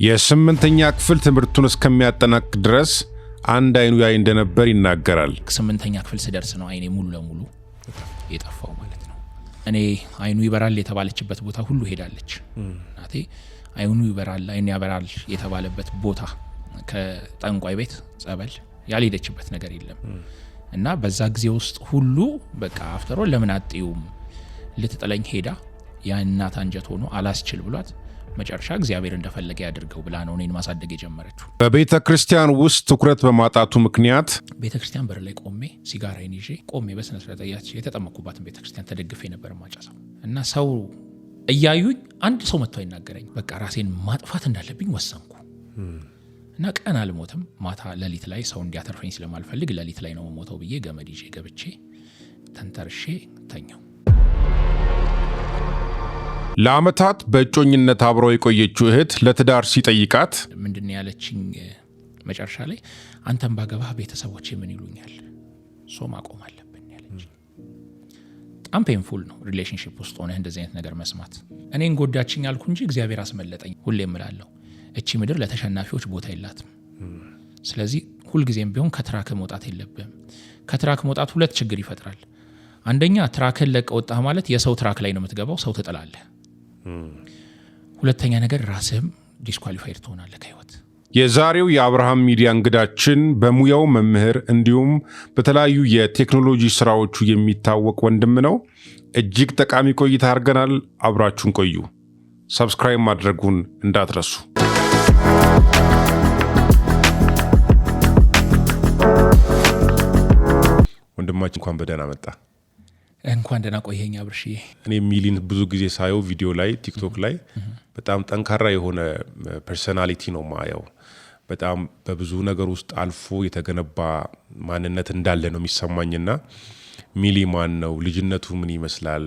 የስምንተኛ ክፍል ትምህርቱን እስከሚያጠናቅቅ ድረስ አንድ አይኑ ያይ እንደነበር ይናገራል። ስምንተኛ ክፍል ስደርስ ነው አይኔ ሙሉ ለሙሉ የጠፋው ማለት ነው። እኔ አይኑ ይበራል የተባለችበት ቦታ ሁሉ ሄዳለች። እናቴ አይኑ ይበራል አይኑ ያበራል የተባለበት ቦታ ከጠንቋይ ቤት ጸበል ያልሄደችበት ነገር የለም። እና በዛ ጊዜ ውስጥ ሁሉ በቃ አፍተሮ ለምን አጥዩም ልትጠለኝ ሄዳ ያ እናት አንጀት ሆኖ አላስችል ብሏት መጨረሻ እግዚአብሔር እንደፈለገ ያድርገው ብላ ነው እኔን ማሳደግ የጀመረችው። በቤተ ክርስቲያን ውስጥ ትኩረት በማጣቱ ምክንያት ቤተ ክርስቲያን በር ላይ ቆሜ ሲጋራዬን ይዤ ቆሜ በስነ ስርዓት የተጠመኩባትን ቤተ ክርስቲያን ተደግፌ ነበር ማጨሰው እና ሰው እያዩኝ አንድ ሰው መጥቶ ይናገረኝ በቃ ራሴን ማጥፋት እንዳለብኝ ወሰንኩ። እና ቀን አልሞትም ማታ ሌሊት ላይ ሰው እንዲያተርፈኝ ስለማልፈልግ ሌሊት ላይ ነው ሞተው ብዬ ገመድ ይዤ ገብቼ ተንተርሼ ተኛው። ለአመታት በእጮኝነት አብረው የቆየችው እህት ለትዳር ሲጠይቃት ምንድን ያለችኝ መጨረሻ ላይ አንተም ባገባህ ቤተሰቦቼ ምን ይሉኛል ሶ ማቆም አለብን ያለች። በጣም ፔንፉል ነው ሪሌሽንሺፕ ውስጥ ሆነህ እንደዚህ አይነት ነገር መስማት። እኔን ጎዳችኝ አልኩ እንጂ እግዚአብሔር አስመለጠኝ። ሁሌ እምላለሁ እቺ ምድር ለተሸናፊዎች ቦታ የላትም። ስለዚህ ሁልጊዜም ቢሆን ከትራክ መውጣት የለብህም። ከትራክ መውጣት ሁለት ችግር ይፈጥራል። አንደኛ ትራክን ለቀህ ወጣህ ማለት የሰው ትራክ ላይ ነው የምትገባው፣ ሰው ትጥላለህ። ሁለተኛ ነገር ራስህም ዲስኳሊፋይድ ትሆናለህ ከህይወት። የዛሬው የአብርሃም ሚዲያ እንግዳችን በሙያው መምህር እንዲሁም በተለያዩ የቴክኖሎጂ ስራዎቹ የሚታወቅ ወንድም ነው። እጅግ ጠቃሚ ቆይታ አድርገናል። አብራችሁን ቆዩ። ሰብስክራይብ ማድረጉን እንዳትረሱ። ወንድማችን እንኳን በደህና መጣ። እንኳን ደህና ቆየኝ አብርሽዬ። እኔ ሚሊን ብዙ ጊዜ ሳየው ቪዲዮ ላይ ቲክቶክ ላይ በጣም ጠንካራ የሆነ ፐርሰናሊቲ ነው ማየው። በጣም በብዙ ነገር ውስጥ አልፎ የተገነባ ማንነት እንዳለ ነው የሚሰማኝና ሚሊ ማን ነው? ልጅነቱ ምን ይመስላል?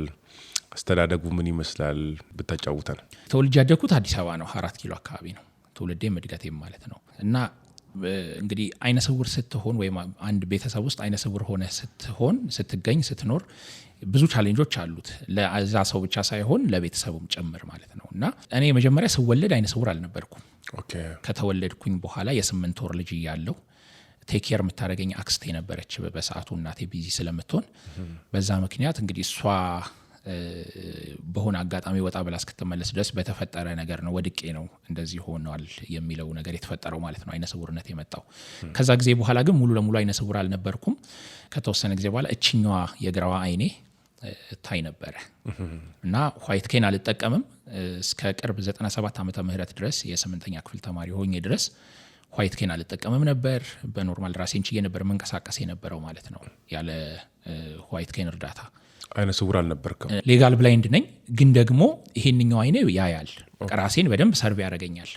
አስተዳደጉ ምን ይመስላል? ብታጫውተን። ተወልጄ ያደግኩት አዲስ አበባ ነው። 4 ኪሎ አካባቢ ነው ትውልዴም እድገቴም ማለት ነው። እና እንግዲህ አይነ ስውር ስትሆን ወይም አንድ ቤተሰብ ውስጥ አይነ ስውር ሆነ ስትገኝ ስትኖር ብዙ ቻሌንጆች አሉት። ለዛ ሰው ብቻ ሳይሆን ለቤተሰቡም ጭምር ማለት ነው። እና እኔ መጀመሪያ ስወለድ አይነ ስውር አልነበርኩም። ከተወለድኩኝ በኋላ የ8 ወር ልጅ እያለሁ ቴክ ኬር የምታደርገኝ አክስቴ ነበረች። በሰዓቱ እናቴ ቢዚ ስለምትሆን በዛ ምክንያት እንግዲህ እሷ በሆነ አጋጣሚ ወጣ ብላ እስክትመለስ ድረስ በተፈጠረ ነገር ነው ወድቄ ነው እንደዚህ ሆኗል የሚለው ነገር የተፈጠረው ማለት ነው አይነ ስውርነት የመጣው። ከዛ ጊዜ በኋላ ግን ሙሉ ለሙሉ አይነ ስውር አልነበርኩም። ከተወሰነ ጊዜ በኋላ እችኛዋ የግራዋ አይኔ ታይ ነበረ እና ዋይት ኬን አልጠቀምም እስከ ቅርብ 97 ዓመተ ምህረት ድረስ የ8ኛ ክፍል ተማሪ ሆኜ ድረስ ዋይት ኬን አልጠቀምም ነበር። በኖርማል ራሴን ችዬ ነበር መንቀሳቀስ የነበረው ማለት ነው ያለ ዋይት ኬን እርዳታ። አይነ ስውር አልነበርኩም። ሌጋል ብላይንድ ነኝ፣ ግን ደግሞ ይሄንኛው አይኔ ያያል። ራሴን በደንብ ሰርቭ ያደርገኛል።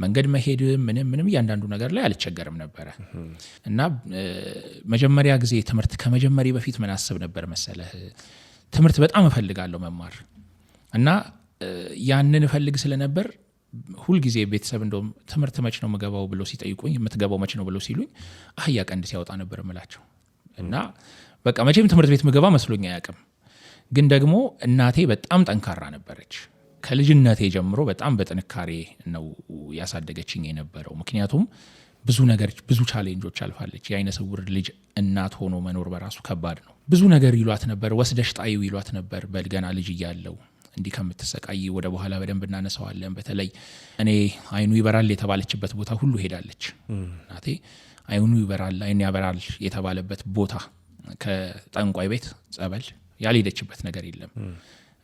መንገድ መሄድ ምንም እያንዳንዱ ነገር ላይ አልቸገርም ነበረ። እና መጀመሪያ ጊዜ ትምህርት ከመጀመሪያ በፊት ምን አስብ ነበር መሰለህ? ትምህርት በጣም እፈልጋለሁ መማር እና ያንን እፈልግ ስለነበር ሁልጊዜ ቤተሰብ እንደውም ትምህርት መች ነው የምገባው ብሎ ሲጠይቁኝ የምትገባው መች ነው ብሎ ሲሉኝ አህያ ቀንድ ሲያወጣ ነበር እምላቸው። እና በቃ መቼም ትምህርት ቤት ምገባ መስሎኝ አያውቅም። ግን ደግሞ እናቴ በጣም ጠንካራ ነበረች። ከልጅነቴ ጀምሮ በጣም በጥንካሬ ነው ያሳደገችኝ የነበረው። ምክንያቱም ብዙ ቻሌንጆች አልፋለች። የአይነ ስውር ልጅ እናት ሆኖ መኖር በራሱ ከባድ ነው። ብዙ ነገር ይሏት ነበር፣ ወስደሽ ጣይው ይሏት ነበር በልገና ልጅ እያለው። እንዲህ ከምትሰቃይ ወደ በኋላ በደንብ እናነሳዋለን። በተለይ እኔ አይኑ ይበራል የተባለችበት ቦታ ሁሉ ሄዳለች እናቴ። አይኑ ይበራል አይኑ ያበራል የተባለበት ቦታ ከጠንቋይ ቤት ጸበል ያልሄደችበት ነገር የለም።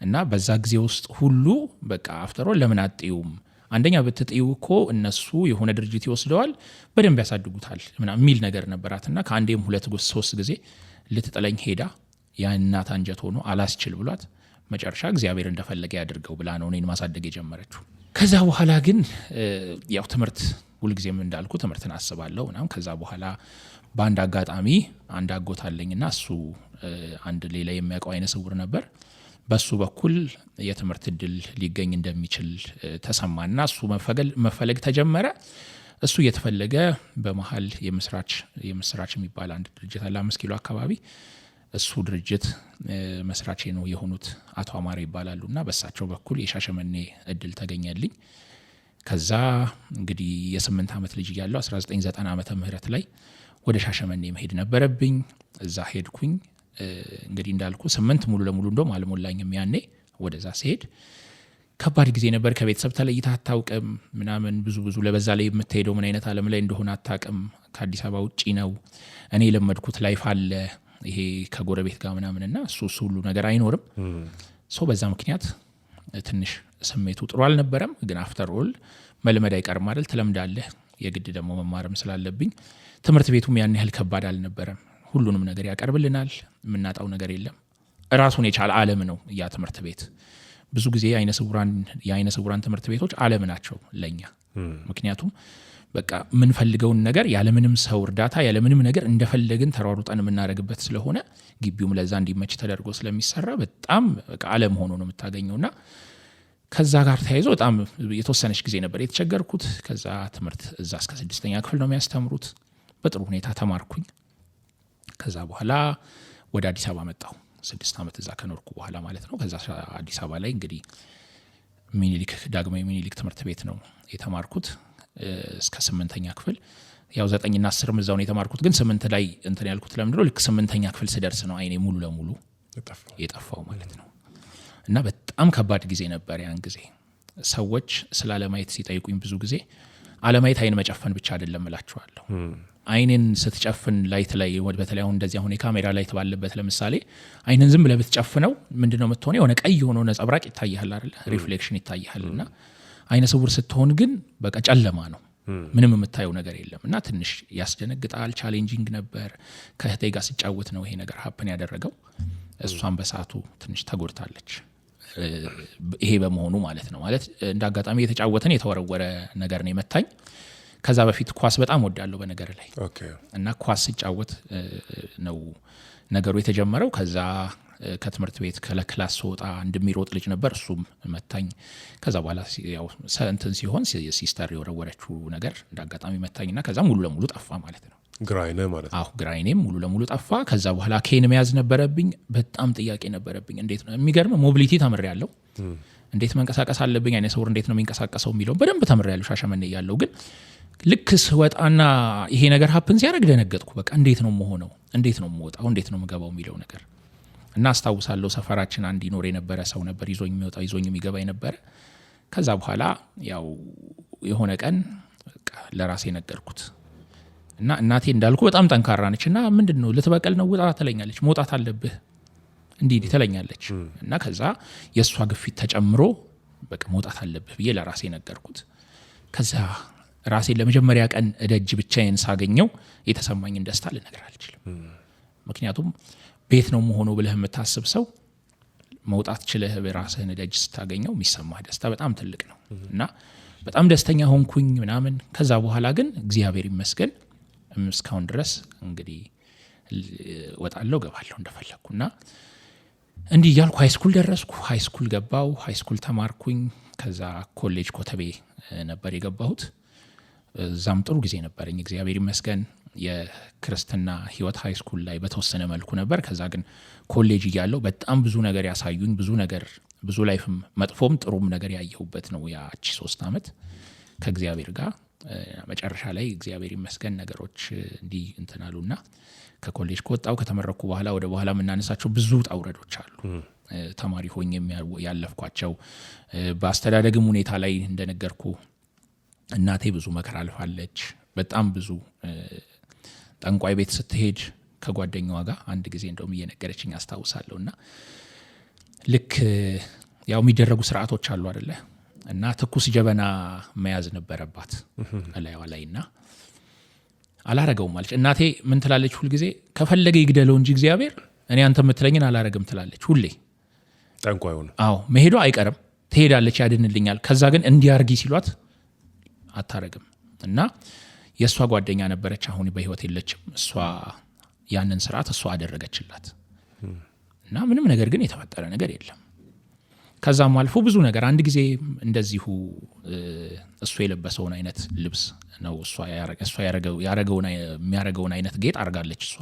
እና በዛ ጊዜ ውስጥ ሁሉ በቃ አፍተሮ ለምን አጥዩም? አንደኛ ብትጥዩ እኮ እነሱ የሆነ ድርጅት ይወስደዋል በደንብ ያሳድጉታል ምናምን የሚል ነገር ነበራትና ከአንዴም 2-3 ጊዜ ልትጠለኝ ሄዳ ያ እናት አንጀት ሆኖ አላስችል ብሏት መጨረሻ እግዚአብሔር እንደፈለገ ያድርገው ብላ ነው እኔን ማሳደግ የጀመረችው። ከዛ በኋላ ግን ያው ትምህርት ሁልጊዜም እንዳልኩ ትምህርትን አስባለሁ ምናምን። ከዛ በኋላ በአንድ አጋጣሚ አንድ አጎት አለኝና እሱ አንድ ሌላ የሚያውቀው አይነ ስውር ነበር። በሱ በኩል የትምህርት እድል ሊገኝ እንደሚችል ተሰማና እሱ መፈለግ ተጀመረ። እሱ እየተፈለገ በመሃል የምስራች የሚባል አንድ ድርጅት አለ 5 ኪሎ አካባቢ። እሱ ድርጅት መስራች ነው የሆኑት አቶ አማረ ይባላሉና በሳቸው በኩል የሻሸመኔ እድል ተገኘልኝ። ከዛ እንግዲህ የ8 ዓመት ልጅ እያለሁ 1990 ዓመተ ምህረት ላይ ወደ ሻሸመኔ መሄድ ነበረብኝ። እዛ ሄድኩኝ። እንግዲህ እንዳልኩ 8 ሙሉ ለሙሉ እንደውም አልሞላኝም ያኔ ወደዛ ሲሄድ ከባድ ጊዜ ነበር። ከቤተሰብ ተለይታ አታውቅም ምናምን ብዙ ለበዛ ላይ የምትሄደው ምን አይነት ዓለም ላይ እንደሆነ አታውቅም። ከአዲስ አበባ ውጪ ነው። እኔ የለመድኩት ላይፍ አለ ይሄ ከጎረቤት ጋር ምናምንና እሱ ሁሉ ነገር አይኖርም። ሰው በዛ ምክንያት ትንሽ ስሜቱ ጥሩ አልነበረም። ግን አፍተር ኦል መልመድ አይቀርም አይደል? ትለምዳለህ። የግድ ደግሞ መማርም ስላለብኝ ትምህርት ቤቱም ያን ያህል ከባድ አልነበረም። ሁሉንም ነገር ያቀርብልናል። የምናጣው ነገር የለም። ራሱን የቻለ ዓለም ነው ያ ትምህርት ቤት። ብዙ ጊዜ የአይነ ስውራን ትምህርት ቤቶች ዓለም ናቸው ለኛ። ምክንያቱም በቃ የምንፈልገውን ነገር ያለምንም ሰው እርዳታ ያለምንም ነገር እንደፈለግን ተሯሩጠን የምናደርግበት ስለሆነ ግቢውም ለዛ እንዲመች ተደርጎ ስለሚሰራ በጣም በቃ ዓለም ሆኖ ነው የምታገኘውና ከዛ ጋር ተያይዞ በጣም የተወሰነች ጊዜ ነበር የተቸገርኩት። ከዛ ትምህርት እዛ እስከ 6ኛ ክፍል ነው የሚያስተምሩት። በጥሩ ሁኔታ ተማርኩኝ። ከዛ በኋላ ወደ አዲስ አበባ መጣሁ። 6 ዓመት እዛ ከኖርኩ በኋላ ማለት ነው። ከዛ አዲስ አበባ ላይ እንግዲህ ዳግማዊ ሚኒሊክ ትምህርት ቤት ነው የተማርኩት እስከ 8ኛ ክፍል። ያው 9ና 10 እዛው ነው የተማርኩት። ግን 8 ላይ እንትን ያልኩት ለምንድን ነው ልክ 8ኛ ክፍል ስደርስ ነው አይኔ ሙሉ ለሙሉ የጠፋው ማለት ነው። እና በጣም ከባድ ጊዜ ነበር ያን ጊዜ። ሰዎች ስለ አለማየት ሲጠይቁኝ ብዙ ጊዜ አለማየት አይን መጨፈን ብቻ አይደለም እላቸዋለሁ። አይንን ስትጨፍን ላይት ላይ በተለይ አሁን እንደዚህ አሁን የካሜራ ላይት ባለበት ለምሳሌ አይንን ዝም ብለህ ብትጨፍነው ምንድነው የምትሆነው? የሆነ ቀይ ሆኖ ነጸብራቅ ይታያል አይደል? ሪፍሌክሽን ይታያልና አይነ ስውር ስትሆን ግን በቃ ጨለማ ነው። ምንም የምታየው ነገር የለም እና ትንሽ ያስደነግጣል። ቻሌንጂንግ ነበር። ከእህቴ ጋር ሲጫወት ነው ይሄ ነገር ሀፕን ያደረገው። እሷን በሰዓቱ ትንሽ ተጎድታለች። ይሄ በመሆኑ ማለት ነው ማለት እንደ አጋጣሚ የተጫወተን የተወረወረ ነገር ነው የመታኝ። ከዛ በፊት ኳስ በጣም ወዳለሁ በነገር ላይ እና ኳስ ሲጫወት ነው ነገሩ የተጀመረው። ከዛ ከትምህርት ቤት ከክላስ ወጣ እንደሚሮጥ ልጅ ነበር፣ እሱም መታኝ። ከዛ በኋላ ያው እንትን ሲሆን ሲስተር የወረወረችው ነገር እንዳጋጣሚ መታኝና ከዛ ሙሉ ለሙሉ ጠፋ ማለት ነው። ግራይኔ ማለት ነው። አዎ ግራይኔም ሙሉ ለሙሉ ጠፋ። ከዛ በኋላ ኬን መያዝ ነበረብኝ። በጣም ጥያቄ ነበረብኝ። እንዴት ነው የሚገርም ሞቢሊቲ ተምሬያለሁ። እንዴት መንቀሳቀስ አለብኝ፣ አይነ ስውር እንዴት ነው የሚንቀሳቀሰው የሚለው በደንብ ተምሬያለሁ ሻሸመኔ ያለው። ግን ልክ ስወጣና ይሄ ነገር ሀፕን ሲያደርግ ደነገጥኩ። በቃ እንዴት ነው የምሆነው፣ እንዴት ነው የምወጣው፣ እንዴት ነው የምገባው የሚለው ነገር እና አስታውሳለሁ። ሰፈራችን አንድ ይኖር የነበረ ሰው ነበር፣ ይዞኝ የሚወጣ ይዞኝ የሚገባ የነበረ። ከዛ በኋላ ያው የሆነ ቀን በቃ ለራሴ ነገርኩት እና እናቴ እንዳልኩ በጣም ጠንካራ ነች እና ምንድነው ልትበቀል ነው ውጣ ትለኛለች፣ መውጣት አለብህ እንዲህ ትለኛለች። እና ከዛ የእሷ ግፊት ተጨምሮ በቃ መውጣት አለብህ ብዬ ለራሴ ነገርኩት። ከዛ ራሴን ለመጀመሪያ ቀን እደጅ ብቻዬን ሳገኘው የተሰማኝን ደስታ ልነግር አልችልም። ምክንያቱም ቤት ነው መሆነው ብለህ የምታስብ ሰው መውጣት ችለህ በራስህን እደጅ ስታገኘው የሚሰማህ ደስታ በጣም ትልቅ ነው እና በጣም ደስተኛ ሆንኩኝ ምናምን። ከዛ በኋላ ግን እግዚአብሔር ይመስገን እስካሁን ድረስ እንግዲህ ወጣለሁ ገባለሁ እንደፈለግኩና እንዲህ እያልኩ ሃይስኩል ደረስኩ። ሃይስኩል ገባው፣ ሃይስኩል ተማርኩኝ። ከዛ ኮሌጅ ኮተቤ ነበር የገባሁት። እዛም ጥሩ ጊዜ ነበረኝ እግዚአብሔር ይመስገን። የክርስትና ህይወት ሃይስኩል ላይ በተወሰነ መልኩ ነበር። ከዛ ግን ኮሌጅ እያለሁ በጣም ብዙ ነገር ያሳዩኝ ብዙ ላይፍም መጥፎም ጥሩም ነገር ያየሁበት ነው ያቺ 3 ዓመት ከእግዚአብሔር ጋር። መጨረሻ ላይ እግዚአብሔር ይመስገን ነገሮች እንዲህ እንትናሉና ከኮሌጅ ከወጣው ከተመረኩ በኋላ ወደ በኋላ የምናነሳቸው ብዙ ጣውረዶች አሉ። ተማሪ ሆኜ ያለፍኳቸው በአስተዳደግም ሁኔታ ላይ እንደነገርኩ እናቴ ብዙ መከራ አልፋለች። በጣም ብዙ ጠንቋይ ቤት ስትሄድ ከጓደኛዋ ጋር አንድ ጊዜ እንደውም እየነገረችኝ አስታውሳለሁና ልክ ያው የሚደረጉ ስርዓቶች አሉ አይደለ? እና ትኩስ ጀበና መያዝ ነበረባት እላይዋ ላይና አላረገውም አለች። እናቴ ምን ትላለች ሁል ጊዜ ከፈለገ ይግደለው እንጂ እግዚአብሔር እኔ አንተ የምትለኝን አላረግም ትላለች ሁሌ። ጠንቋዩ ነው። አዎ መሄዷ አይቀርም፣ ትሄዳለች፣ ያድንልኛል። ከዛ ግን እንዲያርጊ ሲሏት አታረግም። እና የእሷ ጓደኛ ነበረች፣ አሁን በህይወት የለችም። እሷ ያንን ስርዓት እሷ አደረገችላት እና ምንም ነገር ግን የተፈጠረ ነገር የለም። ከዛም አልፎ ብዙ ነገር አንድ ጊዜ እንደዚሁ እሱ የለበሰውን አይነት ልብስ ነው እሷ የሚያረገውን አይነት ጌጥ አርጋለች እሷ።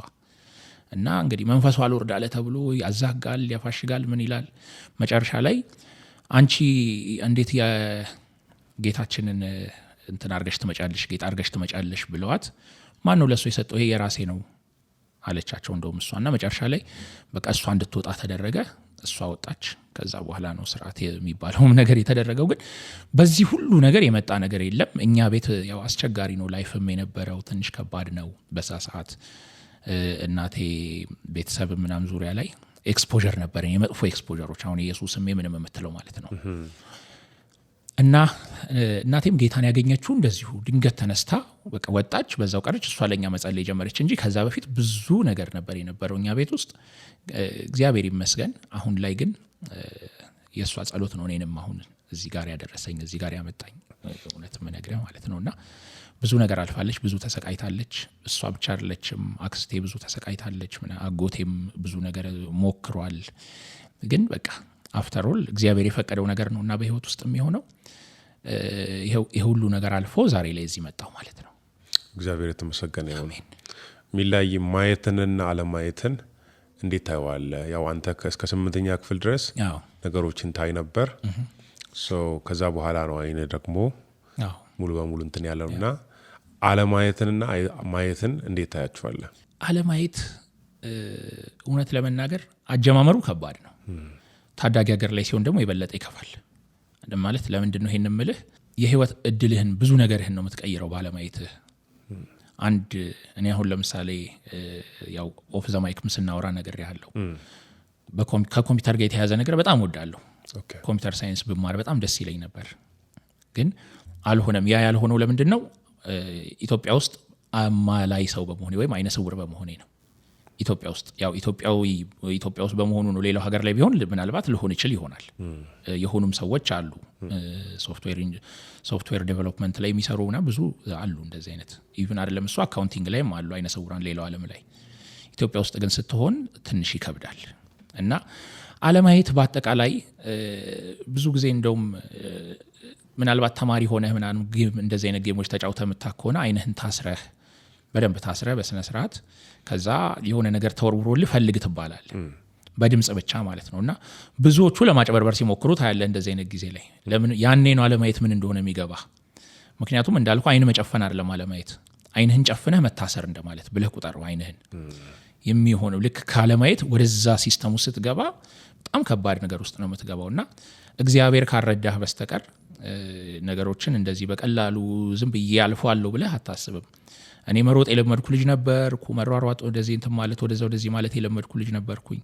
እና እንግዲህ መንፈሱ አልወርድ አለ ተብሎ ያዛጋል፣ ያፋሽጋል፣ ምን ይላል። መጨረሻ ላይ አንቺ እንዴት ጌታችንን እንትን አርገሽ ትመጫለሽ ጌታ አርገሽ ትመጫለሽ ብለዋት ማን ነው ለሱ የሰጠው ይሄ የራሴ ነው አለቻቸው እንደውም እሷና መጨረሻ ላይ በቃ እሷ እንድትወጣ ተደረገ እሷ ወጣች ከዛ በኋላ ነው ስርዓት የሚባለው ነገር የተደረገው ግን በዚህ ሁሉ ነገር የመጣ ነገር የለም እኛ ቤት ያው አስቸጋሪ ነው ላይፍም የነበረው ትንሽ ከባድ ነው በዛ ሰዓት እናቴ ቤተሰብ ምናም ዙሪያ ላይ ኤክስፖዠር ነበር የመጥፎ ኤክስፖዠሮች አሁን ኢየሱስም ምንም የምትለው ማለት ነው እና እናቴም ጌታን ያገኘችው እንደዚሁ ድንገት ተነስታ በቃ ወጣች በዛው ቀረች እሷ ለኛ መጸለይ ጀመረች እንጂ ከዛ በፊት ብዙ ነገር ነበር የነበረው እኛ ቤት ውስጥ እግዚአብሔር ይመስገን አሁን ላይ ግን የሷ ጸሎት ነው እኔንም አሁን እዚህ ጋር ያደረሰኝ እዚህ ጋር ያመጣኝ እውነት መነግረ ማለት ነውና ብዙ ነገር አልፋለች ብዙ ተሰቃይታለች እሷ ብቻ አይደለችም አክስቴ ብዙ ተሰቃይታለች አጎቴም ብዙ ነገር ሞክሯል ግን በቃ አፍተር ኦል እግዚአብሔር የፈቀደው ነገር ነውና በህይወት ውስጥ የሚሆነው ይሄ ሁሉ ነገር አልፎ ዛሬ ላይ እዚህ መጣው ማለት ነው እግዚአብሔር የተመሰገነ ይሁን ሚላይ ማየትንና አለማየትን እንዴት ታይዋለ ያው አንተ እስከ 8ኛ ክፍል ድረስ ነገሮችን ታይ ነበር ከዛ በኋላ ነው አይነ ደግሞ ሙሉ በሙሉ እንትን ያለውና አለማየትንና ማየትን እንዴት ታያችኋለ አለማየት እውነት ለመናገር አጀማመሩ ከባድ ነው ታዳጊ ሀገር ላይ ሲሆን ደግሞ የበለጠ ይከፋል ማለት ለምንድነው ይሄን ምልህ የህይወት እድልህን ብዙ ነገርህን ነው የምትቀይረው ባለማየትህ አንድ እኔ አሁን ለምሳሌ ያው ኦፍ ዘ ማይክም ስናወራ ነገር ያለው ከኮምፒውተር ጋር የተያዘ ነገር በጣም ወዳለሁ ኮምፒውተር ሳይንስ ብማር በጣም ደስ ይለኝ ነበር ግን አልሆነም ያ ያልሆነው ለምንድነው ኢትዮጵያ ውስጥ አማላይ ሰው በመሆኔ ወይም አይነ ስውር በመሆኔ ነው ኢትዮጵያ ውስጥ ያው ኢትዮጵያ ውስጥ በመሆኑ ነው ሌላው ሀገር ላይ ቢሆን ምናልባት ልሆን ይችል ይሆናል የሆኑም ሰዎች አሉ ሶፍትዌር ዴቨሎፕመንት ላይ የሚሰሩና ብዙ አሉ እንደዚህ አይነት ኢቭን አይደለም እሱ አካውንቲንግ ላይም አሉ አይነ ስውራን ሌላው ዓለም ላይ ኢትዮጵያ ውስጥ ግን ስትሆን ትንሽ ይከብዳል እና አለማየት በአጠቃላይ ብዙ ጊዜ እንደውም ምናልባት ተማሪ ሆነህ ምናምን እንደዚህ አይነት ጌሞች ተጫውተህ የምታከሆነ አይነህን ታስረህ በደንብ ታስረህ በስነ ስርዓት ከዛ የሆነ ነገር ተወርውሮልህ ፈልግ ትባላል በድምጽ ብቻ ማለት ነውና ብዙዎቹ ለማጭበርበር ሲሞክሩ ታያለ እንደዚህ አይነት ጊዜ ላይ ለምን ያኔ ነው አለማየት ምን እንደሆነ የሚገባ ምክንያቱም እንዳልኩ አይን መጨፈን አይደለም አለማየት አይንህን ጨፍነህ መታሰር እንደማለት ብለህ ቁጠረው አይንህን የሚሆነው ልክ ካለማየት ወደዛ ሲስተሙ ስትገባ በጣም ከባድ ነገር ውስጥ ነው የምትገባውና እግዚአብሔር ካረዳህ በስተቀር ነገሮችን እንደዚህ በቀላሉ ዝም ብዬ አልፈዋለሁ ብለህ አታስብም እኔ መሮጥ የለመድኩ ልጅ ነበርኩ መሯሯጥ ወደዚህ እንትን ማለት ወደዚህ ማለት የለመድኩ ልጅ ነበርኩኝ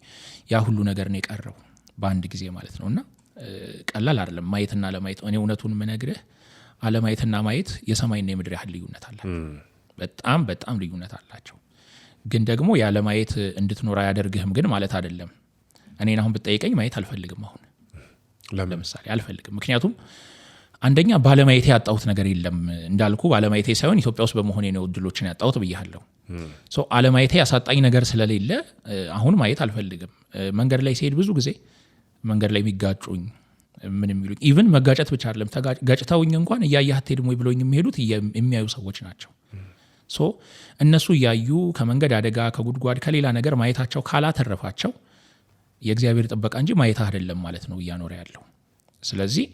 ያ ሁሉ ነገር ነው የቀረው በአንድ ጊዜ ማለት ነውና ቀላል አይደለም ማየትና ለማየት እኔ እውነቱን ምነግርህ አለማየትና ማየት የሰማይና የምድር ያህል ልዩነት አለ በጣም በጣም ልዩነት አላቸው ግን ደግሞ ያለማየት እንድትኖር ያደርግህም ግን ማለት አይደለም እኔን አሁን ብትጠይቀኝ ማየት አልፈልግም አሁን ለምሳሌ አልፈልግም ምክንያቱም አንደኛ ባለማየቴ ያጣሁት ነገር የለም እንዳልኩ ባለማየቴ ሳይሆን ኢትዮጵያ ውስጥ በመሆኔ ነው እድሎችን ያጣሁት ብያለሁ አለማየቴ ያሳጣኝ ነገር ስለሌለ አሁን ማየት አልፈልግም መንገድ ላይ ሲሄድ ብዙ ጊዜ መንገድ ላይ የሚጋጩኝ ምን የሚሉኝ ኢቭን መጋጨት ብቻ አይደለም ተጋጭተውኝ እንኳን እያየህ አትሄድም ወይ ብሎኝ የሚሄዱት የሚያዩ ሰዎች ናቸው እነሱ እያዩ ከመንገድ አደጋ ከጉድጓድ ከሌላ ነገር ማየታቸው ካላተረፋቸው የእግዚአብሔር ጥበቃ እንጂ ማየት አይደለም ማለት ነው እያኖረ ያለው ስለዚህ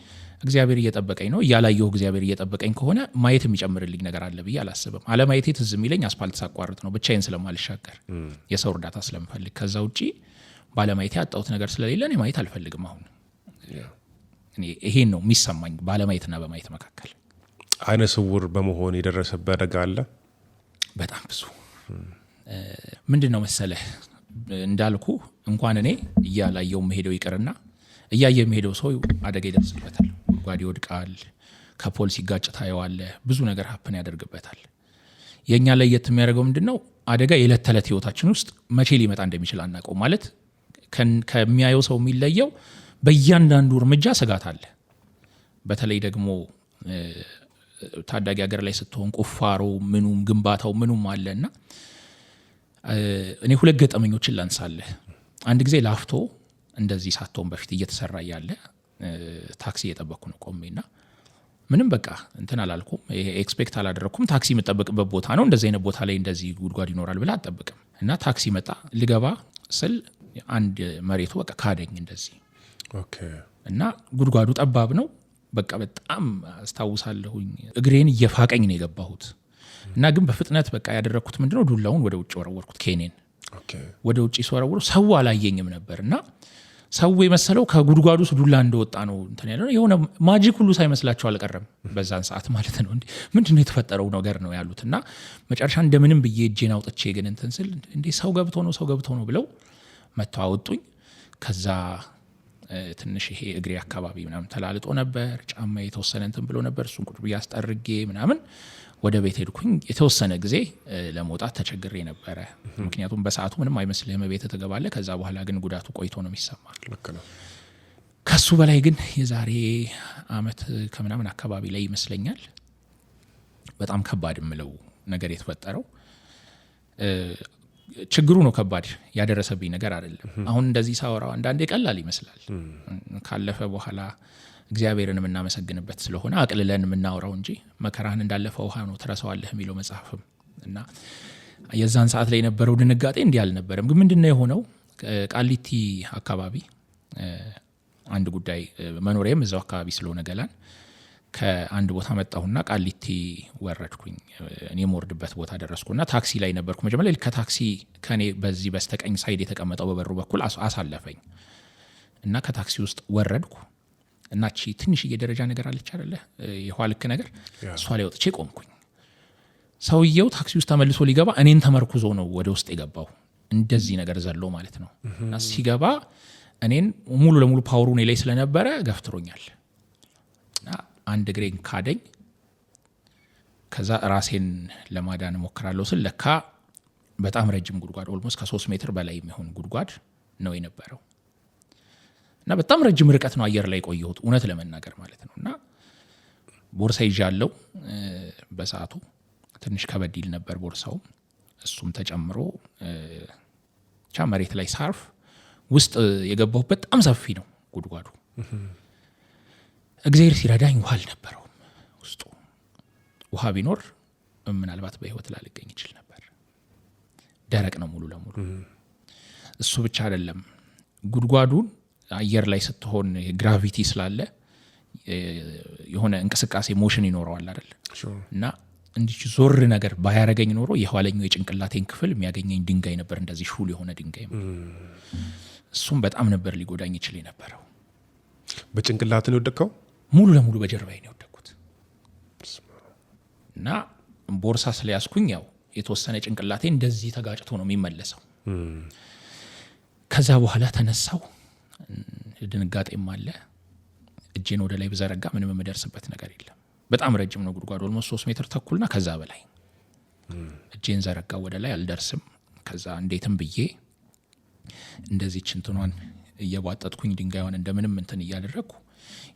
እግዚአብሔር እየጠበቀኝ ነው ያላየው እግዚአብሔር እየጠበቀኝ ከሆነ ማየት የሚጨምርልኝ ነገር አለ ብዬ አላስብም አለማየቴ ትዝ የሚለኝ አስፋልት ሳቋርጥ ነው ብቻዬን ስለማልሻገር የሰው እርዳታ ስለምፈልግ ከዛ ውጪ ባለማየቴ ያጣሁት ነገር ስለሌለ እኔ ማየት አልፈልግም አሁን እኔ ይሄን ነው የሚሰማኝ ባለማየትና በማየት መካከል አይነ ስውር በመሆን የደረሰበት አደጋ አለ በጣም ብዙ ምንድነው መሰለህ እንዳልኩ እንኳን እኔ እያላየው መሄደው ይቀርና እያየ የሚሄደው ሰው አደጋ ይደርስበታል ጓዲ ወድቃል ከፖሊስ ይጋጭ ታየዋለ ብዙ ነገር ሀፕን ያደርግበታል የኛ ላይ የሚያደርገው ምንድነው አደጋ የዕለት ተዕለት ህይወታችን ውስጥ መቼ ሊመጣ እንደሚችል አናውቀው ማለት ከሚያየው ሰው የሚለየው በእያንዳንዱ እርምጃ ስጋት አለ በተለይ ደግሞ ታዳጊ ሀገር ላይ ስትሆን ቁፋሮ ምኑም ግንባታው ምኑም አለና እኔ ሁለት ገጠመኞችን ላንሳለህ አንድ ጊዜ ላፍቶ እንደዚህ ሳትሆን በፊት እየተሰራ ያለ ታክሲ እየጠበቅኩ ነው ቆሜና ምንም በቃ እንትን አላልኩም ኤክስፔክት አላደረኩም ታክሲ የምጠብቅበት ቦታ ነው እንደዚህ አይነት ቦታ ላይ እንደዚህ ጉድጓድ ይኖራል ብላ አጠብቅም እና ታክሲ መጣ ልገባ ስል አንድ መሬቱ በቃ ካደኝ እንደዚህ እና ጉድጓዱ ጠባብ ነው በቃ በጣም አስታውሳለሁኝ። እግሬን እየፋቀኝ ነው የገባሁት እና ግን በፍጥነት በቃ ያደረኩት ምንድነው ዱላውን ወደ ውጭ ወረወርኩት። ኬኔን ወደ ውጭ ሲወረውሩ ሰው አላየኝም ነበር እና ሰው የመሰለው ከጉድጓዱ ውስጥ ዱላ እንደወጣ ነው እንትን ያለው። የሆነ ማጂክ ሁሉ ሳይመስላቸው አልቀረም በዛን ሰዓት ማለት ነው። ምንድነው የተፈጠረው ነገር ነው ያሉት እና መጨረሻ እንደምንም ብዬ እጄን አውጥቼ ግን እንትን ስል እንዴ ሰው ገብቶ ነው ብለው መተው አወጡኝ። ከዛ ትንሽ ይሄ እግሬ አካባቢ ምናምን ተላልጦ ነበር፣ ጫማ የተወሰነ እንትን ብሎ ነበር። እሱን ቁጭ ብዬ አስጠርጌ ምናምን ወደ ቤት ሄድኩኝ። የተወሰነ ጊዜ ለመውጣት ተቸግሬ ነበረ። ምክንያቱም በሰዓቱ ምንም አይመስልህም ቤት ተገባለ። ከዛ በኋላ ግን ጉዳቱ ቆይቶ ነው የሚሰማ። ከሱ በላይ ግን የዛሬ አመት ከምናምን አካባቢ ላይ ይመስለኛል በጣም ከባድ የምለው ነገር የተፈጠረው። ችግሩ ነው ከባድ፣ ያደረሰብኝ ነገር አይደለም። አሁን እንደዚህ ሳወራው አንዳንዴ ቀላል ይመስላል። ካለፈ በኋላ እግዚአብሔርን የምናመሰግንበት ስለሆነ አቅልለን የምናወራው እንጂ መከራህን እንዳለፈ ውሃ ነው ትረሳዋለህ የሚለው መጽሐፍም እና የዛን ሰዓት ላይ የነበረው ድንጋጤ እንዲህ አልነበረም። ግን ምንድነው የሆነው? ቃሊቲ አካባቢ አንድ ጉዳይ፣ መኖሪያም እዛው አካባቢ ስለሆነ ገላን ከአንድ ቦታ መጣሁና ቃሊቲ ወረድኩኝ። እኔ የምወርድበት ቦታ ደረስኩና ታክሲ ላይ ነበርኩ። መጀመሪያ ከታክሲ ከኔ በዚህ በስተቀኝ ሳይድ የተቀመጠው በበሩ በኩል አሳለፈኝ እና ከታክሲ ውስጥ ወረድኩ እና እቺ ትንሽዬ ደረጃ ነገር አለች አይደለ? የኋላ ልክ ነገር እሷ ላይ ወጥቼ ቆምኩኝ። ሰውየው ታክሲ ውስጥ ተመልሶ ሊገባ እኔን ተመርኩዞ ነው ወደ ውስጥ የገባው። እንደዚህ ነገር ዘሎ ማለት ነው። እና ሲገባ እኔን ሙሉ ለሙሉ ፓወሩ እኔ ላይ ስለነበረ ገፍትሮኛል እና አንድ እግሬን ካደኝ። ከዛ ራሴን ለማዳን ሞክራለሁ ስል ለካ በጣም ረጅም ጉድጓድ ኦልሞስት ከ3 ሜትር በላይ የሚሆን ጉድጓድ ነው የነበረው እና በጣም ረጅም ርቀት ነው አየር ላይ ቆየሁት እውነት ለመናገር ማለት ነው። እና ቦርሳ ይዣለሁ። በሰዓቱ ትንሽ ከበድ ይል ነበር ቦርሳው። እሱም ተጨምሮ ቻ መሬት ላይ ሳርፍ ውስጥ የገባሁት በጣም ሰፊ ነው ጉድጓዱ። እግዚአብሔር ሲረዳኝ ውሃ አልነበረውም ውስጡ። ውሃ ቢኖር ምናልባት በህይወት ላልገኝ ይችል ነበር። ደረቅ ነው ሙሉ ለሙሉ። እሱ ብቻ አይደለም፣ ጉድጓዱን አየር ላይ ስትሆን ግራቪቲ ስላለ የሆነ እንቅስቃሴ ሞሽን ይኖረዋል አይደል? እና እንዲህ ዞር ነገር ባያረገኝ ኖሮ የኋለኛው የጭንቅላቴን ክፍል የሚያገኘኝ ድንጋይ ነበር፣ እንደዚህ ሹል የሆነ ድንጋይ። እሱም በጣም ነበር ሊጎዳኝ ይችል የነበረው። በጭንቅላት ነው የወደቀው? ሙሉ ለሙሉ በጀርባዬ ነው የወደቅኩት። እና ቦርሳ ስለያዝኩኝ ያው የተወሰነ ጭንቅላቴ እንደዚህ ተጋጭቶ ነው የሚመለሰው። ከዛ በኋላ ተነሳው። ድንጋጤም አለ። እጄን ወደ ላይ ብዘረጋ ምንም የምደርስበት ነገር የለም። በጣም ረጅም ነው ጉድጓዱ፣ ኦልሞስት 3 ሜትር ተኩልና ከዛ በላይ። እጄን ዘረጋ ወደ ላይ አልደርስም። ከዛ እንዴትም ብዬ እንደዚህ እንትኗን እየቧጠጥኩኝ ድንጋዩን እንደምንም እንትን እያደረግኩ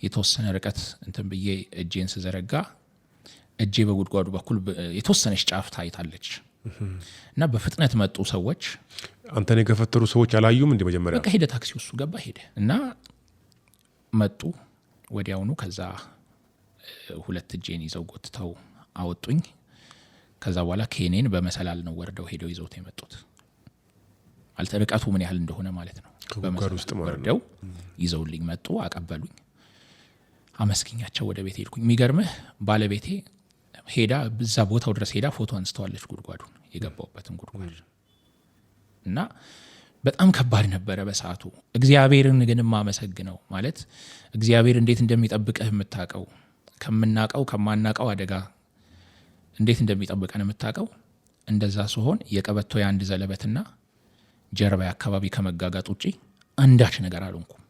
የተወሰነ ርቀት እንትን ብዬ እጄን ስዘረጋ እጄ በጉድጓዱ በኩል የተወሰነች ጫፍ ታይታለች እና በፍጥነት መጡ ሰዎች። አንተን የገፈተሩ ሰዎች አላዩም እንዴ? መጀመሪያ በቃ ሄደ፣ ታክሲ ውስጥ ገባ ሄደ እና መጡ ወዲያውኑ። ከዛ 2 እጄን ይዘው ጎትተው አወጡኝ። ከዛ በኋላ ኬኔን በመሰላል ነው ወርደው ሄደው ይዘውት የመጡት። ርቀቱ ምን ያህል እንደሆነ ማለት ነው። በመሰላል ወርደው ይዘውልኝ መጡ፣ አቀበሉኝ። አመስግኛቸው ወደ ቤት ሄድኩኝ። የሚገርምህ ባለቤቴ ሄዳ በዛ ቦታው ድረስ ሄዳ ፎቶ አንስተዋለች ጉድጓዱን፣ የገባውበትን ጉድጓድ። እና በጣም ከባድ ነበረ በሰዓቱ። እግዚአብሔርን ግን የማመሰግነው ማለት እግዚአብሔር እንዴት እንደሚጠብቅህ የምታውቀው፣ ከምናውቀው ከማናውቀው አደጋ እንዴት እንደሚጠብቀን የምታውቀው። እንደዛ ሲሆን የቀበቶ የአንድ ዘለበትና ጀርባ አካባቢ ከመጋጋጥ ውጪ አንዳች ነገር አልሆንኩም፣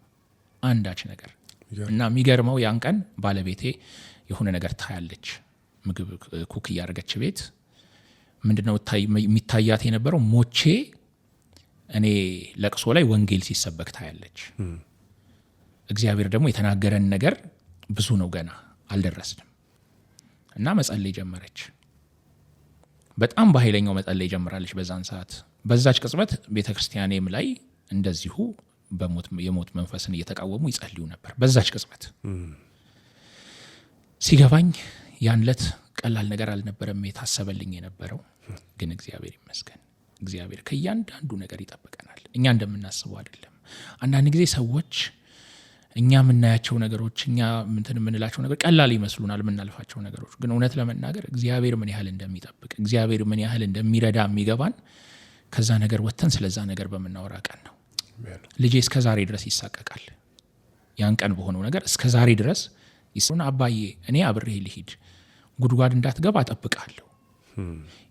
አንዳች ነገር። እና የሚገርመው ያን ቀን ባለቤቴ የሆነ ነገር ታያለች፣ ምግብ ኩክ እያደረገች ቤት። ምንድነው የሚታያት የነበረው? ሞቼ እኔ ለቅሶ ላይ ወንጌል ሲሰበክ ታያለች። እግዚአብሔር ደግሞ የተናገረን ነገር ብዙ ነው፣ ገና አልደረስንም። እና መጸለይ ጀመረች። በጣም በኃይለኛው መጸለይ ጀምራለች በዛን ሰዓት። በዛች ቅጽበት ቤተክርስቲያኔም ላይ እንደዚሁ የሞት መንፈስን እየተቃወሙ ይጸልዩ ነበር። በዛች ቅጽበት ሲገባኝ ያን ዕለት ቀላል ነገር አልነበረም የታሰበልኝ የነበረው። ግን እግዚአብሔር ይመስገን፣ እግዚአብሔር ከእያንዳንዱ ነገር ይጠብቀናል። እኛ እንደምናስበው አይደለም። አንዳንድ ጊዜ ሰዎች እኛ የምናያቸው ነገሮች እኛ የምንላቸው ነገር ቀላል ይመስሉናል የምናልፋቸው ነገሮች ግን እውነት ለመናገር እግዚአብሔር ምን ያህል እንደሚጠብቅ እግዚአብሔር ምን ያህል እንደሚረዳ የሚገባን ከዛ ነገር ወጥተን ስለዛ ነገር በመናወራ ቀን ነው። ልጄ እስከ ዛሬ ድረስ ይሳቀቃል። ያን ቀን በሆነው ነገር እስከ ዛሬ ድረስ ይስሩን አባዬ እኔ አብሬ ልሂድ ጉድጓድ እንዳትገባ አጠብቃለሁ።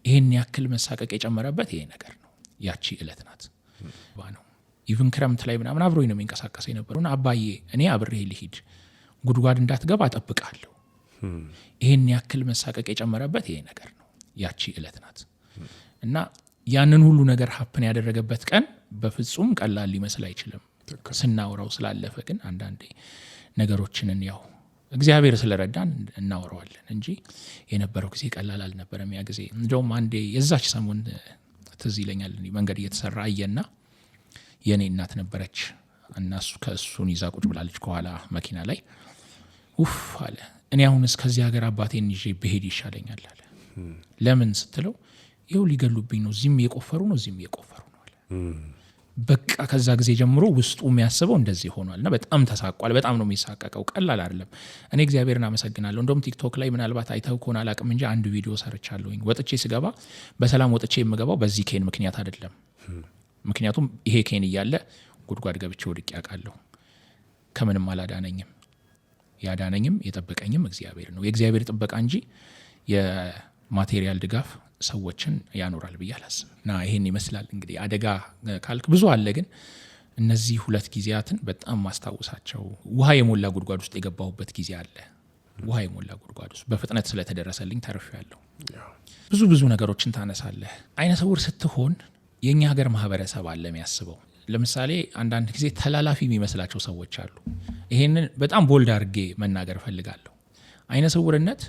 ይሄን ያክል መሳቀቅ የጨመረበት ይሄ ነገር ነው። ያቺ እለት ናት ነው ኢቭን ክረምት ላይ ምናምን አብሮኝ ነው የሚንቀሳቀሰው የነበረው አባዬ እኔ አብሬ ልሂድ ጉድጓድ እንዳትገባ አጠብቃለሁ። ይሄን ያክል መሳቀቅ የጨመረበት ይሄ ነገር ነው። ያቺ እለት ናት እና ያንን ሁሉ ነገር ሀፕን ያደረገበት ቀን በፍጹም ቀላል ሊመስል አይችልም ስናወራው ስላለፈ። ግን አንዳንዴ ነገሮችንን ያው እግዚአብሔር ስለረዳን እናወራዋለን እንጂ የነበረው ጊዜ ቀላል አልነበረም። ያ ጊዜ እንደውም አንዴ የዛች ሰሞን ትዝ ይለኛል መንገድ እየተሰራ አየና የኔ እናት ነበረች እና ከእሱን ይዛ ቁጭ ብላለች ከኋላ መኪና ላይ ኡፍ አለ። እኔ አሁንስ ከዚህ ሀገር አባቴን ይዤ ብሄድ ይሻለኛል አለ። ለምን ስትለው ይኸው ሊገሉብኝ ነው፣ እዚህም እየቆፈሩ ነው እዚህም እየቆፈሩ ነው አለ። በቃ ከዛ ጊዜ ጀምሮ ውስጡ የሚያስበው እንደዚህ ሆኗልና በጣም ተሳቋል። በጣም ነው የሚሳቀቀው፣ ቀላል አይደለም። እኔ እግዚአብሔርን አመሰግናለሁ። እንደውም ቲክቶክ ላይ ምናልባት አይተው ከሆነ አላቅም እንጂ አንድ ቪዲዮ ሰርቻለሁኝ። ወጥቼ ስገባ በሰላም ወጥቼ የምገባው በዚህ ኬን ምክንያት አይደለም። ምክንያቱም ይሄ ኬን እያለ ጉድጓድ ገብቼ ወድቄ አውቃለሁ። ከምንም አላዳነኝም። ያዳነኝም የጠበቀኝም እግዚአብሔር ነው። የእግዚአብሔር ጥበቃ እንጂ የማቴሪያል ድጋፍ ሰዎችን ያኖራል ብዬ አላስብም። እና ይሄን ይመስላል እንግዲህ አደጋ ካልክ ብዙ አለ። ግን እነዚህ ሁለት ጊዜያትን በጣም ማስታወሳቸው። ውሃ የሞላ ጉድጓድ ውስጥ የገባሁበት ጊዜ አለ። ውሃ የሞላ ጉድጓድ ውስጥ በፍጥነት ስለተደረሰልኝ ተርፌያለሁ። ብዙ ነገሮችን ታነሳለህ። አይነ ስውር ስትሆን የኛ ሀገር ማህበረሰብ አለ የሚያስበው። ለምሳሌ አንዳንድ ጊዜ ተላላፊ የሚመስላቸው ሰዎች አሉ። ይሄንን በጣም ቦልድ አድርጌ መናገር ፈልጋለሁ። አይነ ስውርነት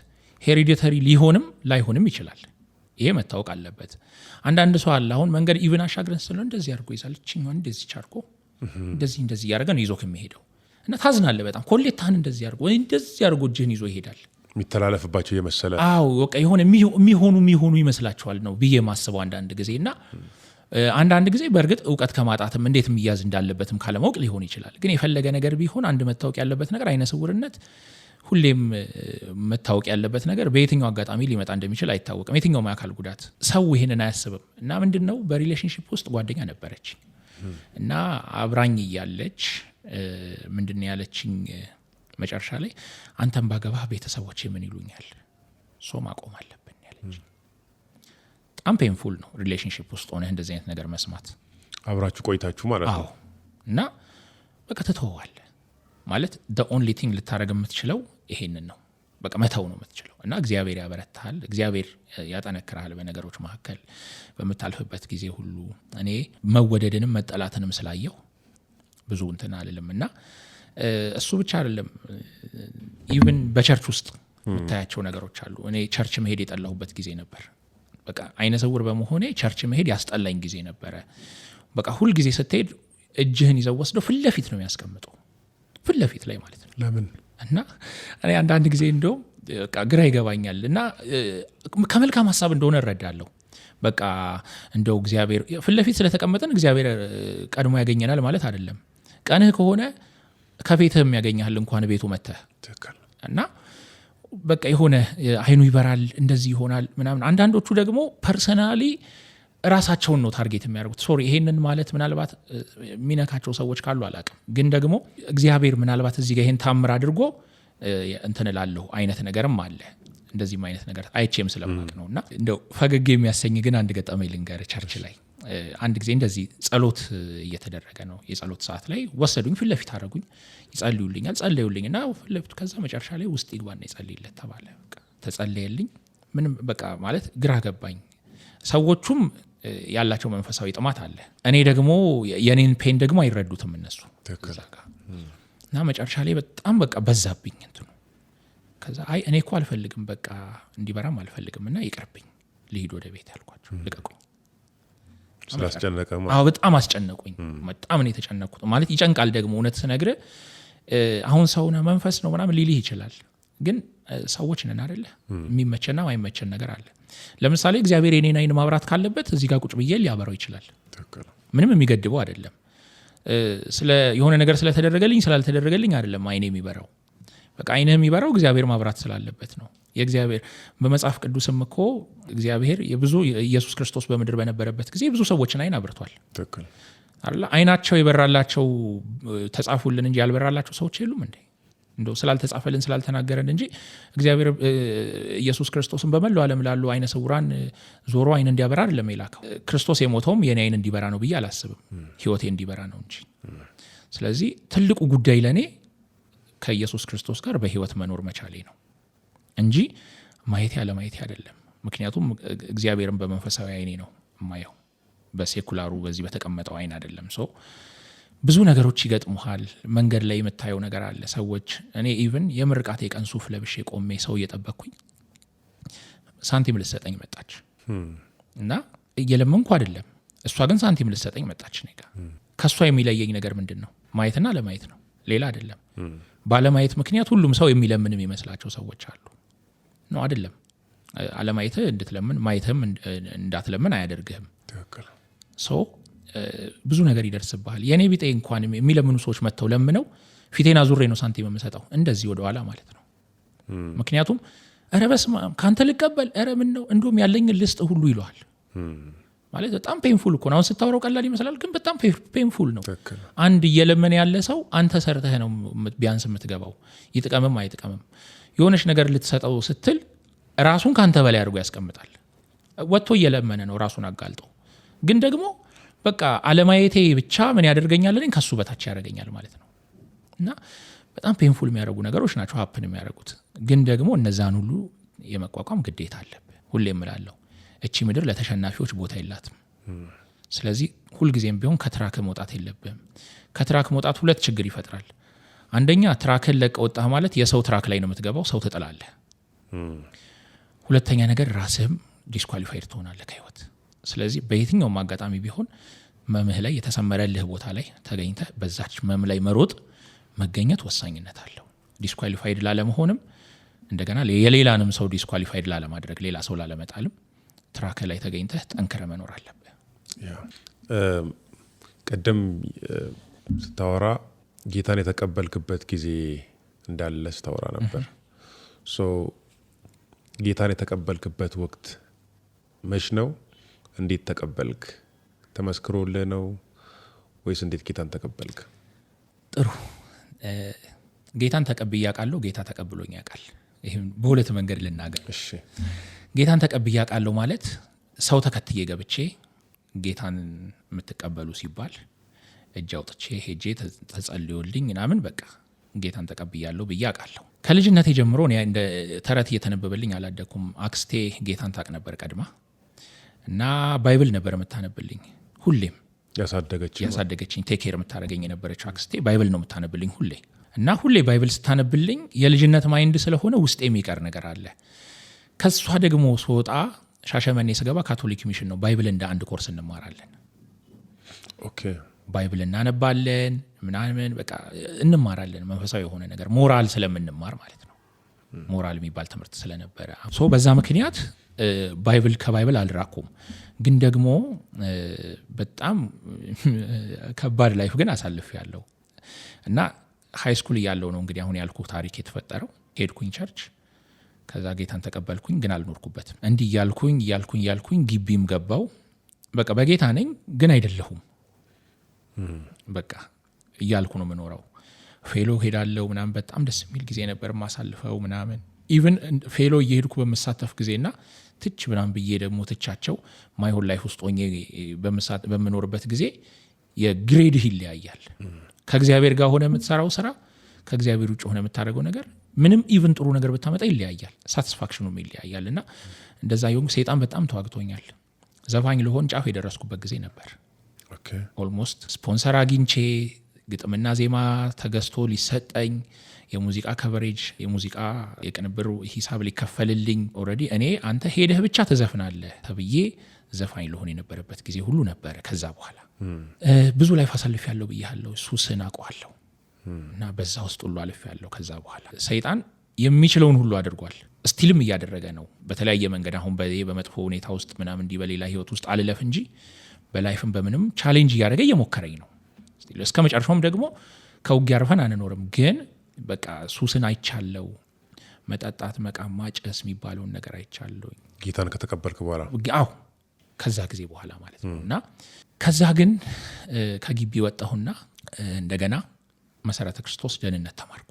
ሄሪዲተሪ ሊሆንም ላይሆንም ይችላል። ይሄ መታወቅ አለበት። አንዳንድ ሰው አለ አሁን መንገድ ኢቭን አሻግረን ስለሆነ እንደዚህ አድርጎ ይዛል፣ እቺኛውን እንደዚህ ቻርኮ እንደዚህ ያደርገ ነው ይዞ ከሚሄደው እና ታዝናለህ በጣም። ኮሌታህን እንደዚህ አድርጎ እጅህን ይዞ ይሄዳል። የሚተላለፍባቸው የመሰለ በቃ የሆነ የሚሆኑ ይመስላቸዋል ነው ብዬ ማስበው አንዳንድ ጊዜ። እና አንዳንድ ጊዜ በእርግጥ እውቀት ከማጣትም እንዴት የሚያዝ እንዳለበትም ካለማወቅ ሊሆን ይችላል። ግን የፈለገ ነገር ቢሆን አንድ መታወቅ ያለበት ነገር አይነ ስውርነት ሁሌም መታወቅ ያለበት ነገር በየትኛው አጋጣሚ ሊመጣ እንደሚችል አይታወቅም። የትኛውም አካል ጉዳት ሰው ይሄንን አያስብም። እና ምንድነው በሪሌሽንሺፕ ውስጥ ጓደኛ ነበረች እና አብራኝ እያለች ምንድነው ያለችኝ መጨረሻ ላይ አንተም ባገባህ ቤተሰቦቼ ምን ይሉኛል፣ ሶ ማቆም አለብን ያለች። በጣም ፔንፉል ነው ሪሌሽንሺፕ ውስጥ ሆነ እንደዚህ አይነት ነገር መስማት። አብራችሁ ቆይታችሁ ማለት ነው። እና በቃ ተተዋዋል ማለት the only thing ልታረግ የምትችለው ይሄንን ነው። በቃ መተው ነው የምትችለው። እና እግዚአብሔር ያበረታሃል፣ እግዚአብሔር ያጠነክራል በነገሮች መካከል በምታልፍበት ጊዜ ሁሉ። እኔ መወደድንም መጠላትንም ስላየው ብዙ እንትን አልልም። እና እሱ ብቻ አይደለም፣ ኢቭን በቸርች ውስጥ የምታያቸው ነገሮች አሉ። እኔ ቸርች መሄድ የጠላሁበት ጊዜ ነበር። በቃ አይነ ስውር በመሆኔ ቸርች መሄድ ያስጠላኝ ጊዜ ነበረ። በቃ ሁል ጊዜ ስትሄድ እጅህን ይዘው ወስደው ፊት ለፊት ነው የሚያስቀምጠው፣ ፊት ለፊት ላይ ማለት ነው። ለምን? እና እኔ አንዳንድ ጊዜ እንደውም ግራ ይገባኛል። እና ከመልካም ሀሳብ እንደሆነ እረዳለሁ። በቃ እንደው እግዚአብሔር ፊት ለፊት ስለተቀመጠን እግዚአብሔር ቀድሞ ያገኘናል ማለት አይደለም። ቀንህ ከሆነ ከቤትህ የሚያገኘሃል እንኳን ቤቱ መተህ። እና በቃ የሆነ አይኑ ይበራል እንደዚህ ይሆናል ምናምን። አንዳንዶቹ ደግሞ ፐርሰናሊ ራሳቸውን ነው ታርጌት የሚያደርጉት። ሶሪ ይሄንን ማለት ምናልባት የሚነካቸው ሰዎች ካሉ አላቅም። ግን ደግሞ እግዚአብሔር ምናልባት እዚህ ጋር ይሄን ታምር አድርጎ እንትን እላለሁ አይነት ነገርም አለ። እንደዚህም አይነት ነገር አይቼም ስለማቅ ነው። እና እንደው ፈገግ የሚያሰኝ ግን አንድ ገጠመኝ ልንገር። ቸርች ላይ አንድ ጊዜ እንደዚህ ጸሎት እየተደረገ ነው። የጸሎት ሰዓት ላይ ወሰዱኝ፣ ፊት ለፊት አደረጉኝ፣ ይጸልዩልኛል። ጸለዩልኝ እና ፊት ለፊት ከዛ መጨረሻ ላይ ውስጥ ይግባና ይጸልይለት ተባለ። በቃ ተጸለየልኝ። ምንም በቃ ማለት ግራ ገባኝ። ሰዎቹም ያላቸው መንፈሳዊ ጥማት አለ። እኔ ደግሞ የኔን ፔን ደግሞ አይረዱትም እነሱ እና መጨረሻ ላይ በጣም በቃ በዛብኝ እንትኑ። ከዛ አይ እኔ እኮ አልፈልግም በቃ እንዲበራም አልፈልግም እና ይቅርብኝ ልሂድ ወደ ቤት ያልኳቸው። ልቀቁኝ ስላስጨነቀ በጣም አስጨነቁኝ። በጣም ነው የተጨነኩት። ማለት ይጨንቃል ደግሞ እውነት ስነግርህ። አሁን ሰውና መንፈስ ነው ምናምን ሊልህ ይችላል። ግን ሰዎች ነን አይደለ? የሚመቸና ማይመቸን ነገር አለ። ለምሳሌ እግዚአብሔር የኔን አይን ማብራት ካለበት እዚህ ጋር ቁጭ ብዬ ሊያበራው ይችላል። ምንም የሚገድበው አይደለም። ስለ የሆነ ነገር ስለተደረገልኝ ስላልተደረገልኝ አይደለም አይኔ የሚበራው። በቃ አይንህ የሚበራው እግዚአብሔር ማብራት ስላለበት ነው። የእግዚአብሔር በመጽሐፍ ቅዱስም እኮ እግዚአብሔር የብዙ ኢየሱስ ክርስቶስ በምድር በነበረበት ጊዜ ብዙ ሰዎችን አይን አብርቷል አይደል? አይናቸው የበራላቸው ተጻፉልን እንጂ ያልበራላቸው ሰዎች የሉም እንዴ? እንደው ስላልተጻፈልን ስላልተናገረን እንጂ እግዚአብሔር ኢየሱስ ክርስቶስን በመላው ዓለም ላሉ አይነ ስውራን ዞሮ አይን እንዲያበራ አይደለም የላከው። ክርስቶስ የሞተውም የኔ አይን እንዲበራ ነው ብዬ አላስብም፣ ህይወቴ እንዲበራ ነው እንጂ። ስለዚህ ትልቁ ጉዳይ ለኔ ከኢየሱስ ክርስቶስ ጋር በህይወት መኖር መቻሌ ነው እንጂ ማየቴ ያለማየቴ አይደለም። ምክንያቱም እግዚአብሔርን በመንፈሳዊ አይኔ ነው የማየው፣ በሴኩላሩ በዚህ በተቀመጠው አይን አይደለም። ብዙ ነገሮች ይገጥሙሃል። መንገድ ላይ የምታየው ነገር አለ። ሰዎች እኔ ኢቭን የምርቃቴ ቀን ሱፍ ለብሼ ቆሜ ሰው እየጠበቅኩኝ ሳንቲም ልትሰጠኝ መጣች እና እየለመንኩ አይደለም፣ እሷ ግን ሳንቲም ልትሰጠኝ መጣች። እኔ ጋር ከእሷ የሚለየኝ ነገር ምንድን ነው? ማየትና ለማየት ነው፣ ሌላ አይደለም። ባለማየት ምክንያት ሁሉም ሰው የሚለምን የሚመስላቸው ሰዎች አሉ። ነው አይደለም። አለማየት እንድትለምን ማየትም እንዳትለምን አያደርግህም። ብዙ ነገር ይደርስብሃል። የኔ ቢጤ እንኳን የሚለምኑ ሰዎች መጥተው ለምነው ፊቴን አዙሬ ነው ሳንቲም የምሰጠው፣ እንደዚህ ወደ ኋላ ማለት ነው። ምክንያቱም ኧረ በስመ አብ ካንተ ልቀበል፣ ኧረ ምን ነው እንደውም ያለኝን ልስጥ ሁሉ ይለዋል። ማለት በጣም ፔንፉል እኮ ነው። አሁን ስታወራው ቀላል ይመስላል፣ ግን በጣም ፔንፉል ነው። አንድ እየለመነ ያለ ሰው አንተ ሰርተህ ነው ቢያንስ የምትገባው፣ ይጥቀምም አይጥቀምም። የሆነች ነገር ልትሰጠው ስትል ራሱን ካንተ በላይ አድርጎ ያስቀምጣል። ወጥቶ እየለመነ ነው ራሱን አጋልጦ፣ ግን ደግሞ በቃ አለማየቴ ብቻ ምን ያደርገኛል? እኔን ከሱ በታች ያደርገኛል ማለት ነው። እና በጣም ፔንፉል የሚያደርጉ ነገሮች ናቸው ሀፕን የሚያደርጉት። ግን ደግሞ እነዛን ሁሉ የመቋቋም ግዴታ አለብህ። ሁሌ እምላለሁ እቺ ምድር ለተሸናፊዎች ቦታ የላትም። ስለዚህ ሁልጊዜም ቢሆን ከትራክ መውጣት የለብህም። ከትራክ መውጣት ሁለት ችግር ይፈጥራል። አንደኛ ትራክን ለቀህ ወጣህ ማለት የሰው ትራክ ላይ ነው የምትገባው፣ ሰው ትጥላለህ። ሁለተኛ ነገር ራስህም ዲስኳሊፋይድ ትሆናለህ ከህይወት። ስለዚህ በየትኛውም አጋጣሚ ቢሆን መምህ ላይ የተሰመረልህ ቦታ ላይ ተገኝተህ በዛች መም ላይ መሮጥ መገኘት ወሳኝነት አለው። ዲስኳሊፋይድ ላለመሆንም እንደገና የሌላንም ሰው ዲስኳሊፋይድ ላለማድረግ ሌላ ሰው ላለመጣልም ትራክ ላይ ተገኝተህ ጠንክረ መኖር አለብህ። ቀደም ስታወራ ጌታን የተቀበልክበት ጊዜ እንዳለ ስታወራ ነበር። ጌታን የተቀበልክበት ወቅት መች ነው? እንዴት ተቀበልክ? ተመስክሮልህ ነው ወይስ እንዴት ጌታን ተቀበልክ? ጥሩ። ጌታን ተቀብዬ አውቃለሁ፣ ጌታ ተቀብሎኝ ያውቃል። ይህም በሁለት መንገድ ልናገር። እሺ። ጌታን ተቀብዬ አውቃለሁ ማለት ሰው ተከትዬ ገብቼ ጌታን የምትቀበሉ ሲባል እጅ አውጥቼ ሄጄ ተጸልዮልኝ ምናምን በቃ ጌታን ተቀብያለሁ ብዬ አውቃለሁ። ከልጅነቴ ጀምሮ እኔ እንደ ተረት እየተነበበልኝ አላደኩም። አክስቴ ጌታን ታውቅ ነበር ቀድማ እና ባይብል ነበር የምታነብልኝ ሁሌም። ያሳደገችኝ ቴኬር የምታደርገኝ የነበረችው አክስቴ ባይብል ነው የምታነብልኝ ሁሌ። እና ሁሌ ባይብል ስታነብልኝ የልጅነት ማይንድ ስለሆነ ውስጥ የሚቀር ነገር አለ። ከሷ ደግሞ ስወጣ ሻሸመኔ ስገባ ካቶሊክ ሚሽን ነው፣ ባይብል እንደ አንድ ኮርስ እንማራለን። ኦኬ። ባይብል እናነባለን ምናምን በቃ እንማራለን። መንፈሳዊ የሆነ ነገር ሞራል ስለምንማር ማለት ነው። ሞራል የሚባል ትምህርት ስለነበረ በዛ ምክንያት ባይብል ከባይብል አልራኩም። ግን ደግሞ በጣም ከባድ ላይፍ ግን አሳልፍ ያለው እና ሃይ ስኩል እያለው ነው እንግዲህ አሁን ያልኩ ታሪክ የተፈጠረው። ሄድኩኝ ቸርች፣ ከዛ ጌታን ተቀበልኩኝ፣ ግን አልኖርኩበትም። እንዲህ እያልኩኝ ግቢም ገባው። በቃ በጌታ ነኝ ግን አይደለሁም። በቃ እያልኩ ነው የምኖረው። ፌሎ ሄዳለው ምናምን በጣም ደስ የሚል ጊዜ ነበር ማሳልፈው ምናምን። ኢቭን ፌሎ እየሄድኩ በምሳተፍ ጊዜና ትች ምናምን ብዬ ደግሞ ትቻቸው ማይሆን ላይፍ ውስጥ ሆኜ በምኖርበት ጊዜ የግሬድህ ይለያያል። ከእግዚአብሔር ጋር ሆነ የምትሰራው ስራ ከእግዚአብሔር ውጭ ሆነ የምታደርገው ነገር ምንም ኢቭን ጥሩ ነገር ብታመጣ ይለያያል፣ ሳቲስፋክሽኑም ይለያያል። እና እንደዛ የሆንኩ ሰይጣን በጣም ተዋግቶኛል። ዘፋኝ ልሆን ጫፍ የደረስኩበት ጊዜ ነበር። ኦልሞስት ስፖንሰር አግኝቼ ግጥምና ዜማ ተገዝቶ ሊሰጠኝ፣ የሙዚቃ ከቨሬጅ የሙዚቃ የቅንብር ሂሳብ ሊከፈልልኝ፣ ኦልሬዲ እኔ አንተ ሄደህ ብቻ ትዘፍናለህ ተብዬ ዘፋኝ ልሆን የነበረበት ጊዜ ሁሉ ነበረ። ከዛ በኋላ ብዙ ላይፍ አሳልፍ ያለው ብያለሁ። ሱስን አውቀዋለሁ እና በዛ ውስጥ ሁሉ አልፍ ያለው። ከዛ በኋላ ሰይጣን የሚችለውን ሁሉ አድርጓል፣ ስቲልም እያደረገ ነው በተለያየ መንገድ። አሁን በመጥፎ ሁኔታ ውስጥ ምናምን እንዲህ በሌላ ህይወት ውስጥ አልለፍ እንጂ በላይፍም በምንም ቻሌንጅ እያደረገ እየሞከረኝ ነው። እስከ መጨረሻውም ደግሞ ከውጊያ አርፈን አንኖርም። ግን በቃ ሱስን አይቻለው፣ መጠጣት፣ መቃም፣ ማጨስ የሚባለውን ነገር አይቻለው ጌታን ከተቀበልክ በኋላ። አዎ ከዛ ጊዜ በኋላ ማለት ነው። እና ከዛ ግን ከግቢ ወጣሁና እንደገና መሰረተ ክርስቶስ ደህንነት ተማርኩ።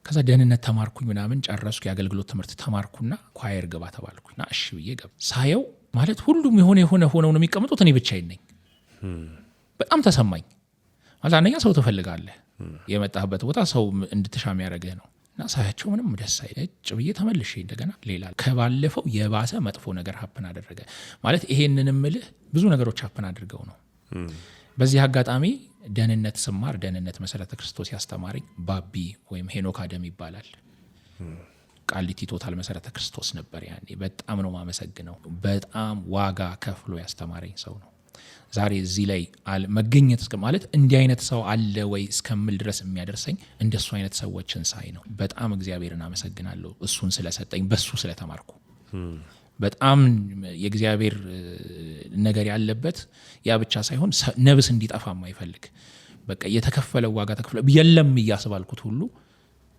ከዛ ደህንነት ተማርኩኝ ምናምን ጨረስኩ። የአገልግሎት ትምህርት ተማርኩና ኳየር ገባ ተባልኩና እሺ ብዬ ገባ። ሳየው ማለት ሁሉም የሆነ ሆነው ነው የሚቀመጡት፣ እኔ ብቻዬን ነኝ። በጣም ተሰማኝ። ማለት አንደኛ ሰው ትፈልጋለህ፣ የመጣህበት ቦታ ሰው እንድትሻም ያደረግህ ነው። እና ሳያቸው ምንም ደስ አይለኝ ብዬ ተመልሼ እንደገና ሌላ ከባለፈው የባሰ መጥፎ ነገር ሀፕን አደረገ። ማለት ይሄንን ምልህ ብዙ ነገሮች ሀፕን አድርገው ነው። በዚህ አጋጣሚ ደህንነት ስማር ደህንነት መሰረተ ክርስቶስ ያስተማረኝ ባቢ ወይም ሄኖክ አደም ይባላል። ቃሊቲ ቶታል መሰረተ ክርስቶስ ነበር ያኔ። በጣም ነው ማመሰግነው። በጣም ዋጋ ከፍሎ ያስተማረኝ ሰው ነው። ዛሬ እዚህ ላይ መገኘት ማለት እንዲህ አይነት ሰው አለ ወይ እስከምል ድረስ የሚያደርሰኝ እንደሱ አይነት ሰዎችን ሳይ ነው። በጣም እግዚአብሔርን አመሰግናለሁ እሱን ስለሰጠኝ፣ በሱ ስለተማርኩ። በጣም የእግዚአብሔር ነገር ያለበት ያ ብቻ ሳይሆን ነብስ እንዲጠፋ የማይፈልግ በቃ የተከፈለው ዋጋ ተከፍለ የለም እያስባልኩት ሁሉ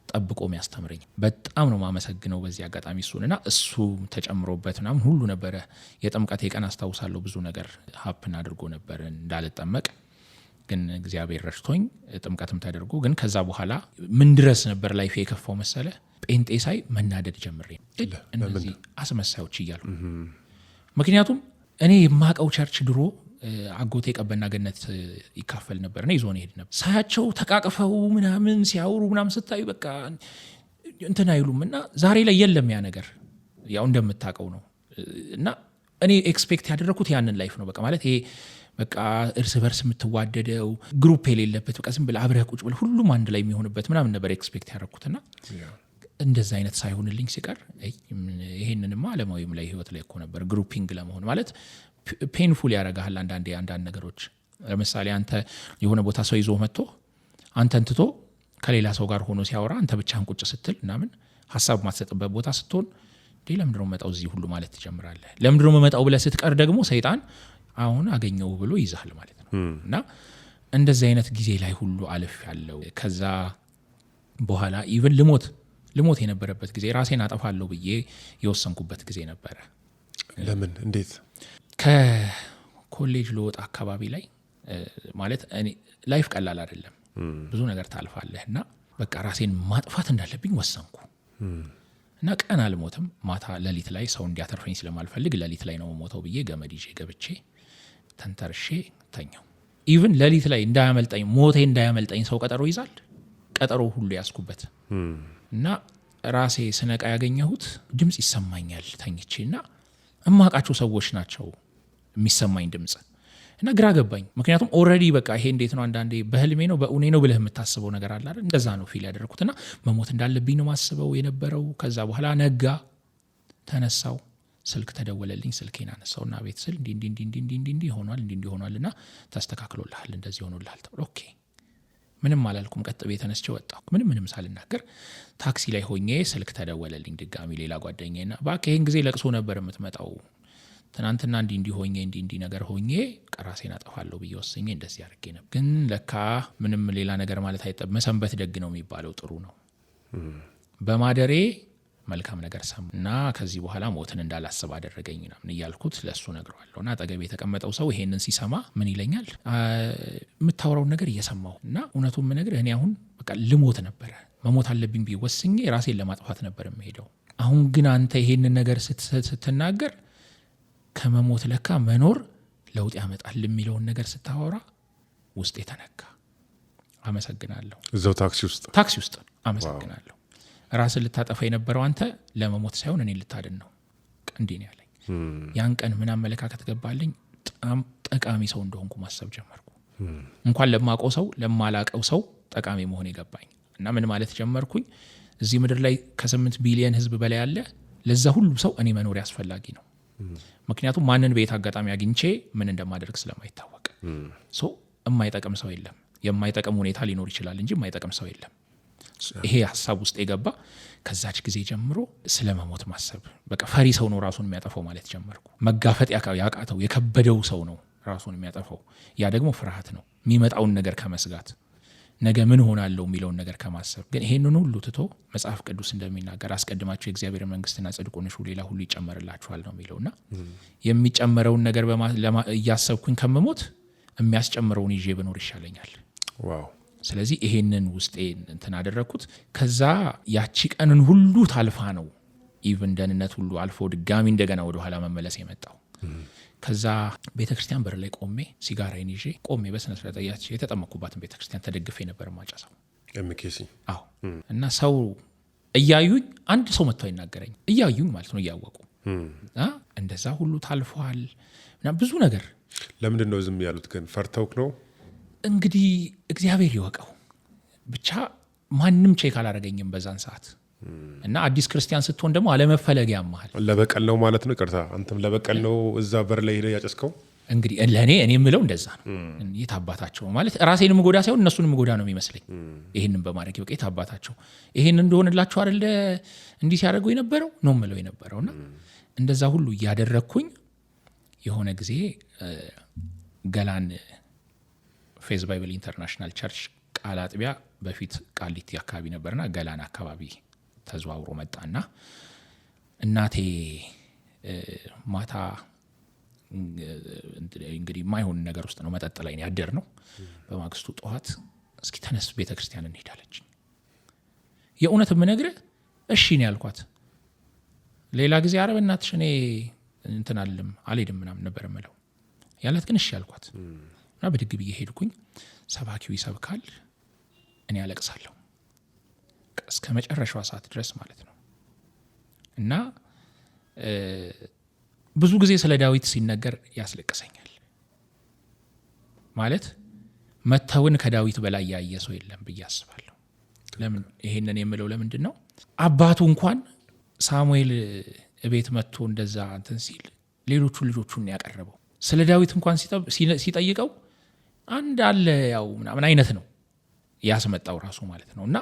ጠብቆ የሚያስተምረኝ በጣም ነው ማመሰግነው በዚህ አጋጣሚ እሱንና እሱ ተጨምሮበት ምናምን ሁሉ ነበረ። የጥምቀት ቀን አስታውሳለሁ ብዙ ነገር ሀፕን አድርጎ ነበር እንዳልጠመቅ፣ ግን እግዚአብሔር ረድቶኝ ጥምቀትም ተደርጎ። ግን ከዛ በኋላ ምን ድረስ ነበር ላይፌ የከፋው መሰለ? ጴንጤ ሳይ መናደድ ጀምሬ እነዚህ አስመሳዮች እያሉ። ምክንያቱም እኔ የማቀው ቸርች ድሮ አጎቴ ቀበና ገነት ይካፈል ነበር እና ይዞን ይሄድ ነበር። ሳያቸው ተቃቅፈው ምናምን ሲያወሩ ምናምን ስታዩ በቃ እንትን አይሉም። እና ዛሬ ላይ የለም ያ ነገር፣ ያው እንደምታውቀው ነው። እና እኔ ኤክስፔክት ያደረኩት ያንን ላይፍ ነው። በቃ ማለት ይሄ በቃ እርስ በርስ የምትዋደደው ግሩፕ የሌለበት በቃ ዝም ብለህ አብረህ ቁጭ ብለህ ሁሉም አንድ ላይ የሚሆንበት ምናምን ነበር ኤክስፔክት ያደረኩትና እንደዛ አይነት ሳይሆንልኝ ሲቀር ይሄንንማ ዓለማዊም ላይ ህይወት ላይ እኮ ነበር ግሩፒንግ ለመሆን ማለት ፔንፉል ያደርጋል። አንዳንድ ነገሮች ለምሳሌ አንተ የሆነ ቦታ ሰው ይዞ መጥቶ አንተን ትቶ ከሌላ ሰው ጋር ሆኖ ሲያወራ አንተ ብቻህን ቁጭ ስትል ምናምን ሀሳብ ማትሰጥበት ቦታ ስትሆን ለምንድነው መጣው እዚህ ሁሉ ማለት ትጀምራለህ። ለምንድነው መጣው ብለህ ስትቀር ደግሞ ሰይጣን አሁን አገኘው ብሎ ይዛል ማለት ነው። እና እንደዚህ አይነት ጊዜ ላይ ሁሉ አልፍ ያለው። ከዛ በኋላ ኢቭን ልሞት የነበረበት ጊዜ ራሴን አጠፋለሁ ብዬ የወሰንኩበት ጊዜ ነበረ። ለምን? እንዴት? ከኮሌጅ ልወጣ አካባቢ ላይ ማለት እኔ ላይፍ ቀላል አይደለም፣ ብዙ ነገር ታልፋለህ። እና በቃ ራሴን ማጥፋት እንዳለብኝ ወሰንኩ። እና ቀን አልሞትም፣ ማታ ሌሊት ላይ ሰው እንዲያተርፈኝ ስለማልፈልግ ሌሊት ላይ ነው ሞተው ብዬ ገመድ ይዤ ገብቼ ተንተርሼ ተኛው። ኢቭን ሌሊት ላይ እንዳያመልጠኝ ሞቴ እንዳያመልጠኝ ሰው ቀጠሮ ይዛል። ቀጠሮ ሁሉ ያስኩበት እና ራሴ ስነቃ ያገኘሁት ድምጽ ይሰማኛል ተኝቼ እና እማቃቸው ሰዎች ናቸው የሚሰማኝ ድምጽ። እና ግራ ገባኝ። ምክንያቱም ኦልሬዲ በቃ ይሄ እንዴት ነው አንዳንዴ በህልሜ ነው በእውኔ ነው ብለህ የምታስበው ነገር አለ አይደል? እንደዛ ነው ፊል ያደረኩትና መሞት እንዳለብኝ ነው ማስበው የነበረው። ከዛ በኋላ ነጋ፣ ተነሳው፣ ስልክ ተደወለልኝ። ስልኬን አነሳውና ቤት ስል እንዲህ ሆኗልና ተስተካክሎልሃል፣ እንደዚህ ሆኖልሃል ተብሎ ኦኬ። ምንም አላልኩም። ቀጥ ቤት ተነስቼ ወጣሁ። ምንም ሳልናገር ታክሲ ላይ ሆኜ ስልክ ተደወለልኝ ድጋሚ ሌላ ጓደኛዬና እባክህ ይሄን ጊዜ ለቅሶ ነበር የምትመጣው፣ ትናንትና እንዲህ ሆኜ እንዲህ ነገር ሆኜ ራሴን አጠፋለሁ ብዬ ወስኜ እንደዚህ አድርጌ ነበር። ግን ለካ ምንም ሌላ ነገር ማለት አይጠብ መሰንበት ደግ ነው የሚባለው፣ ጥሩ ነው። በማደሬ መልካም ነገር ሰማና ከዚህ በኋላ ሞትን እንዳላስብ አደረገኝ ምናምን እያልኩት ለሱ ነግረዋለሁ። እና አጠገቤ የተቀመጠው ሰው ይሄንን ሲሰማ ምን ይለኛል? የምታወራውን ነገር እየሰማሁ እና እውነቱን የምነግርህ እኔ አሁን በቃ ልሞት ነበረ፣ መሞት አለብኝ ብዬ ወስኜ ራሴን ለማጥፋት ነበር የምሄደው። አሁን ግን አንተ ይሄንን ነገር ስትናገር ከመሞት ለካ መኖር ለውጥ ያመጣል የሚለውን ነገር ስታወራ ውስጥ የተነካ። አመሰግናለሁ። እዛው ታክሲ ውስጥ አመሰግናለሁ። ራስን ልታጠፋ የነበረው አንተ ለመሞት ሳይሆን እኔ ልታድን ነው። እንዲህ ነው ያለኝ። ያን ቀን ምን አመለካከት ገባልኝ? በጣም ጠቃሚ ሰው እንደሆንኩ ማሰብ ጀመርኩ። እንኳን ለማቀው ሰው ለማላቀው ሰው ጠቃሚ መሆን የገባኝ እና ምን ማለት ጀመርኩኝ? እዚህ ምድር ላይ ከ8 ቢሊዮን ህዝብ በላይ አለ። ለዛ ሁሉ ሰው እኔ መኖር ያስፈላጊ ነው። ምክንያቱም ማንን በየት አጋጣሚ አግኝቼ ምን እንደማደርግ ስለማይታወቅ የማይጠቅም ሰው የለም። የማይጠቅም ሁኔታ ሊኖር ይችላል እንጂ የማይጠቅም ሰው የለም። ይሄ ሀሳብ ውስጥ የገባ ከዛች ጊዜ ጀምሮ ስለ መሞት ማሰብ በቃ ፈሪ ሰው ነው ራሱን የሚያጠፋው ማለት ጀመርኩ። መጋፈጥ ያቃተው የከበደው ሰው ነው ራሱን የሚያጠፋው። ያ ደግሞ ፍርሃት ነው፣ የሚመጣውን ነገር ከመስጋት ነገ ምን ሆናለሁ የሚለውን ነገር ከማሰብ። ግን ይሄንን ሁሉ ትቶ መጽሐፍ ቅዱስ እንደሚናገር አስቀድማችሁ የእግዚአብሔር መንግስትና ጽድቁን እሹ ሌላ ሁሉ ይጨመርላችኋል ነው የሚለውና የሚጨመረውን ነገር እያሰብኩኝ ከምሞት የሚያስጨምረውን ይዤ ብኖር ይሻለኛል። ዋው! ስለዚህ ይሄንን ውስጤ እንትን አደረግኩት። ከዛ ያቺ ቀንን ሁሉ ታልፋ ነው ኢቭን ደህንነት ሁሉ አልፎ ድጋሚ እንደገና ወደ ኋላ መመለስ የመጣው። ከዛ ቤተክርስቲያን በር ላይ ቆሜ ሲጋራዬን ይዤ ቆሜ በስነ ስርዓት የተጠመኩባትን ቤተክርስቲያን ተደግፌ ነበር ማጨሰው። ኤምኬሲ። አዎ። እና ሰው እያዩኝ አንድ ሰው መጥቶ አይናገረኝ፣ እያዩኝ ማለት ነው እያወቁ እንደዛ ሁሉ ታልፏል እና ብዙ ነገር። ለምንድን ነው ዝም ያሉት ግን? ፈርተውክ ነው እንግዲህ እግዚአብሔር ይወቀው። ብቻ ማንም ቼክ አላረገኝም በዛን ሰዓት። እና አዲስ ክርስቲያን ስትሆን ደግሞ አለመፈለግ ያማል። ለበቀል ነው ማለት ነው። ይቅርታ፣ አንተም ለበቀል ነው እዛ በር ላይ ሄደ ያጨስከው? እንግዲህ ለእኔ የምለው እንደዛ ነው። የት አባታቸው ማለት ራሴን ምጎዳ ሳይሆን እነሱን ምጎዳ ነው የሚመስለኝ። ይህንን በማድረግ በቃ የት አባታቸው ይህን እንደሆንላቸው አይደለ እንዲህ ሲያደርጉ የነበረው ነው ምለው የነበረው። እና እንደዛ ሁሉ እያደረግኩኝ የሆነ ጊዜ ገላን ፌዝ ባይብል ኢንተርናሽናል ቸርች ቃል አጥቢያ በፊት ቃሊቲ አካባቢ ነበርና ገላን አካባቢ ተዘዋውሮ መጣና እናቴ ማታ እንግዲህ ማይሆን ነገር ውስጥ ነው መጠጥ ላይ ያደር ነው። በማግስቱ ጠዋት እስኪ ተነስ ቤተክርስቲያን እንሄዳለች። የእውነት የምነግርህ እሺ ነው ያልኳት። ሌላ ጊዜ አረብ እናትሽ እኔ እንትን አልሄድም ምናምን ነበር የምለው ያላት፣ ግን እሺ ያልኳት እና ብድግ ብዬ ሄድኩኝ። ሰባኪው ይሰብካል፣ እኔ ያለቅሳለሁ እስከ መጨረሻዋ ሰዓት ድረስ ማለት ነው። እና ብዙ ጊዜ ስለ ዳዊት ሲነገር ያስለቅሰኛል። ማለት መተውን ከዳዊት በላይ ያየ ሰው የለም ብዬ አስባለሁ። ለምን ይሄንን የምለው ለምንድን ነው? አባቱ እንኳን ሳሙኤል እቤት መጥቶ እንደዛ እንትን ሲል ሌሎቹ ልጆቹን ያቀረበው ስለ ዳዊት እንኳን ሲጠይቀው አንድ አለ ያው ምናምን አይነት ነው ያስመጣው ራሱ ማለት ነው። እና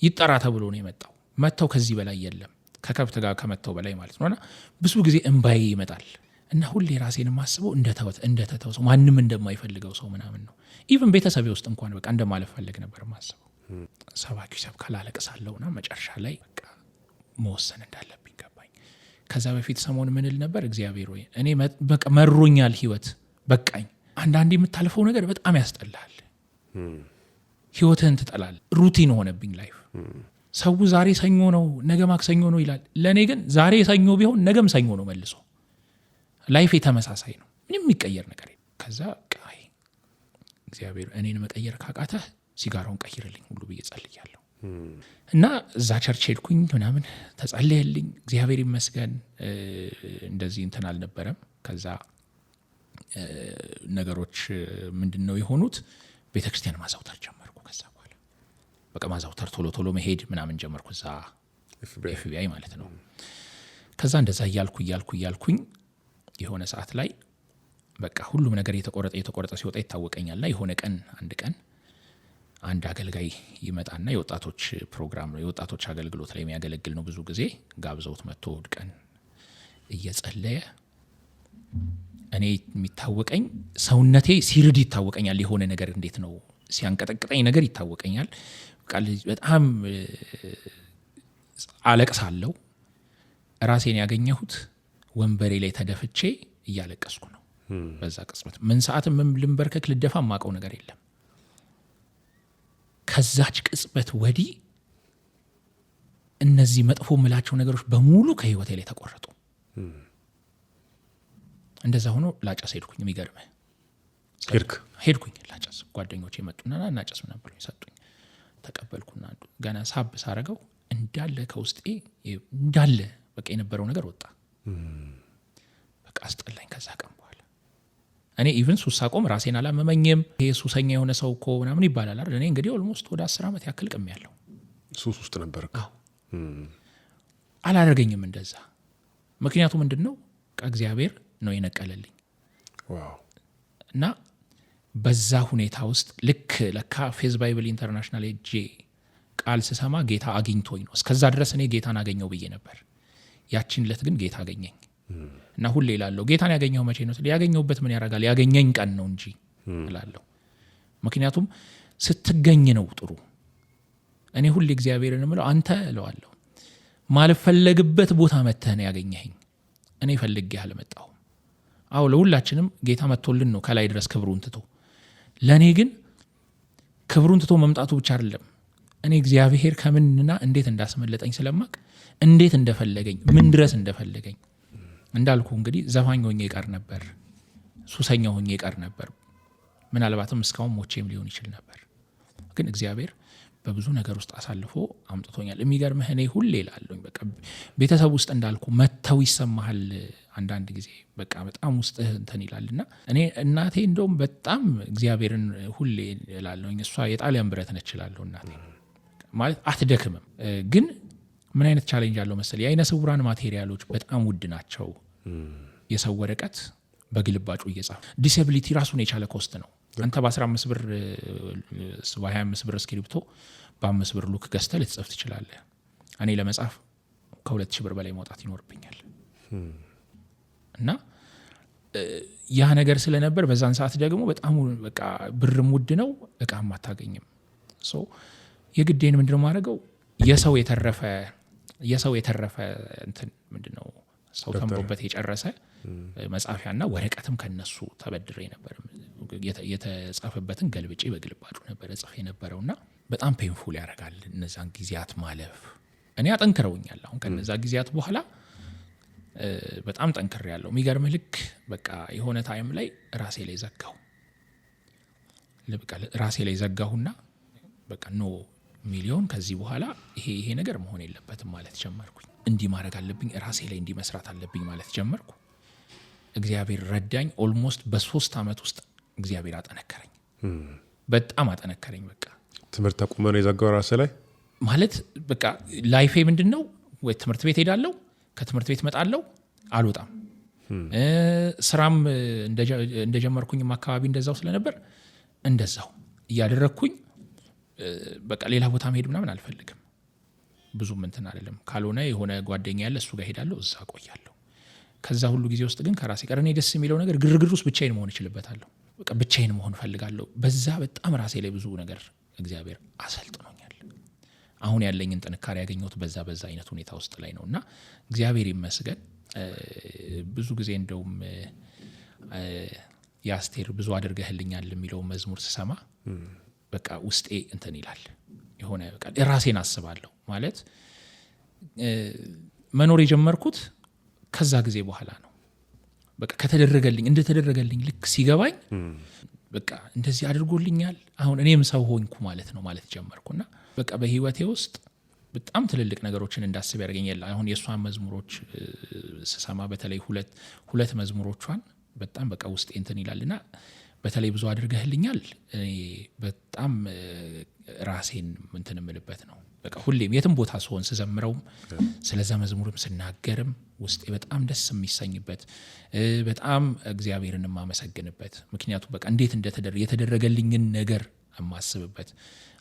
ይጠራ ተብሎ ነው የመጣው። መተው ከዚህ በላይ የለም፣ ከከብት ጋር ከመተው በላይ ማለት ነው። እና ብዙ ጊዜ እንባዬ ይመጣል እና ሁሌ ራሴን የማስበው እንደተተው ሰው፣ ማንም እንደማይፈልገው ሰው ምናምን ነው። ኢቭን ቤተሰቤ ውስጥ እንኳን በቃ እንደማልፈልግ ነበር ማስበው። ሰባኪው ሰብካል፣ አለቅሳለሁና መጨረሻ ላይ በቃ መወሰን እንዳለብኝ ገባኝ። ከዛ በፊት ሰሞን ምንል ነበር፣ እግዚአብሔር ሆይ እኔ በቃ መሮኛል ህይወት በቃኝ። አንዳንዴ የምታልፈው ነገር በጣም ያስጠላል፣ ህይወትህን ትጠላል። ሩቲን ሆነብኝ ላይፍ። ሰው ዛሬ ሰኞ ነው ነገ ማክሰኞ ነው ይላል። ለእኔ ግን ዛሬ ሰኞ ቢሆን ነገም ሰኞ ነው መልሶ። ላይፍ ተመሳሳይ ነው፣ ምንም የሚቀየር ነገር የለም። ከዛ ቃይ እግዚአብሔር እኔን መቀየር ካቃተህ ሲጋራውን ቀይርልኝ ሁሉ ብዬ ጸልያለሁ። እና እዛ ቸርች ሄድኩኝ ምናምን ተጸልየልኝ፣ እግዚአብሔር ይመስገን እንደዚህ እንትን አልነበረም። ከዛ ነገሮች ምንድነው የሆኑት? ቤተክርስቲያን ማዛውተር ጀመርኩ። ከዛ በኋላ በቃ ማዛውተር ቶሎ መሄድ ምናምን ጀመርኩ። እዛ ኤፍቢአይ ማለት ነው። ከዛ እንደዛ እያልኩኝ የሆነ ሰዓት ላይ በቃ ሁሉም ነገር የተቆረጠ ሲወጣ ይታወቀኛልና የሆነ ቀን አንድ አገልጋይ ይመጣና የወጣቶች ፕሮግራም ነው፣ የወጣቶች አገልግሎት ላይ የሚያገለግል ነው። ብዙ ጊዜ ጋብዘውት መጥቶ እሑድ ቀን እየጸለየ እኔ የሚታወቀኝ ሰውነቴ ሲርድ ይታወቀኛል። የሆነ ነገር እንዴት ነው ሲያንቀጠቅጠኝ ነገር ይታወቀኛል። በጣም አለቅሳለሁ። ራሴን ያገኘሁት ወንበሬ ላይ ተደፍቼ እያለቀስኩ ነው። በዛ ቅጽበት ምን ሰዓትም ልንበርከክ ልደፋ ማቀው ነገር የለም። ከዛች ቅጽበት ወዲህ እነዚህ መጥፎ ምላቸው ነገሮች በሙሉ ከህይወቴ ላይ ተቆረጡ። እንደዛ ሆኖ ላጨስ ሄድኩኝ። የሚገርምህ ሄድኩኝ ላጨስ። ጓደኞቼ መጡና እናጨስ ምናምን ብለው ሰጡኝ። ተቀበልኩና ገና ሳብ ሳረገው እንዳለ ከውስጤ እንዳለ በቃ የነበረው ነገር ወጣ። በቃ አስጠላኝ። ከዛ ቀን በኋላ እኔ ኢቭን ሱስ ሳቆም ራሴን አላመመኝም። ይሄ ሱሰኛ የሆነ ሰው እኮ ምናምን ይባላል አይደል? እኔ እንግዲህ ኦልሞስት ወደ 10 ዓመት ያክል ቅሜያለሁ። ሱስ ውስጥ ነበር። አላደረገኝም እንደዛ። ምክንያቱ ምንድነው? እግዚአብሔር ነው የነቀለልኝ። እና በዛ ሁኔታ ውስጥ ልክ ለካ ፌዝ ባይብል ኢንተርናሽናል ሄጄ ቃል ስሰማ ጌታ አግኝቶኝ ነው። እስከዛ ድረስ እኔ ጌታን አገኘው ብዬ ነበር። ያችን ለት ግን ጌታ አገኘኝ። እና ሁሌ እላለሁ ጌታን ያገኘው መቼ ነው? ያገኘውበት ምን ያደርጋል? ያገኘኝ ቀን ነው እንጂ እላለሁ። ምክንያቱም ስትገኝ ነው ጥሩ። እኔ ሁሌ እግዚአብሔርን እምለው አንተ እለዋለሁ ማልፈለግበት ቦታ መተህ ነው ያገኘኸኝ፣ እኔ ፈልጌ አልመጣሁም። አዎ ለሁላችንም ጌታ መጥቶልን ነው ከላይ ድረስ ክብሩን ትቶ። ለእኔ ግን ክብሩን ትቶ መምጣቱ ብቻ አይደለም፣ እኔ እግዚአብሔር ከምንና እንዴት እንዳስመለጠኝ ስለማቅ እንዴት እንደፈለገኝ ምን ድረስ እንደፈለገኝ እንዳልኩ እንግዲህ ዘፋኝ ሆኜ ይቀር ነበር፣ ሱሰኛ ሆኜ ይቀር ነበር፣ ምናልባትም እስካሁን ሞቼም ሊሆን ይችል ነበር። ግን እግዚአብሔር በብዙ ነገር ውስጥ አሳልፎ አምጥቶኛል። የሚገርምህ እኔ ሁሌ እላለሁኝ በቃ ቤተሰብ ውስጥ እንዳልኩ መተው ይሰማሃል አንዳንድ ጊዜ በቃ በጣም ውስጥህ እንትን ይላልና እኔ እናቴ እንደውም በጣም እግዚአብሔርን ሁሌ እላለሁኝ እሷ የጣሊያን ብረት ነች እላለሁ። እናቴ ማለት አትደክምም። ግን ምን አይነት ቻሌንጅ አለው መሰለኝ፣ የአይነ ስውራን ማቴሪያሎች በጣም ውድ ናቸው። የሰው ወረቀት በግልባጩ እየጻፈ ዲስኤቢሊቲ ራሱን የቻለ ኮስት ነው። አንተ በ15 ብር በ25 ብር እስክሪብቶ በ5 ብር ሉክ ገዝተህ ልትጽፍ ትችላለህ። እኔ ለመጻፍ ከ2000 ብር በላይ መውጣት ይኖርብኛል። እና ያ ነገር ስለነበር በዛን ሰዓት ደግሞ በጣም በቃ ብርም ውድ ነው፣ እቃም አታገኝም። ሶ የግዴን ምንድነው ማድረገው የሰው የተረፈ እንትን ምንድነው ሰው ተምሮበት የጨረሰ መጻፊያና ወረቀትም ከነሱ ተበድሬ ነበር። የተጻፈበትን ገልብጬ በግልባጩ ነበር ጽፌ ነበረውና በጣም ፔንፉል ያደርጋል እነዛን ጊዜያት ማለፍ። እኔ አጠንክረውኛል። አሁን ከነዛ ጊዜያት በኋላ በጣም ጠንክሬ ያለው። የሚገርምህ ልክ በቃ የሆነ ታይም ላይ ራሴ ላይ ዘጋሁና በቃ ኖ ሚሊዮን ከዚህ በኋላ ይሄ ነገር መሆን የለበትም ማለት ጀመርኩኝ። እንዲህ ማድረግ አለብኝ፣ ራሴ ላይ እንዲህ መስራት አለብኝ ማለት ጀመርኩ። እግዚአብሔር ረዳኝ። ኦልሞስት በ3 ዓመት ውስጥ እግዚአብሔር አጠነከረኝ፣ በጣም አጠነከረኝ። በቃ ትምህርት ተቁመ ነው የዘጋው ራሴ ላይ ማለት በቃ ላይፌ ምንድነው ወይ ትምህርት ቤት ሄዳለሁ፣ ከትምህርት ቤት መጣለሁ፣ አልወጣም። ስራም እንደጀመርኩኝም አካባቢ እንደዛው ስለነበር እንደዛው እያደረግኩኝ በቃ ሌላ ቦታ መሄድ ምናምን አልፈልግም። ብዙም እንትን አይደለም። ካልሆነ የሆነ ጓደኛ ያለ እሱ ጋር ሄዳለሁ፣ እዛ ቆያለሁ። ከዛ ሁሉ ጊዜ ውስጥ ግን ከራሴ ጋር እኔ ደስ የሚለው ነገር ግርግር ውስጥ ብቻዬን መሆን እችልበታለሁ። በቃ ብቻዬን መሆን ፈልጋለሁ። በዛ በጣም ራሴ ላይ ብዙ ነገር እግዚአብሔር አሰልጥኖኛል። አሁን ያለኝን ጥንካሬ ያገኘሁት በዛ አይነት ሁኔታ ውስጥ ላይ ነውና እግዚአብሔር ይመስገን። ብዙ ጊዜ እንደውም የአስቴር ብዙ አድርገህልኛል የሚለው መዝሙር ስሰማ በቃ ውስጤ እንትን ይላል። የሆነ በቃ ራሴን አስባለሁ ማለት መኖር የጀመርኩት ከዛ ጊዜ በኋላ ነው። በቃ እንደተደረገልኝ ልክ ሲገባኝ በቃ እንደዚህ አድርጎልኛል፣ አሁን እኔም ሰው ሆንኩ ማለት ነው ማለት ጀመርኩና በቃ በህይወቴ ውስጥ በጣም ትልልቅ ነገሮችን እንዳስብ ያደርገኛል። አሁን የእሷን መዝሙሮች ስሰማ በተለይ ሁለት መዝሙሮቿን በጣም በቃ ውስጤ እንትን ይላልና በተለይ ብዙ አድርገህልኛል እኔ በጣም ራሴን እንትን እምልበት ነው። በቃ ሁሌም የትም ቦታ ስሆን ስዘምረውም ስለዛ መዝሙርም ስናገርም ውስጤ በጣም ደስ የሚሰኝበት በጣም እግዚአብሔርን የማመሰግንበት ምክንያቱም በቃ እንዴት የተደረገልኝን ነገር የማስብበት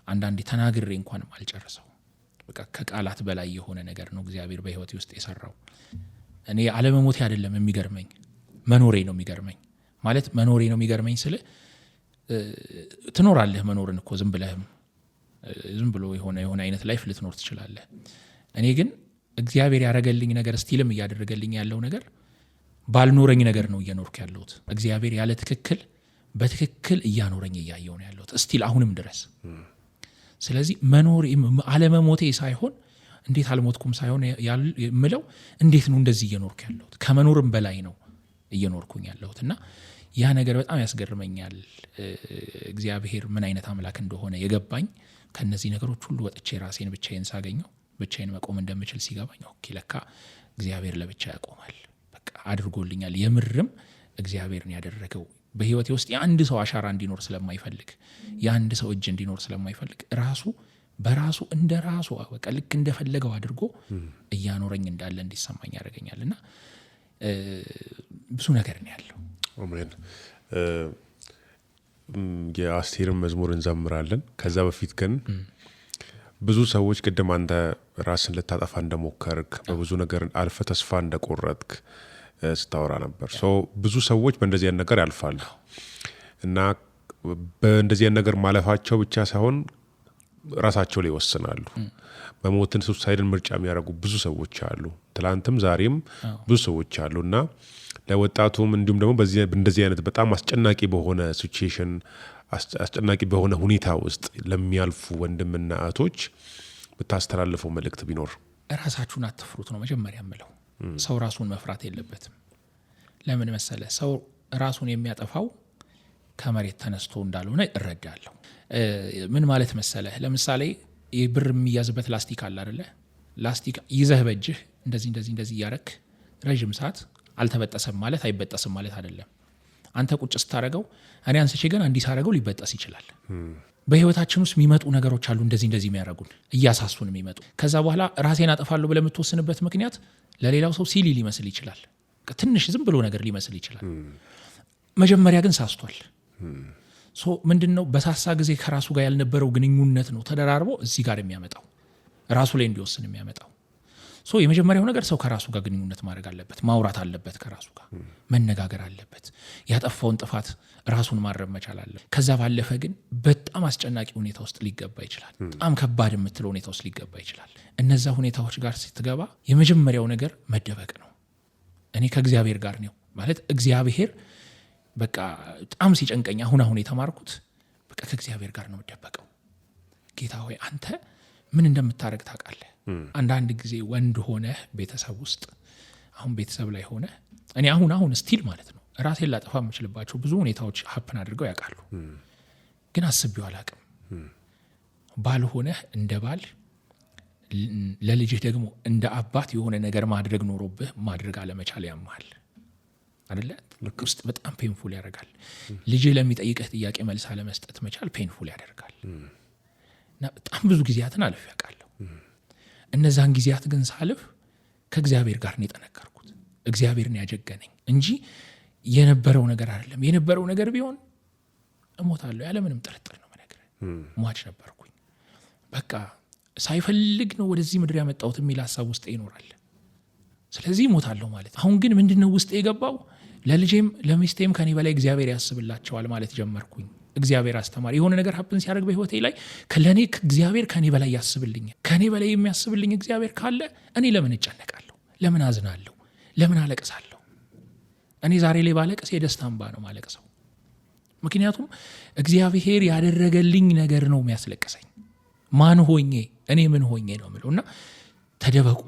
አንዳንዴ ተናግሬ እንኳን አልጨርሰው በቃ ከቃላት በላይ የሆነ ነገር ነው እግዚአብሔር በህይወቴ ውስጥ የሰራው። እኔ አለመሞቴ አይደለም የሚገርመኝ፣ መኖሬ ነው የሚገርመኝ። ማለት መኖሬ ነው የሚገርመኝ ስለ ትኖራለህ መኖርን እኮ ዝም ብሎ የሆነ አይነት ላይፍ ልትኖር ትችላለህ። እኔ ግን እግዚአብሔር ያደረገልኝ ነገር ስቲልም እያደረገልኝ ያለው ነገር ባልኖረኝ ነገር ነው እየኖርኩ ያለሁት። እግዚአብሔር ያለ በትክክል እያኖረኝ እያየው ነው ያለሁት ስቲል አሁንም ድረስ። ስለዚህ መኖር አለመሞቴ ሳይሆን እንዴት አልሞትኩም ሳይሆን የምለው እንዴት ነው እንደዚህ እየኖርኩ ያለሁት፣ ከመኖርም በላይ ነው እየኖርኩኝ ያለሁት እና ያ ነገር በጣም ያስገርመኛል። እግዚአብሔር ምን አይነት አምላክ እንደሆነ የገባኝ ከነዚህ ነገሮች ሁሉ ወጥቼ ራሴን ብቻዬን ሳገኘው ብቻዬን መቆም እንደምችል ሲገባኝ ኦኬ ለካ እግዚአብሔር ለብቻ ያቆማል፣ በቃ አድርጎልኛል። የምርም እግዚአብሔርን ያደረገው በህይወቴ ውስጥ የአንድ ሰው አሻራ እንዲኖር ስለማይፈልግ የአንድ ሰው እጅ እንዲኖር ስለማይፈልግ በራሱ እንደራሱ በቃ ልክ እንደፈለገው አድርጎ እያኖረኝ እንዳለ እንዲሰማኝ ያደርገኛልና ብዙ ነገር ነው ያለው። አሜን። የአስቴርን መዝሙር እንዘምራለን። ከዛ በፊት ግን ብዙ ሰዎች ቅድም አንተ ራስን ልታጠፋ እንደሞከርክ በብዙ ነገር አልፈ ተስፋ እንደቆረጥክ ስታወራ ነበር። ብዙ ሰዎች በእንደዚህ አይነት ነገር ያልፋሉ እና በእንደዚህ አይነት ነገር ማለፋቸው ብቻ ሳይሆን ራሳቸው ላይ ይወስናሉ። በሞትን ሱሳይድን ምርጫ የሚያደርጉ ብዙ ሰዎች አሉ። ትላንትም ዛሬም ብዙ ሰዎች አሉ እና ለወጣቱም እንዲሁም ደግሞ በእንደዚህ አይነት በጣም አስጨናቂ በሆነ ሲቹዌሽን አስጨናቂ በሆነ ሁኔታ ውስጥ ለሚያልፉ ወንድምና እህቶች ብታስተላልፈው መልእክት ቢኖር? ራሳችሁን አትፍሩት ነው መጀመሪያ የምለው። ሰው ራሱን መፍራት የለበትም። ለምን መሰለ? ሰው ራሱን የሚያጠፋው ከመሬት ተነስቶ እንዳልሆነ እረዳለሁ። ምን ማለት መሰለ? ለምሳሌ የብር የሚያዝበት ላስቲክ አለ አይደለ? ላስቲክ ይዘህ በእጅህ እንደዚህ እያረክ ረዥም ሰዓት አልተበጠሰም ማለት አይበጠስም ማለት አይደለም። አንተ ቁጭ ስታረገው እኔ አንስቼ ግን እንዲህ ሳረገው ሊበጠስ ይችላል። በህይወታችን ውስጥ የሚመጡ ነገሮች አሉ እንደዚህ የሚያረጉን እያሳሱን የሚመጡ። ከዛ በኋላ ራሴን አጠፋለሁ ብለህ የምትወስንበት ምክንያት ለሌላው ሰው ሲሊ ሊመስል ይችላል፣ ትንሽ ዝም ብሎ ነገር ሊመስል ይችላል። መጀመሪያ ግን ሳስቷል። ምንድነው በሳሳ ጊዜ ከራሱ ጋር ያልነበረው ግንኙነት ነው ተደራርቦ እዚህ ጋር የሚያመጣው ራሱ ላይ እንዲወስን የሚያመጣው። የመጀመሪያው ነገር ሰው ከራሱ ጋር ግንኙነት ማድረግ አለበት፣ ማውራት አለበት፣ ከራሱ ጋር መነጋገር አለበት፣ ያጠፋውን ጥፋት ራሱን ማረም መቻል አለ። ከዛ ባለፈ ግን በጣም አስጨናቂ ሁኔታ ውስጥ ሊገባ ይችላል፣ በጣም ከባድ የምትለው ሁኔታ ውስጥ ሊገባ ይችላል። እነዛ ሁኔታዎች ጋር ስትገባ የመጀመሪያው ነገር መደበቅ ነው። እኔ ከእግዚአብሔር ጋር ነው ማለት እግዚአብሔር በቃ በጣም ሲጨንቀኝ አሁን የተማርኩት በቃ ከእግዚአብሔር ጋር ነው የምደበቀው። ጌታ ሆይ አንተ ምን እንደምታረግ ታውቃለህ። አንዳንድ ጊዜ ወንድ ሆነ ቤተሰብ ውስጥ አሁን ቤተሰብ ላይ ሆነ እኔ አሁን ስቲል ማለት ነው ራሴን ላጠፋ የምችልባቸው ብዙ ሁኔታዎች ሀፕን አድርገው ያውቃሉ፣ ግን አስቤው አላቅም። ባል ሆነ እንደ ባል ለልጅህ ደግሞ እንደ አባት የሆነ ነገር ማድረግ ኖሮብህ ማድረግ አለመቻል ያማል አይደለ? ውስጥ በጣም ፔንፉል ያደርጋል። ልጅህ ለሚጠይቅህ ጥያቄ መልስ አለመስጠት መቻል ፔንፉል ያደርጋል። እና በጣም ብዙ ጊዜያትን አልፍ ያውቃለሁ። እነዛን ጊዜያት ግን ሳልፍ ከእግዚአብሔር ጋር ነው የጠነከርኩት። እግዚአብሔር ነው ያጀገነኝ እንጂ የነበረው ነገር አይደለም። የነበረው ነገር ቢሆን እሞታለሁ ያለምንም ጥርጥር ነው መነገር። ሟች ነበርኩኝ። በቃ ሳይፈልግ ነው ወደዚህ ምድር ያመጣሁት የሚል ሀሳብ ውስጥ ይኖራል። ስለዚህ እሞታለሁ ማለት። አሁን ግን ምንድነው ውስጥ የገባው? ለልጄም ለሚስቴም ከኔ በላይ እግዚአብሔር ያስብላቸዋል ማለት ጀመርኩኝ። እግዚአብሔር አስተማሪ የሆነ ነገር ሀፕን ሲያደርግ በህይወቴ ላይ ለኔ እግዚአብሔር ከኔ በላይ ያስብልኝ። ከኔ በላይ የሚያስብልኝ እግዚአብሔር ካለ እኔ ለምን እጨነቃለሁ? ለምን አዝናለሁ? ለምን አለቅሳለሁ? እኔ ዛሬ ላይ ባለቅስ የደስታ እንባ ነው ማለቅሰው። ምክንያቱም እግዚአብሔር ያደረገልኝ ነገር ነው የሚያስለቅሰኝ። ማን ሆኜ እኔ ምን ሆኜ ነው የምለው። እና ተደበቁ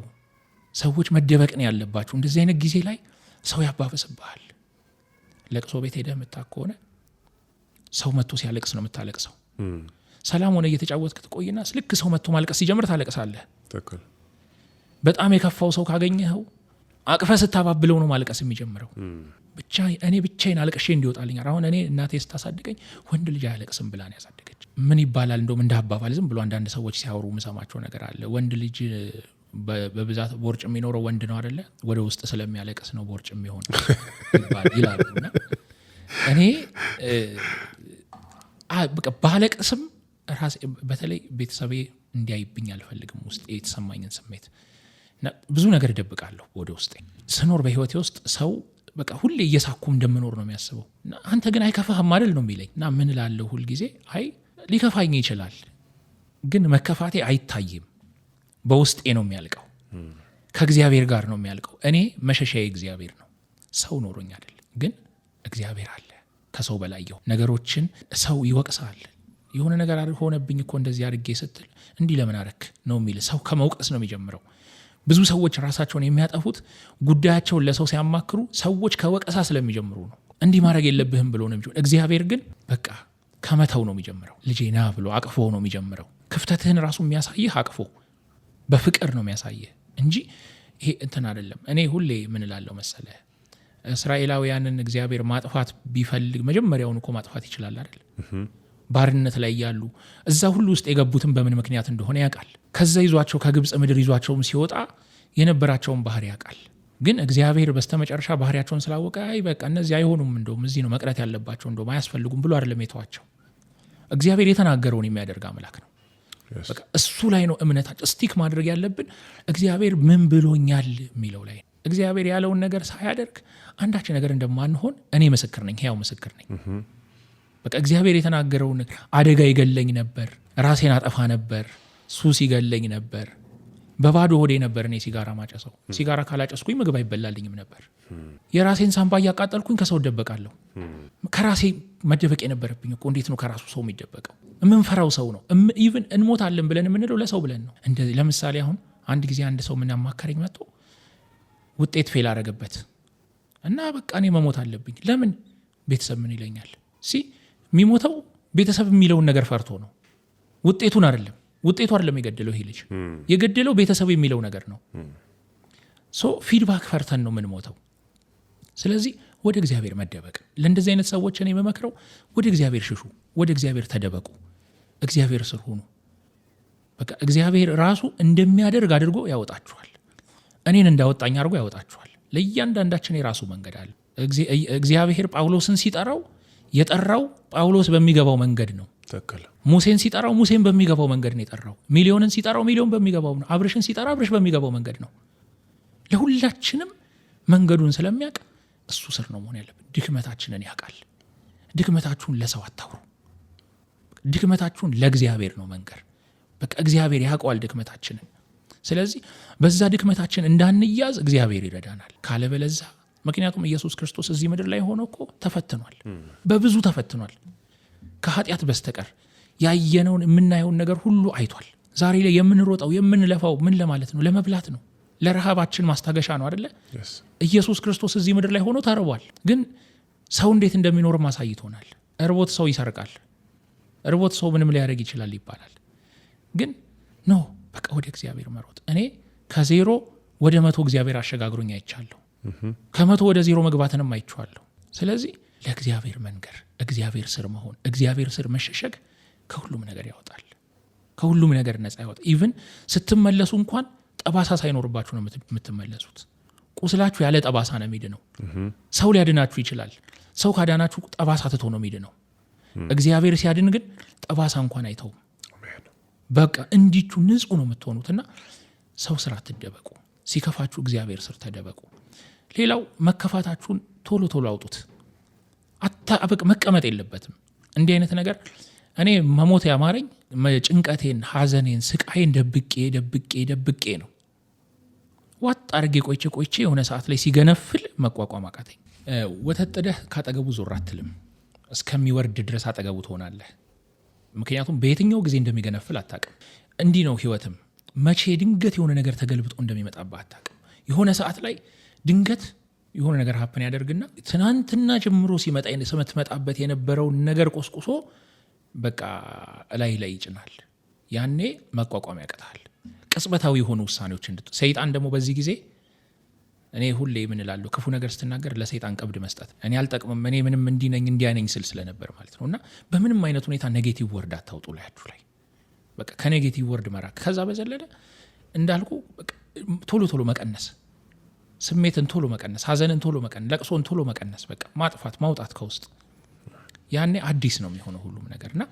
ሰዎች፣ መደበቅ ነው ያለባቸው። እንደዚህ አይነት ጊዜ ላይ ሰው ያባብስብሃል። ለቅሶ ቤት ሄደህ የምታውቅ ከሆነ ሰው መጥቶ ሲያለቅስ ነው የምታለቅሰው። ሰላም ሆነ እየተጫወትክ ትቆይና ልክ ሰው መጥቶ ማልቀስ ሲጀምር ታለቅሳለህ። በጣም የከፋው ሰው ካገኘኸው አቅፈ ስታባብለው ነው ማልቀስ የሚጀምረው። እኔ ብቻዬን አልቅሼ እንዲወጣልኝ። አሁን እኔ እናቴ ስታሳድገኝ ወንድ ልጅ አያለቅስም ብላ ነው ያሳደገች። ምን ይባላል እንደውም እንደ አባባል ዝም ብሎ አንዳንድ ሰዎች ሲያወሩ የምሰማቸው ነገር አለ። ወንድ ልጅ በብዛት ቦርጭ የሚኖረው ወንድ ነው አይደለ? ወደ ውስጥ ስለሚያለቅስ ነው ቦርጭ የሚሆን ይላሉ። እና እኔ በቃ ባለቅስም ራሴ በተለይ ቤተሰቤ እንዲያይብኝ አልፈልግም። ውስጥ የተሰማኝን ስሜት ብዙ ነገር እደብቃለሁ ወደ ውስጥ ስኖር። በህይወቴ ውስጥ ሰው በቃ ሁሌ እየሳኩ እንደምኖር ነው የሚያስበው። አንተ ግን አይከፋህም አይደል ነው የሚለኝ። እና ምን እላለሁ ሁል ጊዜ አይ ሊከፋኝ ይችላል፣ ግን መከፋቴ አይታይም። በውስጤ ነው የሚያልቀው። ከእግዚአብሔር ጋር ነው የሚያልቀው። እኔ መሸሻዬ እግዚአብሔር ነው። ሰው ኖሮኝ አይደል፣ ግን እግዚአብሔር አለ ከሰው በላይ። ነገሮችን ሰው ይወቅሳል። የሆነ ነገር ሆነብኝ እኮ እንደዚህ አድርጌ ስትል እንዲህ ለምን አረክ ነው የሚል። ሰው ከመውቀስ ነው የሚጀምረው። ብዙ ሰዎች ራሳቸውን የሚያጠፉት ጉዳያቸውን ለሰው ሲያማክሩ ሰዎች ከወቀሳ ስለሚጀምሩ ነው። እንዲህ ማድረግ የለብህም ብሎ ነው የሚጀምረው። እግዚአብሔር ግን በቃ ከመተው ነው የሚጀምረው። ልጄ ና ብሎ አቅፎ ነው የሚጀምረው። ክፍተትህን ራሱ የሚያሳይህ አቅፎ በፍቅር ነው የሚያሳይህ እንጂ ይሄ እንትን አይደለም። እኔ ሁሌ ምን እላለሁ መሰለህ፣ እስራኤላውያንን እግዚአብሔር ማጥፋት ቢፈልግ መጀመሪያውን እኮ ማጥፋት ይችላል አይደል? ባርነት ላይ ያሉ እዛ ሁሉ ውስጥ የገቡትን በምን ምክንያት እንደሆነ ያውቃል። ከዛ ይዟቸው ከግብፅ ምድር ይዟቸውም ሲወጣ የነበራቸውን ባህሪ ያውቃል። ግን እግዚአብሔር በስተመጨረሻ ባህሪያቸውን ስላወቀ አይ በቃ እነዚህ አይሆኑም፣ እንደውም እዚህ ነው መቅረት ያለባቸው፣ እንደውም አያስፈልጉም ብሎ አይደለም የተዋቸው። እግዚአብሔር የተናገረውን የሚያደርግ አምላክ ነው። በቃ እሱ ላይ ነው እምነታችን ስቲክ ማድረግ ያለብን። እግዚአብሔር ምን ብሎኛል የሚለው ላይ እግዚአብሔር ያለውን ነገር ሳያደርግ አንዳች ነገር እንደማንሆን እኔ ምስክር ነኝ፣ ሕያው ምስክር ነኝ። በቃ እግዚአብሔር የተናገረውን አደጋ ይገለኝ ነበር፣ ራሴን አጠፋ ነበር፣ ሱስ ይገለኝ ነበር፣ በባዶ ሆዴ ነበር እኔ ሲጋራ ማጨሰው። ሲጋራ ካላጨስኩኝ ምግብ አይበላልኝም ነበር። የራሴን ሳምባ እያቃጠልኩኝ ከሰው እደበቃለሁ። ከራሴ መደበቅ የነበረብኝ እኮ እንዴት ነው ከራሱ ሰው የሚደበቀው? የምንፈራው ሰው ነው። ኢቭን እንሞታለን ብለን የምንለው ለሰው ብለን ነው። እንደዚህ ለምሳሌ አሁን አንድ ጊዜ አንድ ሰው ምን አማከረኝ መጥቶ ውጤት ፌል አረገበት እና በቃ እኔ መሞት አለብኝ። ለምን? ቤተሰብ ምን ይለኛል? የሚሞተው ቤተሰብ የሚለውን ነገር ፈርቶ ነው። ውጤቱን አይደለም። ውጤቱ አይደለም የገደለው ይሄ ልጅ፣ የገደለው ቤተሰብ የሚለው ነገር ነው። ፊድባክ ፈርተን ነው የምንሞተው። ስለዚህ ወደ እግዚአብሔር መደበቅ። ለእንደዚህ አይነት ሰዎች እኔ የምመክረው ወደ እግዚአብሔር ሽሹ፣ ወደ እግዚአብሔር ተደበቁ፣ እግዚአብሔር ስር ሁኑ። በቃ እግዚአብሔር ራሱ እንደሚያደርግ አድርጎ ያወጣችኋል። እኔን እንዳወጣኝ አድርጎ ያወጣችኋል። ለእያንዳንዳችን የራሱ መንገድ አለ። እግዚአብሔር ጳውሎስን ሲጠራው የጠራው ጳውሎስ በሚገባው መንገድ ነው። ሙሴን ሲጠራው ሙሴን በሚገባው መንገድ ነው የጠራው። ሚሊዮንን ሲጠራው ሚሊዮን በሚገባው ነው። አብርሽን ሲጠራ አብርሽ በሚገባው መንገድ ነው። ለሁላችንም መንገዱን ስለሚያውቅ እሱ ስር ነው መሆን ያለብን። ድክመታችንን ያውቃል። ድክመታችሁን ለሰው አታውሩ። ድክመታችሁን ለእግዚአብሔር ነው መንገር። በቃ እግዚአብሔር ያውቀዋል ድክመታችንን። ስለዚህ በዛ ድክመታችን እንዳንያዝ እግዚአብሔር ይረዳናል። ካለበለዛ ምክንያቱም ኢየሱስ ክርስቶስ እዚህ ምድር ላይ ሆኖ እኮ ተፈትኗል፣ በብዙ ተፈትኗል። ከኃጢአት በስተቀር ያየነውን የምናየውን ነገር ሁሉ አይቷል። ዛሬ ላይ የምንሮጠው የምንለፋው ምን ለማለት ነው? ለመብላት ነው። ለረሃባችን ማስታገሻ ነው አይደለ? ኢየሱስ ክርስቶስ እዚህ ምድር ላይ ሆኖ ተርቧል። ግን ሰው እንዴት እንደሚኖር ማሳይቶናል። እርቦት ሰው ይሰርቃል፣ እርቦት ሰው ምንም ሊያደርግ ይችላል ይባላል። ግን ኖ በቃ ወደ እግዚአብሔር መሮጥ። እኔ ከዜሮ ወደ 100 እግዚአብሔር አሸጋግሮኝ አይቻለሁ። ከ100 ወደ 0 መግባትንም አይቻለሁ። ስለዚህ ለእግዚአብሔር መንገር፣ እግዚአብሔር ስር መሆን፣ እግዚአብሔር ስር መሸሸግ ከሁሉም ነገር ያወጣል፣ ከሁሉም ነገር ነፃ ያወጣል። ኢቭን ስትመለሱ እንኳን ጠባሳ ሳይኖርባችሁ ነው የምትመለሱት። ቁስላችሁ ያለ ጠባሳ ነው የሚድነው። ሰው ሊያድናችሁ ይችላል። ሰው ካዳናችሁ ጠባሳ ትቶ ነው የሚድነው። እግዚአብሔር ሲያድን ግን ጠባሳ እንኳን አይተውም። በቃ እንዲቹ ንጹህ ነው የምትሆኑትና ሰው ስር አትደበቁ። ሲከፋችሁ እግዚአብሔር ስር ተደበቁ። ሌላው መከፋታችሁን ቶሎ ቶሎ አውጡት። አታበቅ መቀመጥ የለበትም እንዲህ አይነት ነገር። እኔ መሞት ያማረኝ ጭንቀቴን፣ ሐዘኔን፣ ስቃይን ደብቄ ነው ዋጥ አድርጌ ቆይቼ የሆነ ሰዓት ላይ ሲገነፍል መቋቋም አቃተኝ። ወተት ጥደህ ካጠገቡ ዞር አትልም። እስከሚወርድ ድረስ አጠገቡ ትሆናለህ። ምክንያቱም በየትኛው ጊዜ እንደሚገነፍል አታቅም። እንዲህ ነው ህይወትም። መቼ ድንገት የሆነ ነገር ተገልብጦ እንደሚመጣብህ አታቅም። የሆነ ሰዓት ላይ ድንገት የሆነ ነገር ሀፕን ያደርግና ትናንትና ጀምሮ ሲመጣበት የነበረውን ነገር ቆስቁሶ በቃ ላይ ይጭናል። ያኔ መቋቋም ያቀታል። ቅጽበታዊ የሆኑ ውሳኔዎች ሰይጣን ደግሞ በዚህ ጊዜ እኔ ሁሌ ምን እላለሁ፣ ክፉ ነገር ስትናገር ለሰይጣን ቀብድ መስጠት። እኔ አልጠቅምም፣ እኔ ምንም እንዲያነኝ ስል ስለነበር ማለት ነው። እና በምንም አይነት ሁኔታ ኔጌቲቭ ወርድ አታውጡ ላያችሁ ላይ። በቃ ከኔጌቲቭ ወርድ መራቅ። ከዛ በዘለለ እንዳልኩ ቶሎ መቀነስ፣ ስሜትን ቶሎ መቀነስ፣ ሀዘንን ቶሎ መቀነስ፣ ለቅሶን ቶሎ መቀነስ፣ በቃ ማጥፋት፣ ማውጣት ከውስጥ። ያኔ አዲስ ነው የሚሆነው ሁሉም ነገር። እና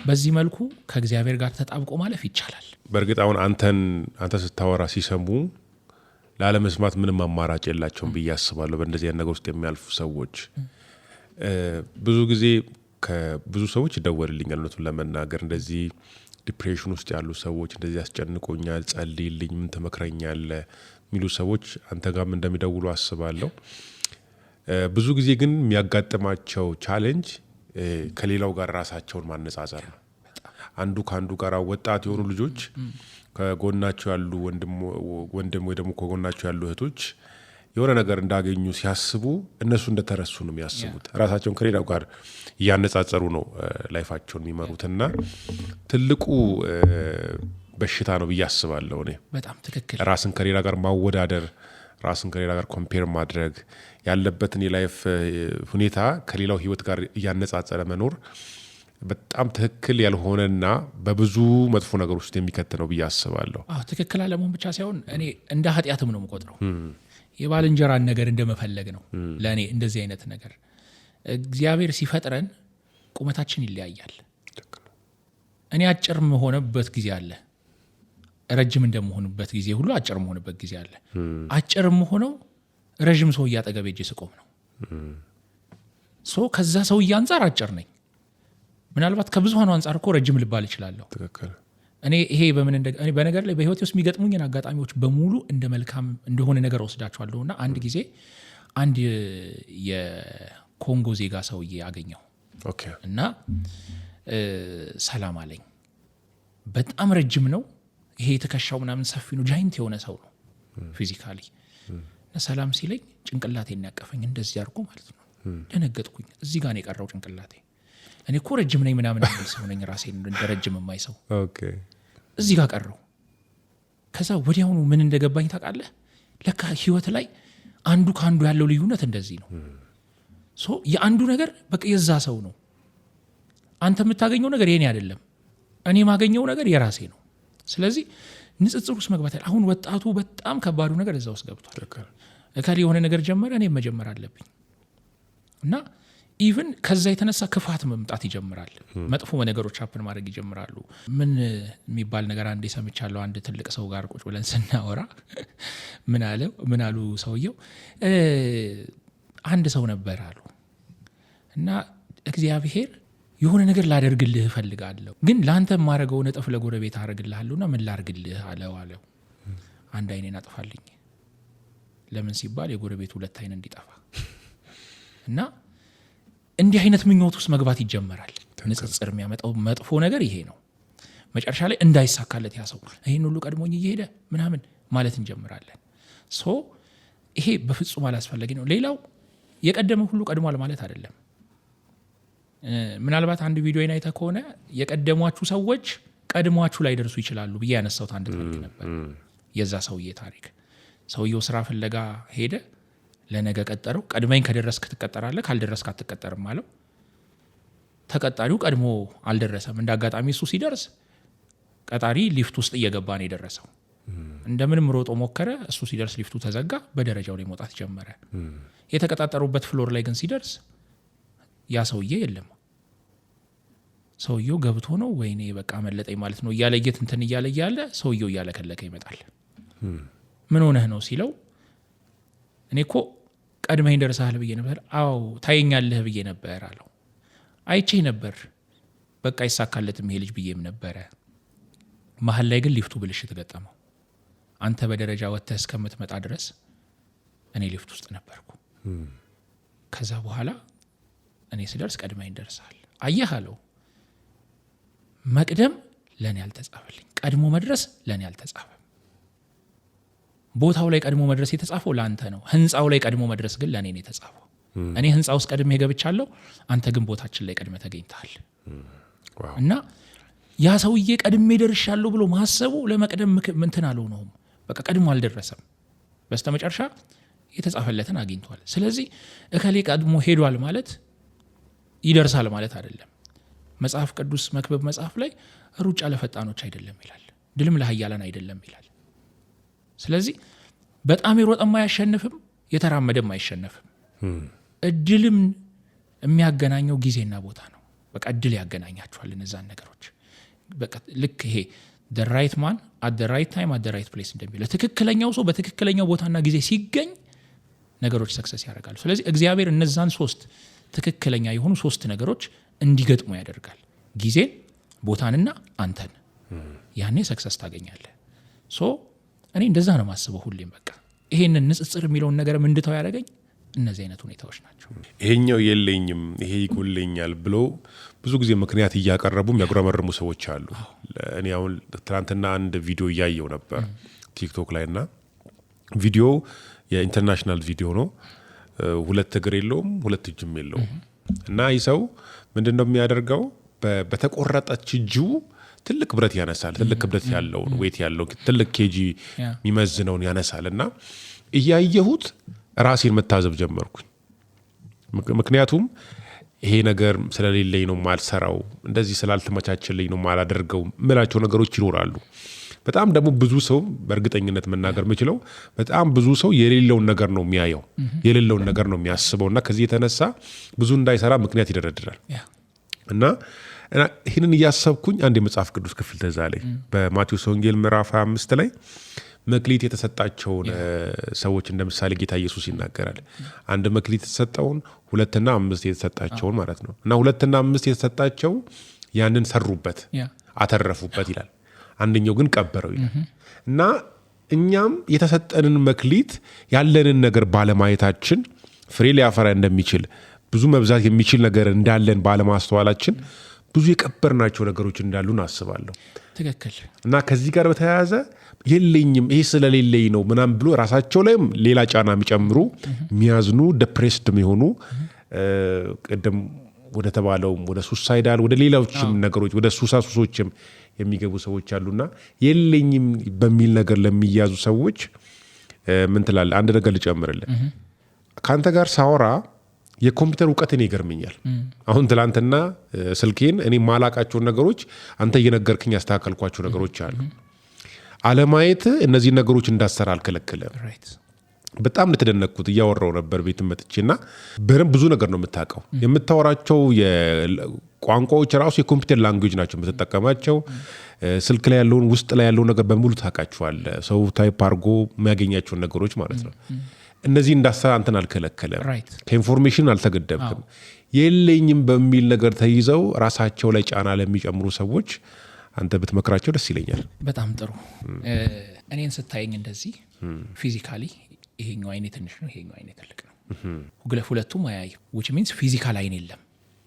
በዚህ መልኩ ከእግዚአብሔር ጋር ተጣብቆ ማለፍ ይቻላል። በእርግጥ አሁን አንተ ስታወራ ሲሰሙ ላለመስማት ምንም አማራጭ የላቸውም ብዬ አስባለሁ። በእንደዚህ አይነት ነገር ውስጥ የሚያልፉ ሰዎች ብዙ ጊዜ ከብዙ ሰዎች ይደወልልኛል። እውነቱን ለመናገር እንደዚህ ዲፕሬሽን ውስጥ ያሉ ሰዎች እንደዚህ ያስጨንቆኛል፣ ጸልይልኝ፣ ምን ትመክረኛለህ የሚሉ ሰዎች አንተ ጋርም እንደሚደውሉ አስባለሁ። ብዙ ጊዜ ግን የሚያጋጥማቸው ቻሌንጅ ከሌላው ጋር ራሳቸውን ማነጻጸር ነው። አንዱ ከአንዱ ጋር ወጣት የሆኑ ልጆች ከጎናቸው ያሉ ወንድም ወይ ደግሞ ከጎናቸው ያሉ እህቶች የሆነ ነገር እንዳገኙ ሲያስቡ እነሱ እንደተረሱ ነው የሚያስቡት። ራሳቸውን ከሌላው ጋር እያነጻጸሩ ነው ላይፋቸውን የሚመሩትና ትልቁ በሽታ ነው ብዬ አስባለሁ። እኔ በጣም ትክክል። ራስን ከሌላ ጋር ማወዳደር፣ ራስን ከሌላ ጋር ኮምፔር ማድረግ፣ ያለበትን የላይፍ ሁኔታ ከሌላው ህይወት ጋር እያነጻጸረ መኖር በጣም ትክክል ያልሆነና በብዙ መጥፎ ነገር ውስጥ የሚከት ነው ብዬ አስባለሁ። ትክክል አለመሆን ብቻ ሳይሆን እኔ እንደ ኃጢአትም ነው የምቆጥረው። የባልንጀራን ነገር እንደመፈለግ ነው ለእኔ እንደዚህ አይነት ነገር። እግዚአብሔር ሲፈጥረን ቁመታችን ይለያያል። እኔ አጭር መሆንበት ጊዜ አለ፣ ረጅም እንደመሆንበት ጊዜ ሁሉ አጭር መሆንበት ጊዜ አለ። አጭር መሆነው ረጅም ሰው እያጠገብ ሄጄ ስቆም ነው። ከዛ ሰውዬ አንጻር አጭር ነኝ። ምናልባት ከብዙሃኑ አንጻር እኮ ረጅም ልባል እችላለሁ። እኔ ይሄ እኔ በነገር ላይ በህይወቴ ውስጥ የሚገጥሙኝን አጋጣሚዎች በሙሉ እንደ መልካም እንደሆነ ነገር ወስዳቸዋለሁ። እና አንድ ጊዜ አንድ የኮንጎ ዜጋ ሰውዬ አገኘው እና ሰላም አለኝ። በጣም ረጅም ነው። ይሄ የተከሻው ምናምን ሰፊ ነው። ጃይንት የሆነ ሰው ነው ፊዚካሊ። እና ሰላም ሲለኝ ጭንቅላቴን ያቀፈኝ እንደዚህ አድርጎ ማለት ነው። ደነገጥኩኝ። እዚህ ጋር ነው የቀረው ጭንቅላቴ። እኔ እኮ ረጅም ነኝ ምናምን የሚል ሰው ነኝ፣ ራሴን እንደ ረጅም የማይ ሰው። እዚህ ጋር ቀረው። ከዛ ወዲያውኑ ምን እንደገባኝ ታውቃለህ? ለካ ህይወት ላይ አንዱ ከአንዱ ያለው ልዩነት እንደዚህ ነው። የአንዱ ነገር በቃ የዛ ሰው ነው። አንተ የምታገኘው ነገር የኔ አይደለም፣ እኔ የማገኘው ነገር የራሴ ነው። ስለዚህ ንጽጽር ውስጥ መግባት አሁን ወጣቱ በጣም ከባዱ ነገር እዛ ውስጥ ገብቷል። እከሌ የሆነ ነገር ጀመረ፣ እኔም መጀመር አለብኝ እና ኢቭን ከዛ የተነሳ ክፋት መምጣት ይጀምራል። መጥፎ ነገሮች ሀፕን ማድረግ ይጀምራሉ። ምን የሚባል ነገር አንዴ ሰምቻለሁ። አንድ ትልቅ ሰው ጋር ቁጭ ብለን ስናወራ ምን አሉ ሰውየው፣ አንድ ሰው ነበር አሉ እና እግዚአብሔር የሆነ ነገር ላደርግልህ እፈልጋለሁ፣ ግን ለአንተ የማደርገውን እጥፍ ለጎረቤት አደርግልሃለሁና ምን ላደርግልህ አለው። አንድ አይኔን አጥፋልኝ። ለምን ሲባል የጎረቤት 2 አይን እንዲጠፋ እና እንዲህ አይነት ምኞት ውስጥ መግባት ይጀመራል። ንጽጽር የሚያመጣው መጥፎ ነገር ይሄ ነው። መጨረሻ ላይ እንዳይሳካለት ያሰው ይሄን ሁሉ ቀድሞኝ እየሄደ ምናምን ማለት እንጀምራለን። ይሄ በፍጹም አላስፈላጊ ነው። ሌላው የቀደመ ሁሉ ቀድሟል ማለት አይደለም። ምናልባት አንድ ቪዲዮ አይተህ ከሆነ የቀደሟችሁ ሰዎች ቀድሟችሁ ላይ ደርሱ ይችላሉ ብዬ ያነሳሁት አንድ ታሪክ ነበር። የዛ ሰውዬ ታሪክ። ሰውየው ስራ ፍለጋ ሄደ። ለነገ ቀጠረው። ቀድመኝ ከደረስክ ትቀጠራለህ፣ ካልደረስክ አትቀጠርም አለው። ተቀጣሪው ቀድሞ አልደረሰም። እንደ አጋጣሚ እሱ ሲደርስ ቀጣሪ ሊፍት ውስጥ እየገባ ነው የደረሰው። እንደምንም ሮጦ ሞከረ። እሱ ሲደርስ ሊፍቱ ተዘጋ። በደረጃው ላይ መውጣት ጀመረ። የተቀጣጠሩበት ፍሎር ላይ ግን ሲደርስ ያ ሰውዬ የለም። ሰውየው ገብቶ ነው ወይኔ በቃ መለጠኝ ማለት ነው እያለየት እንትን እያለ ሰውየው እያለከለከ ይመጣል። ምን ሆነህ ነው ሲለው እኔ እኮ ቀድመኝ ደርሰሃል ብዬ ነበር። አዎ ታየኛለህ ብዬ ነበር አለው። አይቼህ ነበር፣ በቃ ይሳካለትም ይሄ ልጅ ብዬም ነበረ። መሀል ላይ ግን ሊፍቱ ብልሽት ገጠመው። አንተ በደረጃ ወጥተህ እስከምትመጣ ድረስ እኔ ሊፍት ውስጥ ነበርኩ። ከዛ በኋላ እኔ ስደርስ ቀድመኝ ደርሰሃል። አየህ አለው። መቅደም ለእኔ አልተጻፈልኝ፣ ቀድሞ መድረስ ለእኔ አልተጻፈም። ቦታው ላይ ቀድሞ መድረስ የተጻፈው ለአንተ ነው። ህንፃው ላይ ቀድሞ መድረስ ግን ለእኔ ነው የተጻፈው። እኔ ህንፃ ውስጥ ቀድሜ ገብቻለሁ፣ አንተ ግን ቦታችን ላይ ቀድመ ተገኝተሃል። እና ያ ሰውዬ ቀድሜ ደርሻለሁ ብሎ ማሰቡ ለመቅደም ምንትን አልሆነውም። በቃ ቀድሞ አልደረሰም። በስተመጨረሻ የተጻፈለትን አግኝቷል። ስለዚህ እከሌ ቀድሞ ሄዷል ማለት ይደርሳል ማለት አይደለም። መጽሐፍ ቅዱስ መክብብ መጽሐፍ ላይ ሩጫ ለፈጣኖች አይደለም ይላል፣ ድልም ለኃያላን አይደለም ይላል። ስለዚህ በጣም የሮጠም አያሸንፍም፣ የተራመደም አይሸነፍም። እድልም የሚያገናኘው ጊዜና ቦታ ነው። በቃ እድል ያገናኛቸዋል እነዛን ነገሮች። በቃ ልክ ይሄ the right man at the right time at the right place እንደሚለው ትክክለኛው ሰው በትክክለኛው ቦታና ጊዜ ሲገኝ ነገሮች ሰክሰስ ያደርጋሉ። ስለዚህ እግዚአብሔር እነዛን 3 ትክክለኛ የሆኑ 3 ነገሮች እንዲገጥሙ ያደርጋል። ጊዜን፣ ቦታንና አንተን። ያኔ ሰክሰስ ታገኛለህ። እኔ እንደዛ ነው ማስበው ሁሌም። በቃ ይሄንን ንጽጽር የሚለውን ነገር እንድተው ያደረገኝ እነዚህ አይነት ሁኔታዎች ናቸው። ይሄኛው የለኝም ይሄ ይጎለኛል ብሎ ብዙ ጊዜ ምክንያት እያቀረቡ የሚያጉረመርሙ ሰዎች አሉ። እኔ አሁን ትናንትና አንድ ቪዲዮ እያየው ነበር ቲክቶክ ላይ እና ቪዲዮ የኢንተርናሽናል ቪዲዮ ነው። 2 እግር የለውም 2 እጅም የለውም እና ይህ ሰው ምንድነው የሚያደርገው? በተቆረጠች እጁ ትልቅ ብረት ያነሳል። ትልቅ ክብደት ያለውን ዌት ያለው ትልቅ ኬጂ የሚመዝነውን ያነሳል እና እያየሁት ራሴን መታዘብ ጀመርኩኝ። ምክንያቱም ይሄ ነገር ስለሌለኝ ነው ማልሰራው፣ እንደዚህ ስላልተመቻቸልኝ ነው ማላደርገው ምላቸው ነገሮች ይኖራሉ። በጣም ደግሞ ብዙ ሰው በእርግጠኝነት መናገር የምችለው በጣም ብዙ ሰው የሌለውን ነገር ነው የሚያየው፣ የሌለውን ነገር ነው የሚያስበው እና ከዚህ የተነሳ ብዙ እንዳይሰራ ምክንያት ይደረድራል። እና ይህንን እያሰብኩኝ አንድ የመጽሐፍ ቅዱስ ክፍል ተዛ ላይ በማቴዎስ ወንጌል ምዕራፍ 25 ላይ መክሊት የተሰጣቸውን ሰዎች እንደ ምሳሌ ጌታ ኢየሱስ ይናገራል። አንድ መክሊት የተሰጠውን 2 እና 5 የተሰጣቸውን ማለት ነው። እና 2 እና 5 የተሰጣቸው ያንን ሰሩበት፣ አተረፉበት ይላል። አንደኛው ግን ቀበረው ይላል። እና እኛም የተሰጠንን መክሊት ያለንን ነገር ባለማየታችን ፍሬ ሊያፈራ እንደሚችል ብዙ መብዛት የሚችል ነገር እንዳለን ባለማስተዋላችን ብዙ የቀበርናቸው ነገሮች እንዳሉን አስባለሁ። ትክክል። እና ከዚህ ጋር በተያያዘ የለኝም ይሄ ስለሌለኝ ነው ምናምን ብሎ ራሳቸው ላይም ሌላ ጫና የሚጨምሩ የሚያዝኑ ዲፕሬስድ የሚሆኑ ቅድም ወደ ተባለውም ወደ ሱሳይዳል ወደ ሌሎችም ነገሮች ወደ ሱሶችም የሚገቡ ሰዎች አሉና የለኝም በሚል ነገር ለሚያዙ ሰዎች ምን ትላለህ? አንድ ነገር ልጨምርልህ። ካንተ ጋር ሳወራ የኮምፒውተር እውቀትን ይገርመኛል። አሁን ትላንትና ስልኬን እኔ ማላቃቸውን ነገሮች አንተ እየነገርክኝ ያስተካከልኳቸው ነገሮች አሉ። አለማየት እነዚህ ነገሮች እንዳሰራ አልከለከለም። በጣም ለተደነቅኩት እያወራው ነበር ቤት መጥቼና በደንብ ብዙ ነገር ነው የምታውቀው። የምታወራቸው ቋንቋዎች ራሱ የኮምፒውተር ላንጉዌጅ ናቸው የምትጠቀማቸው። ስልክ ላይ ያለውን ውስጥ ላይ ያለውን ነገር በሙሉ ታውቃቸዋለህ። ሰው ታይፕ አድርጎ የሚያገኛቸውን ነገሮች ማለት ነው። እነዚህ እንዳሰራ አንተን አልከለከለም። ከኢንፎርሜሽን አልተገደብክም። የለኝም በሚል ነገር ተይዘው ራሳቸው ላይ ጫና ለሚጨምሩ ሰዎች አንተ ብትመክራቸው ደስ ይለኛል። በጣም ጥሩ። እኔን ስታየኝ እንደዚህ ፊዚካሊ ይሄኛው አይኔ ትንሽ ነው፣ ይሄኛው አይኔ ትልቅ ነው። ሁለቱም አያዩ which means ፊዚካል አይን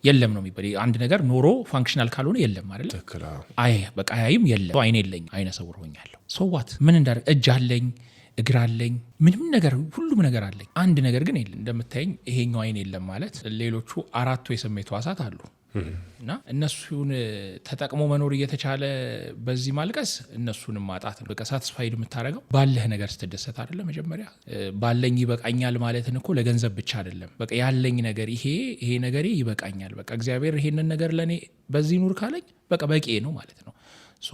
የለም ነው የሚባል። አንድ ነገር ኖሮ ፋንክሽናል ካልሆነ የለም አይደል? አይ በቃ አያይም የለም። አይኔ የለኝ፣ አይነ ስውር ሆኛለሁ። ሶ ዋት ምን እንዳደረግ እጅ አለኝ፣ እግር አለኝ፣ ምንም ነገር ሁሉም ነገር አለኝ። አንድ ነገር ግን የለም። እንደምታየኝ ይሄኛው አይን የለም ማለት ሌሎቹ 4 የስሜት ሕዋሳት አሉ እና እነሱን ተጠቅሞ መኖር እየተቻለ በዚህ ማልቀስ እነሱንም ማጣት ነው። በቃ ሳትስፋይድ የምታደርገው ባለህ ነገር ስትደሰት አይደለ? መጀመሪያ ባለኝ ይበቃኛል ማለትን እኮ ለገንዘብ ብቻ አይደለም። በቃ ያለኝ ነገር ይሄ ነገሬ ይበቃኛል፣ በቃ እግዚአብሔር ይሄንን ነገር ለኔ በዚህ ኑር ካለኝ በቃ በቂ ነው ማለት ነው። ሶ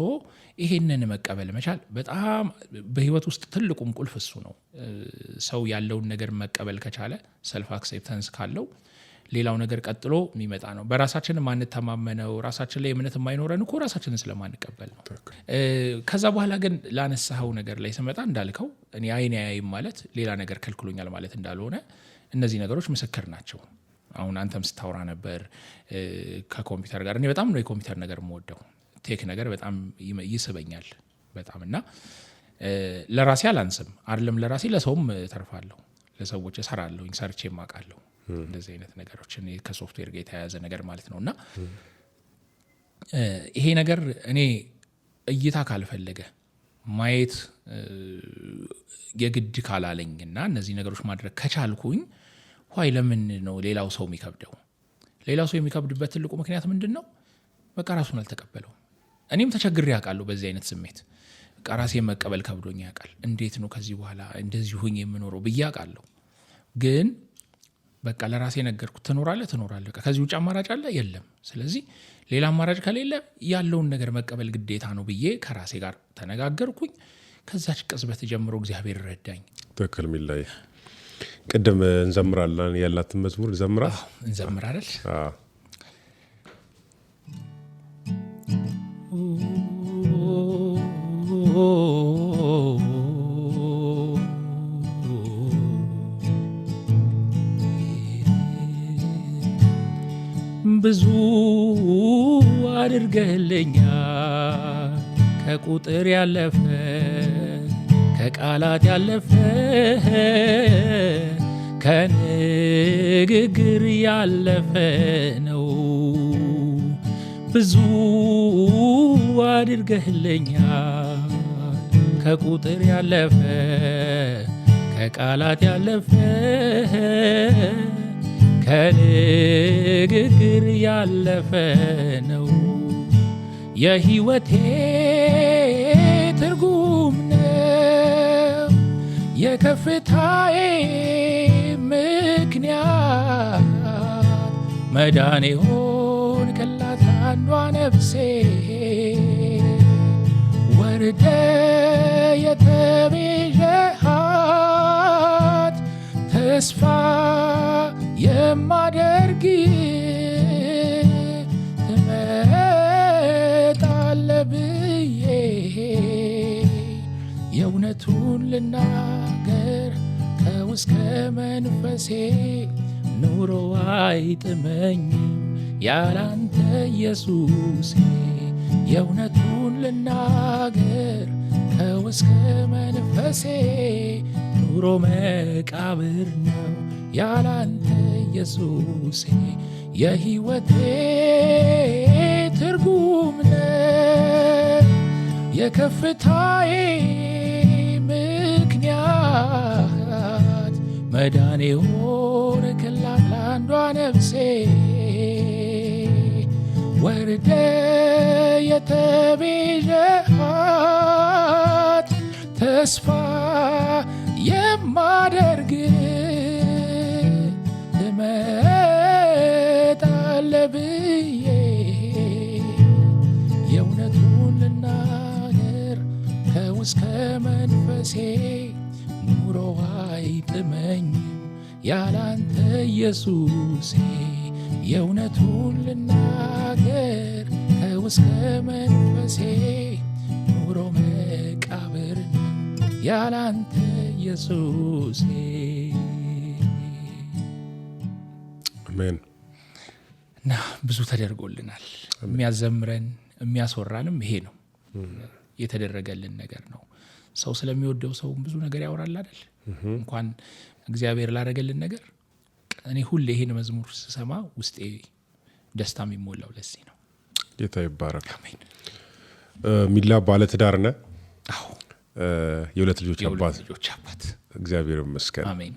ይሄንን መቀበል መቻል በጣም በህይወት ውስጥ ትልቁም ቁልፍ እሱ ነው። ሰው ያለውን ነገር መቀበል ከቻለ ሰልፍ አክሴፕታንስ ካለው ሌላው ነገር ቀጥሎ የሚመጣ ነው። በራሳችን ማንተማመነው ራሳችን ላይ እምነት የማይኖረን እኮ ራሳችንን ስለማንቀበል ነው። ከዛ በኋላ ግን ላነሳኸው ነገር ላይ ስመጣ እንዳልከው እኔ አይኔ አያይም ማለት ሌላ ነገር ከልክሎኛል ማለት እንዳልሆነ እነዚህ ነገሮች ምስክር ናቸው። አሁን አንተም ስታወራ ነበር ከኮምፒውተር ጋር። እኔ በጣም ነው የኮምፒውተር ነገር የምወደው። ቴክ ነገር በጣም ይስበኛል በጣም እና ለራሴ አላንስም አይደለም፣ ለራሴ ለሰውም ተርፋለሁ፣ ለሰዎች እሰራለሁኝ፣ ሰርቼ ማቃለሁ። እንደዚህ አይነት ነገሮች ከሶፍትዌር ጋር የተያያዘ ነገር ማለት ነውና ይሄ ነገር እኔ እይታ ካልፈለገ ማየት የግድ ካላለኝና እነዚህ ነገሮች ማድረግ ከቻልኩኝ ሆይ ለምን ነው ሌላው ሰው የሚከብደው? ሌላው ሰው የሚከብድበት ትልቁ ምክንያት ምንድነው? በቃ ራሱን አልተቀበለው። እኔም ተቸግሬ ያውቃለሁ በዚህ አይነት ስሜት። በቃ ራሴን መቀበል ከብዶኝ ያውቃል። እንዴት ነው ከዚህ በኋላ እንደዚህ ሆኜ የምኖረው ብዬ አውቃለሁ። ግን በቃ ለራሴ ነገርኩት፣ ትኖራለህ። ከዚህ ውጭ አማራጭ አለ? የለም። ስለዚህ ሌላ አማራጭ ከሌለ ያለውን ነገር መቀበል ግዴታ ነው ብዬ ከራሴ ጋር ተነጋገርኩኝ። ከዛች ቅጽበት ጀምሮ እግዚአብሔር ረዳኝ። ትክክል ሚላይ ቅድም እንዘምራለን ያላትን መዝሙር እንዘምር አይደል? ብዙ አድርገልኛል ከቁጥር ያለፈ ከቃላት ያለፈ ከንግግር ያለፈ ነው። ብዙ አድርገልኛል ከቁጥር ያለፈ ከቃላት ያለፈ ከንግግር ያለፈ ነው። የህይወቴ ትርጉም ነው፣ የከፍታዬ ምክንያት መዳኔ ሆንክላት አንዷ ነፍሴ ወርደ የተቤዠሃት ተስፋ የማደርግ ትመጣለህ ብዬ የእውነት የእውነቱን ልናገር ከውስጥ ከመንፈሴ ኑሮ አይጥመኝም ያላንተ ኢየሱሴ የእውነቱን ልናገር ከውስጥ ከመንፈሴ ኑሮ መቃብር ነው ያላንተ ኢየሱሴ የሕይወቴ ትርጉም ነህ የከፍታዬ ምክንያት መዳኔ ሆንክላት ለአንዷ ነፍሴ ወርደ የተቤዠሃት ተስፋ የማደርግ ትመጣለህ ብዬ የእውነቱን ልናገር ከውስጥ ከመንፈሴ ኑሮ አይጥመኝም ያላንተ ኢየሱሴ የእውነቱን ልናገር ከውስጥ ከመንፈሴ ኑሮ መቃብር ነው ያላንተ ኢየሱሴ። አሜን። እና ብዙ ተደርጎልናል። የሚያዘምረን የሚያስወራንም ይሄ ነው፣ የተደረገልን ነገር ነው። ሰው ስለሚወደው ሰው ብዙ ነገር ያወራል አይደል? እንኳን እግዚአብሔር ላደረገልን ነገር እኔ ሁሌ ይሄን መዝሙር ስሰማ ውስጤ ደስታ የሚሞላው ለዚህ ነው። ጌታ ይባረክ። አሜን። ሚላ ባለትዳር ነህ? አዎ። የሁለት ልጆች አባት። እግዚአብሔር ይመስገን። አሜን።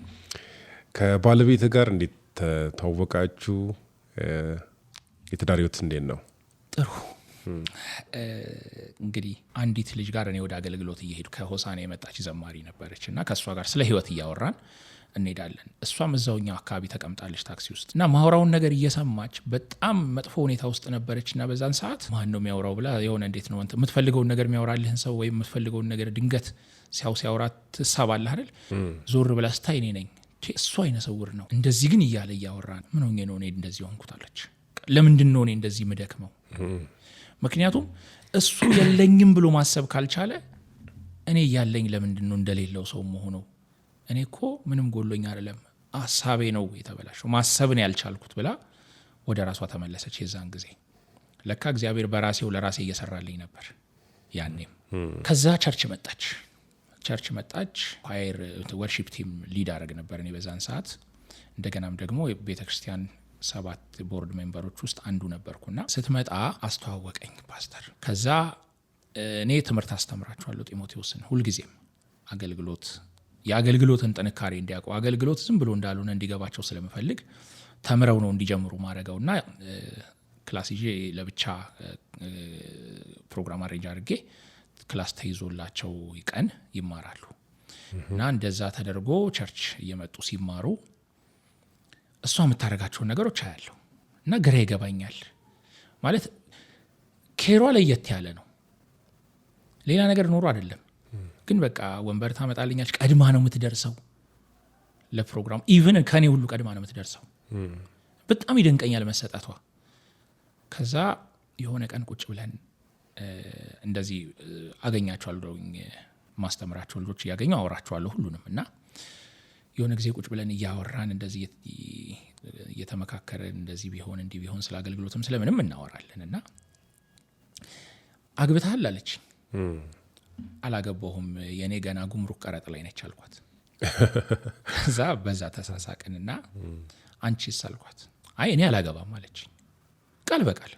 ከባለቤት ጋር እንዴት ተዋወቃችሁ? የትዳር ህይወት እንዴት ነው? ጥሩ። እንግዲህ አንዲት ልጅ ጋር እኔ ወደ አገልግሎት እየሄዱ ከሆሳና የመጣች ዘማሪ ነበረች እና ከእሷ ጋር ስለ ህይወት እያወራን እንሄዳለን። እሷም እዛውኛው አካባቢ ተቀምጣለች ታክሲ ውስጥ እና ማውራውን ነገር እየሰማች በጣም መጥፎ ሁኔታ ውስጥ ነበረች እና በዛን ሰዓት ማን ነው የሚያወራው ብላ የሆነ እንዴት ነው የምትፈልገውን ነገር የሚያወራልህን ሰው ወይም የምትፈልገውን ነገር ድንገት ሲያወራ ትሳባለህ አይደል? ዞር ብላ ስታይ እኔ ነኝ። እሱ አይነ ስውር ነው እንደዚህ ግን እያለ እያወራን ምን ሆኜ ነው እኔ እንደዚህ ሆንኩት አለች። ለምንድን ነው እኔ እንደዚህ ምደክመው? ምክንያቱም እሱ የለኝም ብሎ ማሰብ ካልቻለ እኔ ያለኝ ለምንድን ነው እንደሌለው ሰው መሆነው? እኔ እኮ ምንም ጎሎኝ አይደለም ሀሳቤ ነው የተበላሸው ማሰብን ያልቻልኩት ብላ ወደ ራሷ ተመለሰች። የዛን ጊዜ ለካ እግዚአብሔር በራሴው ለራሴ እየሰራልኝ ነበር ያኔም። ከዛ ቸርች መጣች። ኳየር ወርሺፕ ቲም ሊድ አደረግ ነበር እኔ በዛን ሰዓት። እንደገናም ደግሞ ቤተክርስቲያን 7 ቦርድ ሜምበሮች ውስጥ አንዱ ነበርኩና ስትመጣ አስተዋወቀኝ ፓስተር። ከዛ እኔ ትምህርት አስተምራቸዋለሁ ጢሞቴዎስን ሁልጊዜም የአገልግሎትን ጥንካሬ እንዲያውቁ አገልግሎት ዝም ብሎ እንዳልሆነ እንዲገባቸው ስለምፈልግ ተምረው ነው እንዲጀምሩ ማድረገውና ክላስ ይዤ ለብቻ ፕሮግራም አሬንጅ አድርጌ ክላስ ተይዞላቸው ቀን ይማራሉ እና እንደዛ ተደርጎ ቸርች እየመጡ ሲማሩ እሷ የምታደርጋቸውን ነገሮች አያለሁ እና ግራ ይገባኛል። ማለት ኬሯ ለየት ያለ ነው። ሌላ ነገር ኖሮ አይደለም፣ ግን በቃ ወንበር ታመጣልኛች። ቀድማ ነው የምትደርሰው ለፕሮግራም። ኢቭን ከኔ ሁሉ ቀድማ ነው የምትደርሰው። በጣም ይደንቀኛል መሰጠቷ። ከዛ የሆነ ቀን ቁጭ ብለን እንደዚህ አገኛቸዋለሁ፣ ማስተምራቸው ልጆች እያገኘው አወራቸዋለሁ ሁሉንም እና የሆነ ጊዜ ቁጭ ብለን እያወራን እንደዚህ እየተመካከረን እንደዚህ ቢሆን እንዲህ ቢሆን ስለ አገልግሎትም ስለምንም እናወራለን እና አግብተሃል አለች። አላገባሁም የኔ ገና ጉምሩክ ቀረጥ ላይ ነች አልኳት። ከዛ በዛ ተሳሳቅንና አንቺስ አልኳት። አይ እኔ አላገባም አለች። ቃል በቃል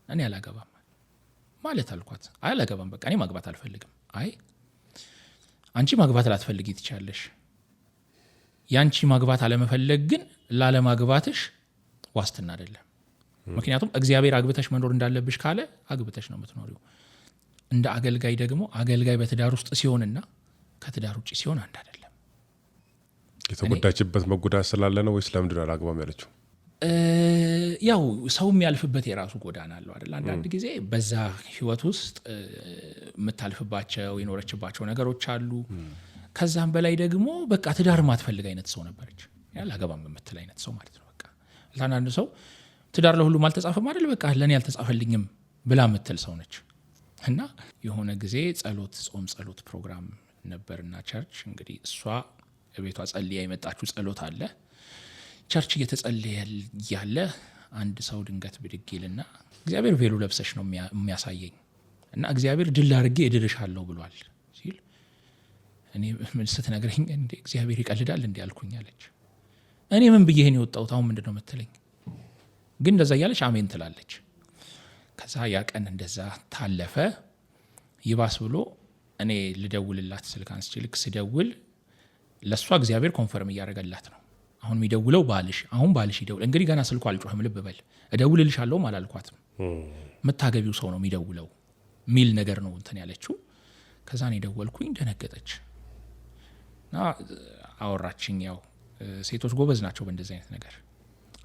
እኔ አላገባም ማለት አልኳት። አይ አላገባም በቃ እኔ ማግባት አልፈልግም። አይ አንቺ ማግባት ላትፈልጊ ትችያለሽ። ያንቺ ማግባት አለመፈለግ ግን ላለማግባትሽ ዋስትና አይደለም። ምክንያቱም እግዚአብሔር አግብተሽ መኖር እንዳለብሽ ካለ አግብተሽ ነው የምትኖሪው። እንደ አገልጋይ ደግሞ አገልጋይ በትዳር ውስጥ ሲሆንና ከትዳር ውጭ ሲሆን አንድ አይደለም። የተጎዳችበት መጎዳት ስላለ ነው ወይስ ለምንድን ነው አላግባም ያለችው? ያው ሰው የሚያልፍበት የራሱ ጎዳና አለው አይደል? አንዳንድ ጊዜ በዛ ህይወት ውስጥ የምታልፍባቸው የኖረችባቸው ነገሮች አሉ። ከዛም በላይ ደግሞ በቃ ትዳር ማትፈልግ አይነት ሰው ነበረች። ያላገባም የምትል አይነት ሰው ማለት ነው። በቃ ለአንዳንድ ሰው ትዳር ለሁሉም አልተጻፈም አይደል? በቃ ለእኔ አልተጻፈልኝም ብላ የምትል ሰው ነች። እና የሆነ ጊዜ ጾም ጸሎት ፕሮግራም ነበርና ቸርች እንግዲህ እሷ ቤቷ ጸልያ የመጣችው ጸሎት አለ። ቸርች እየተጸለየ ያለ አንድ ሰው ድንገት ብድግ ይልና እግዚአብሔር ቬሎ ለብሰሽ ነው የሚያሳየኝ እና እግዚአብሔር ድል አድርጌ እድርሻለሁ ብሏል ሲል እኔ ምን ስትነግረኝ እንዴ እግዚአብሔር ይቀልዳል እንዴ አልኩኝ አለች። እኔ ምን ብዬ ነው የወጣሁት? አሁን ምንድነው የምትለኝ? ግን እንደዛ እያለች አሜን ትላለች። ከዛ ያ ቀን እንደዛ ታለፈ። ይባስ ብሎ እኔ ልደውልላት ስልክ አንስቼ ልክ ስደውል ለእሷ እግዚአብሔር ኮንፈርም እያደረገላት ነው። አሁን የሚደውለው ባልሽ፣ አሁን ባልሽ ይደውል። እንግዲህ ገና ስልኩ አልጮህም፣ ልብ በል። እደውልልሻለሁም አላልኳትም፣ የምታገቢው ሰው ነው የሚደውለው ሚል ነገር ነው እንትን ያለችው። ከዛ እኔ ደወልኩኝ፣ ደነገጠች እና አወራችኝ። ያው ሴቶች ጎበዝ ናቸው በእንደዚህ አይነት ነገር።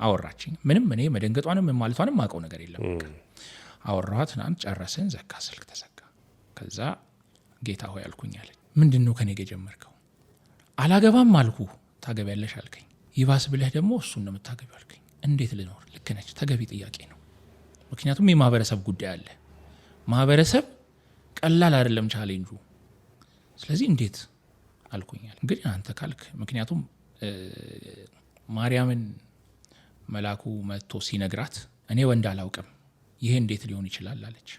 አወራችኝ። ምንም እኔ መደንገጧንም ማለቷንም ማውቀው ነገር የለም። አወራኋት፣ ናን ጨረስን፣ ዘጋ፣ ስልክ ተዘጋ። ከዛ ጌታ ሆይ አልኩኝ አለኝ። ምንድን ነው ከኔ ጋር ጀመርከው? አላገባም አልኩ፣ ታገቢያለሽ አልከኝ። ይባስ ብለህ ደግሞ እሱን ነው የምታገቢው አልከኝ። እንዴት ልኖር? ልክ ነች፣ ተገቢ ጥያቄ ነው። ምክንያቱም የማህበረሰብ ጉዳይ አለ። ማህበረሰብ ቀላል አይደለም ቻሌንጁ። ስለዚህ እንዴት አልኩኛል። እንግዲህ አንተ ካልክ፣ ምክንያቱም ማርያምን መልአኩ መጥቶ ሲነግራት እኔ ወንድ አላውቅም ይሄ እንዴት ሊሆን ይችላል አለች።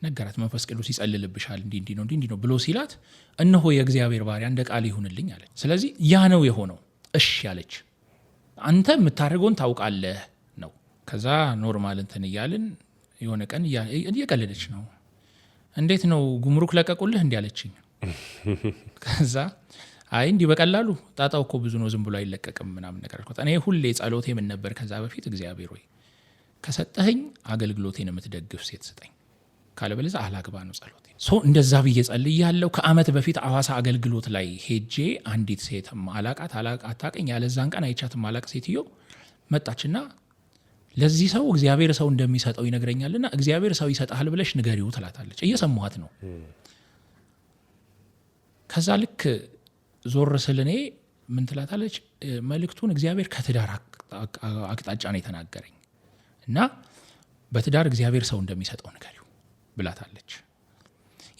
ነገራት። መንፈስ ቅዱስ ይጸልልብሻል እንዲህ ነው እንዲህ ነው ብሎ ሲላት እነሆ የእግዚአብሔር ባሪያ እንደ ቃል ይሁንልኝ አለች። ስለዚህ ያ ነው የሆነው። እሺ አለች። አንተ የምታደርገውን ታውቃለህ ነው። ከዛ ኖርማል እንትን እያልን የሆነ ቀን እየቀለደች ነው። እንዴት ነው ጉምሩክ ለቀቁልህ እንዲህ አለችኝ። ከዛ አይ እንዲህ በቀላሉ ጣጣው እኮ ብዙ ነው፣ ዝም ብሎ አይለቀቅም ምናምን ነገር አልኳት። እኔ ሁሌ ጸሎቴ ምን ነበር ከዛ በፊት? እግዚአብሔር ሆይ ከሰጠኸኝ አገልግሎቴን የምትደግፍ ሴት ስጠኝ፣ ካለበለዚያ አላግባ ነው ጸሎቴ። እንደዛ ብዬ ጸልያለሁ። ከአመት በፊት አዋሳ አገልግሎት ላይ ሄጄ አንዲት ሴት አላቃት አታቀኝ ያለዛን ቀን አይቻት ማላቅ ሴትዮ መጣችና ለዚህ ሰው እግዚአብሔር ሰው እንደሚሰጠው ይነግረኛልና እግዚአብሔር ሰው ይሰጣል ብለሽ ንገሪው ትላታለች። እየሰማኋት ነው። ከዛ ልክ ዞር ስል እኔ ምን ትላታለች? መልእክቱን እግዚአብሔር ከትዳር አቅጣጫ ነው የተናገረኝ እና በትዳር እግዚአብሔር ሰው እንደሚሰጠው ንገሪው ብላታለች።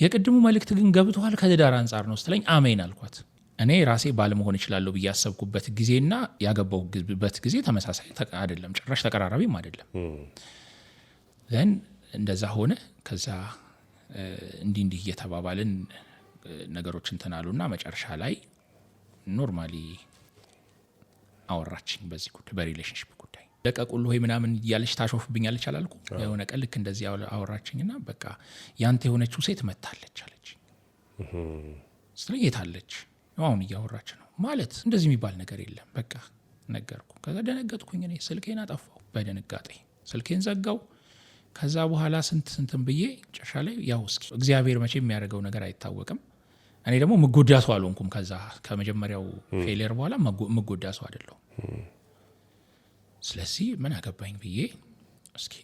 የቅድሙ መልእክት ግን ገብቷል ከትዳር አንጻር ነው ስትለኝ አሜን አልኳት። እኔ ራሴ ባለመሆን እችላለሁ ብዬ ያሰብኩበት ጊዜና ያገባሁበት ጊዜ ተመሳሳይ አይደለም፣ ጭራሽ ተቀራራቢም አይደለም። ዘን እንደዛ ሆነ። ከዛ እንዲህ እየተባባልን ነገሮች እንትን አሉና መጨረሻ ላይ ኖርማሊ አወራችኝ በዚህ ጉዳይ፣ በሪሌሽንሽፕ ጉዳይ። ለቀቁል ወይ ምናምን እያለች ታሾፍብኛለች አላልኩ? የሆነ ቀን ልክ እንደዚህ አወራችኝና በቃ ያንተ የሆነችው ሴት መታለች አለች። ስለዚህ የታለች? አሁን እያወራች ነው ማለት እንደዚህ የሚባል ነገር የለም በቃ ነገርኩ። ከዛ ደነገጥኩኝ። እኔ ስልኬን አጠፋው በድንጋጤ ስልኬን ዘጋው። ከዛ በኋላ ስንትን ብዬ ጨርሻ ላይ ያው እስኪ እግዚአብሔር መቼ የሚያደርገው ነገር አይታወቅም። እኔ ደግሞ ምጎዳ ሰው አልሆንኩም። ከዛ ከመጀመሪያው ፌሊየር በኋላ ምጎዳ ሰው አይደለሁም። ስለዚህ ምን አገባኝ ብዬ እስኪ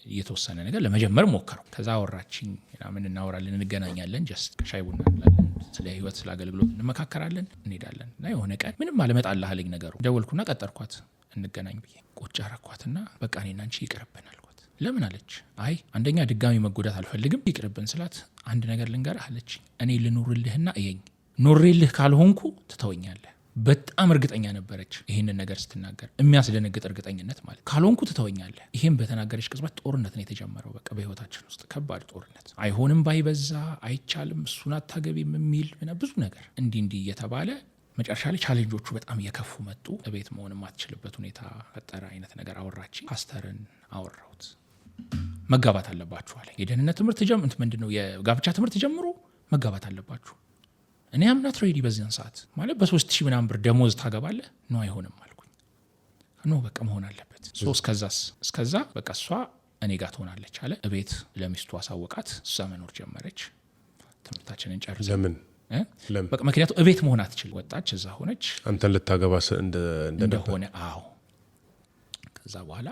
የተወሰነ ነገር ለመጀመር ሞከረው። ከዛ አወራችኝ። ምን እናወራለን፣ እንገናኛለን፣ ጀስት ሻይ ቡና እንላለን፣ ስለ ህይወት ስለ አገልግሎት እንመካከራለን፣ እንሄዳለን። እና የሆነ ቀን ምንም አልመጣልህ አለኝ ነገሩ። ደወልኩና ቀጠርኳት እንገናኝ ብዬ ቁጭ አረኳትና በቃ እኔና አንቺ ይቅርብን አልኳት። ለምን አለች። አይ አንደኛ ድጋሚ መጎዳት አልፈልግም ይቅርብን ስላት አንድ ነገር ልንገርህ አለች። እኔ ልኑርልህና እየኝ ኖሬልህ ካልሆንኩ ትተወኛለህ። በጣም እርግጠኛ ነበረች ይህንን ነገር ስትናገር፣ የሚያስደነግጥ እርግጠኝነት ማለት። ካልሆንኩ ትተወኛለህ። ይህም በተናገረች ቅጽበት ጦርነት ነው የተጀመረው። በቃ በህይወታችን ውስጥ ከባድ ጦርነት። አይሆንም ባይበዛ፣ አይቻልም፣ እሱን አታገቢም የሚል ብዙ ነገር እንዲህ እየተባለ መጨረሻ ላይ ቻሌንጆቹ በጣም እየከፉ መጡ። እቤት መሆን የማትችልበት ሁኔታ ፈጠረ አይነት ነገር አወራች። ፓስተርን አወራሁት። መጋባት አለባችሁ አለ። የደህንነት ትምህርት ምንድነው የጋብቻ ትምህርት ጀምሮ መጋባት አለባችሁ። እኔ አምናት ሬዲ በዚያን ሰዓት ማለት በ3000 ምናምን ብር ደሞዝ ታገባለህ? ነው አይሆንም አልኩኝ። ኖ በቃ መሆን አለበት። እስከዛ በቃ እሷ እኔ ጋር ትሆናለች አለ። እቤት ለሚስቱ አሳወቃት። እሷ መኖር ጀመረች። ትምህርታችንን ጨርሰን ለምን በቃ ምክንያቱም እቤት መሆን አትችል። ወጣች፣ እዛ ሆነች። አንተን ልታገባ እንደሆነ አዎ። ከዛ በኋላ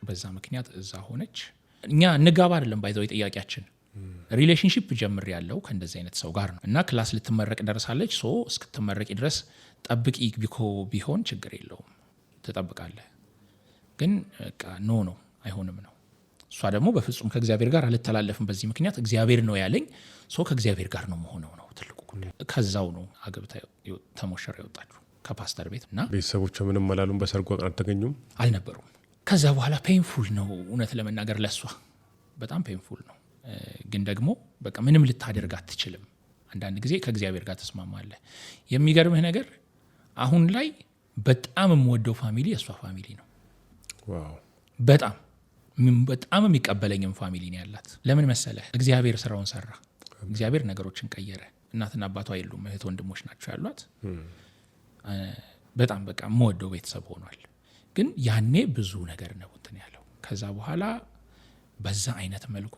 በዛ ምክንያት እዛ ሆነች። እኛ እንጋባ አይደለም ባይዘው ጥያቄያችን፣ ሪሌሽንሺፕ ጀምር ያለው ከእንደዚህ አይነት ሰው ጋር ነው እና ክላስ ልትመረቅ ደርሳለች። እስክትመረቂ ድረስ ጠብቂ ቢሆን ችግር የለውም ትጠብቃለህ። ግን በቃ ኖ አይሆንም ነው። እሷ ደግሞ በፍጹም ከእግዚአብሔር ጋር አልተላለፍም በዚህ ምክንያት እግዚአብሔር ነው ያለኝ ከእግዚአብሔር ጋር ነው መሆነው ነው ትልቁ ጉዳይ። ከዛው ነው አግብታ ተሞሸራ የወጣችሁ ከፓስተር ቤት እና ቤተሰቦቿ ምንም አላሉም። በሰርጓ ቀን አልተገኙም አልነበሩም። ከዛ በኋላ ፔንፉል ነው እውነት ለመናገር ለሷ በጣም ፔንፉል ነው። ግን ደግሞ በቃ ምንም ልታደርግ አትችልም። አንዳንድ ጊዜ ከእግዚአብሔር ጋር ተስማማለህ። የሚገርምህ ነገር አሁን ላይ በጣም የምወደው ፋሚሊ የእሷ ፋሚሊ ነው። ዋው በጣም የሚቀበለኝም ፋሚሊ ነው ያላት። ለምን መሰለህ? እግዚአብሔር ስራውን ሰራ። እግዚአብሔር ነገሮችን ቀየረ። እናትና አባቷ የሉም፣ እህት ወንድሞች ናቸው ያሏት። በጣም በቃ የምወደው ቤተሰብ ሆኗል። ግን ያኔ ብዙ ነገር ነው እንትን ያለው። ከዛ በኋላ በዛ አይነት መልኩ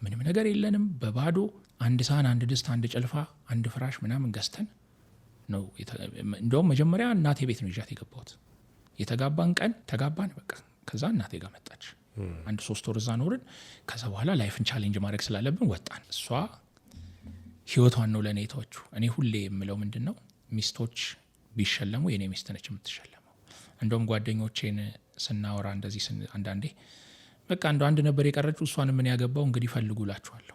ምንም ነገር የለንም፣ በባዶ አንድ ሳህን፣ አንድ ድስት፣ አንድ ጭልፋ፣ አንድ ፍራሽ ምናምን ገዝተን ነው። እንደውም መጀመሪያ እናቴ ቤት ነው ይዣት የገባሁት። የተጋባን ቀን ተጋባን በቃ። ከዛ እናቴ ጋር መጣች። አንድ 3 ወር እዛ ኖርን። ከዛ በኋላ ላይፍን ቻሌንጅ ማድረግ ስላለብን ወጣን። እሷ ህይወቷን ነው ለእኔ የተወቹ። እኔ ሁሌ የምለው ምንድን ነው ሚስቶች ቢሸለሙ የኔ ሚስት ነች የምትሸለመው። እንደውም ጓደኞቼን ስናወራ እንደዚህ አንዳንዴ በቃ አንድ ነበር የቀረችው እሷን ምን ያገባው እንግዲህ ፈልጉ እላችኋለሁ።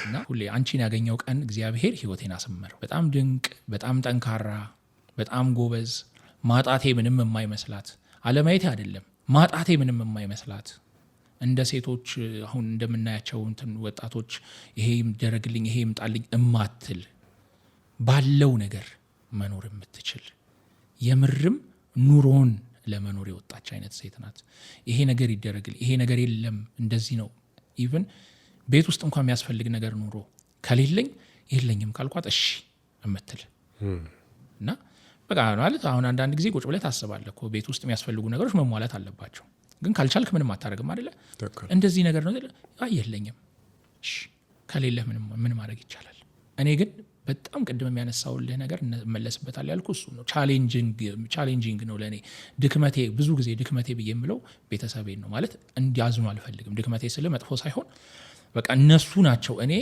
እና ሁሌ አንቺን ያገኘው ቀን እግዚአብሔር ህይወቴን አሰመረው። በጣም ድንቅ፣ በጣም ጠንካራ፣ በጣም ጎበዝ፣ ማጣቴ ምንም የማይመስላት አለማየቴ አይደለም ማጣቴ ምንም የማይመስላት እንደ ሴቶች አሁን እንደምናያቸው እንትን ወጣቶች ይሄ ይደረግልኝ ይሄ ይምጣልኝ እማትል ባለው ነገር መኖር የምትችል የምርም ኑሮን ለመኖር የወጣች አይነት ሴት ናት። ይሄ ነገር ይደረግልኝ ይሄ ነገር የለም እንደዚህ ነው። ኢቭን ቤት ውስጥ እንኳን የሚያስፈልግ ነገር ኑሮ ከሌለኝ የለኝም ካልኳት እሺ እምትል እና በቃ ማለት አሁን አንዳንድ ጊዜ ቁጭ ብለህ ታስባለህ እኮ ቤት ውስጥ የሚያስፈልጉ ነገሮች መሟላት አለባቸው። ግን ካልቻልክ ምንም አታደርግም አይደለ? እንደዚህ ነገር ነው የለኝም እሺ ከሌለህ ምን ማድረግ ይቻላል? እኔ ግን በጣም ቅድም የሚያነሳውልህ ነገር መለስበታል ያልኩ እሱ ነው። ቻሌንጂንግ ነው ለእኔ ድክመቴ። ብዙ ጊዜ ድክመቴ ብዬ የምለው ቤተሰቤን ነው። ማለት እንዲያዝኑ አልፈልግም። ድክመቴ ስለ መጥፎ ሳይሆን በቃ እነሱ ናቸው። እኔ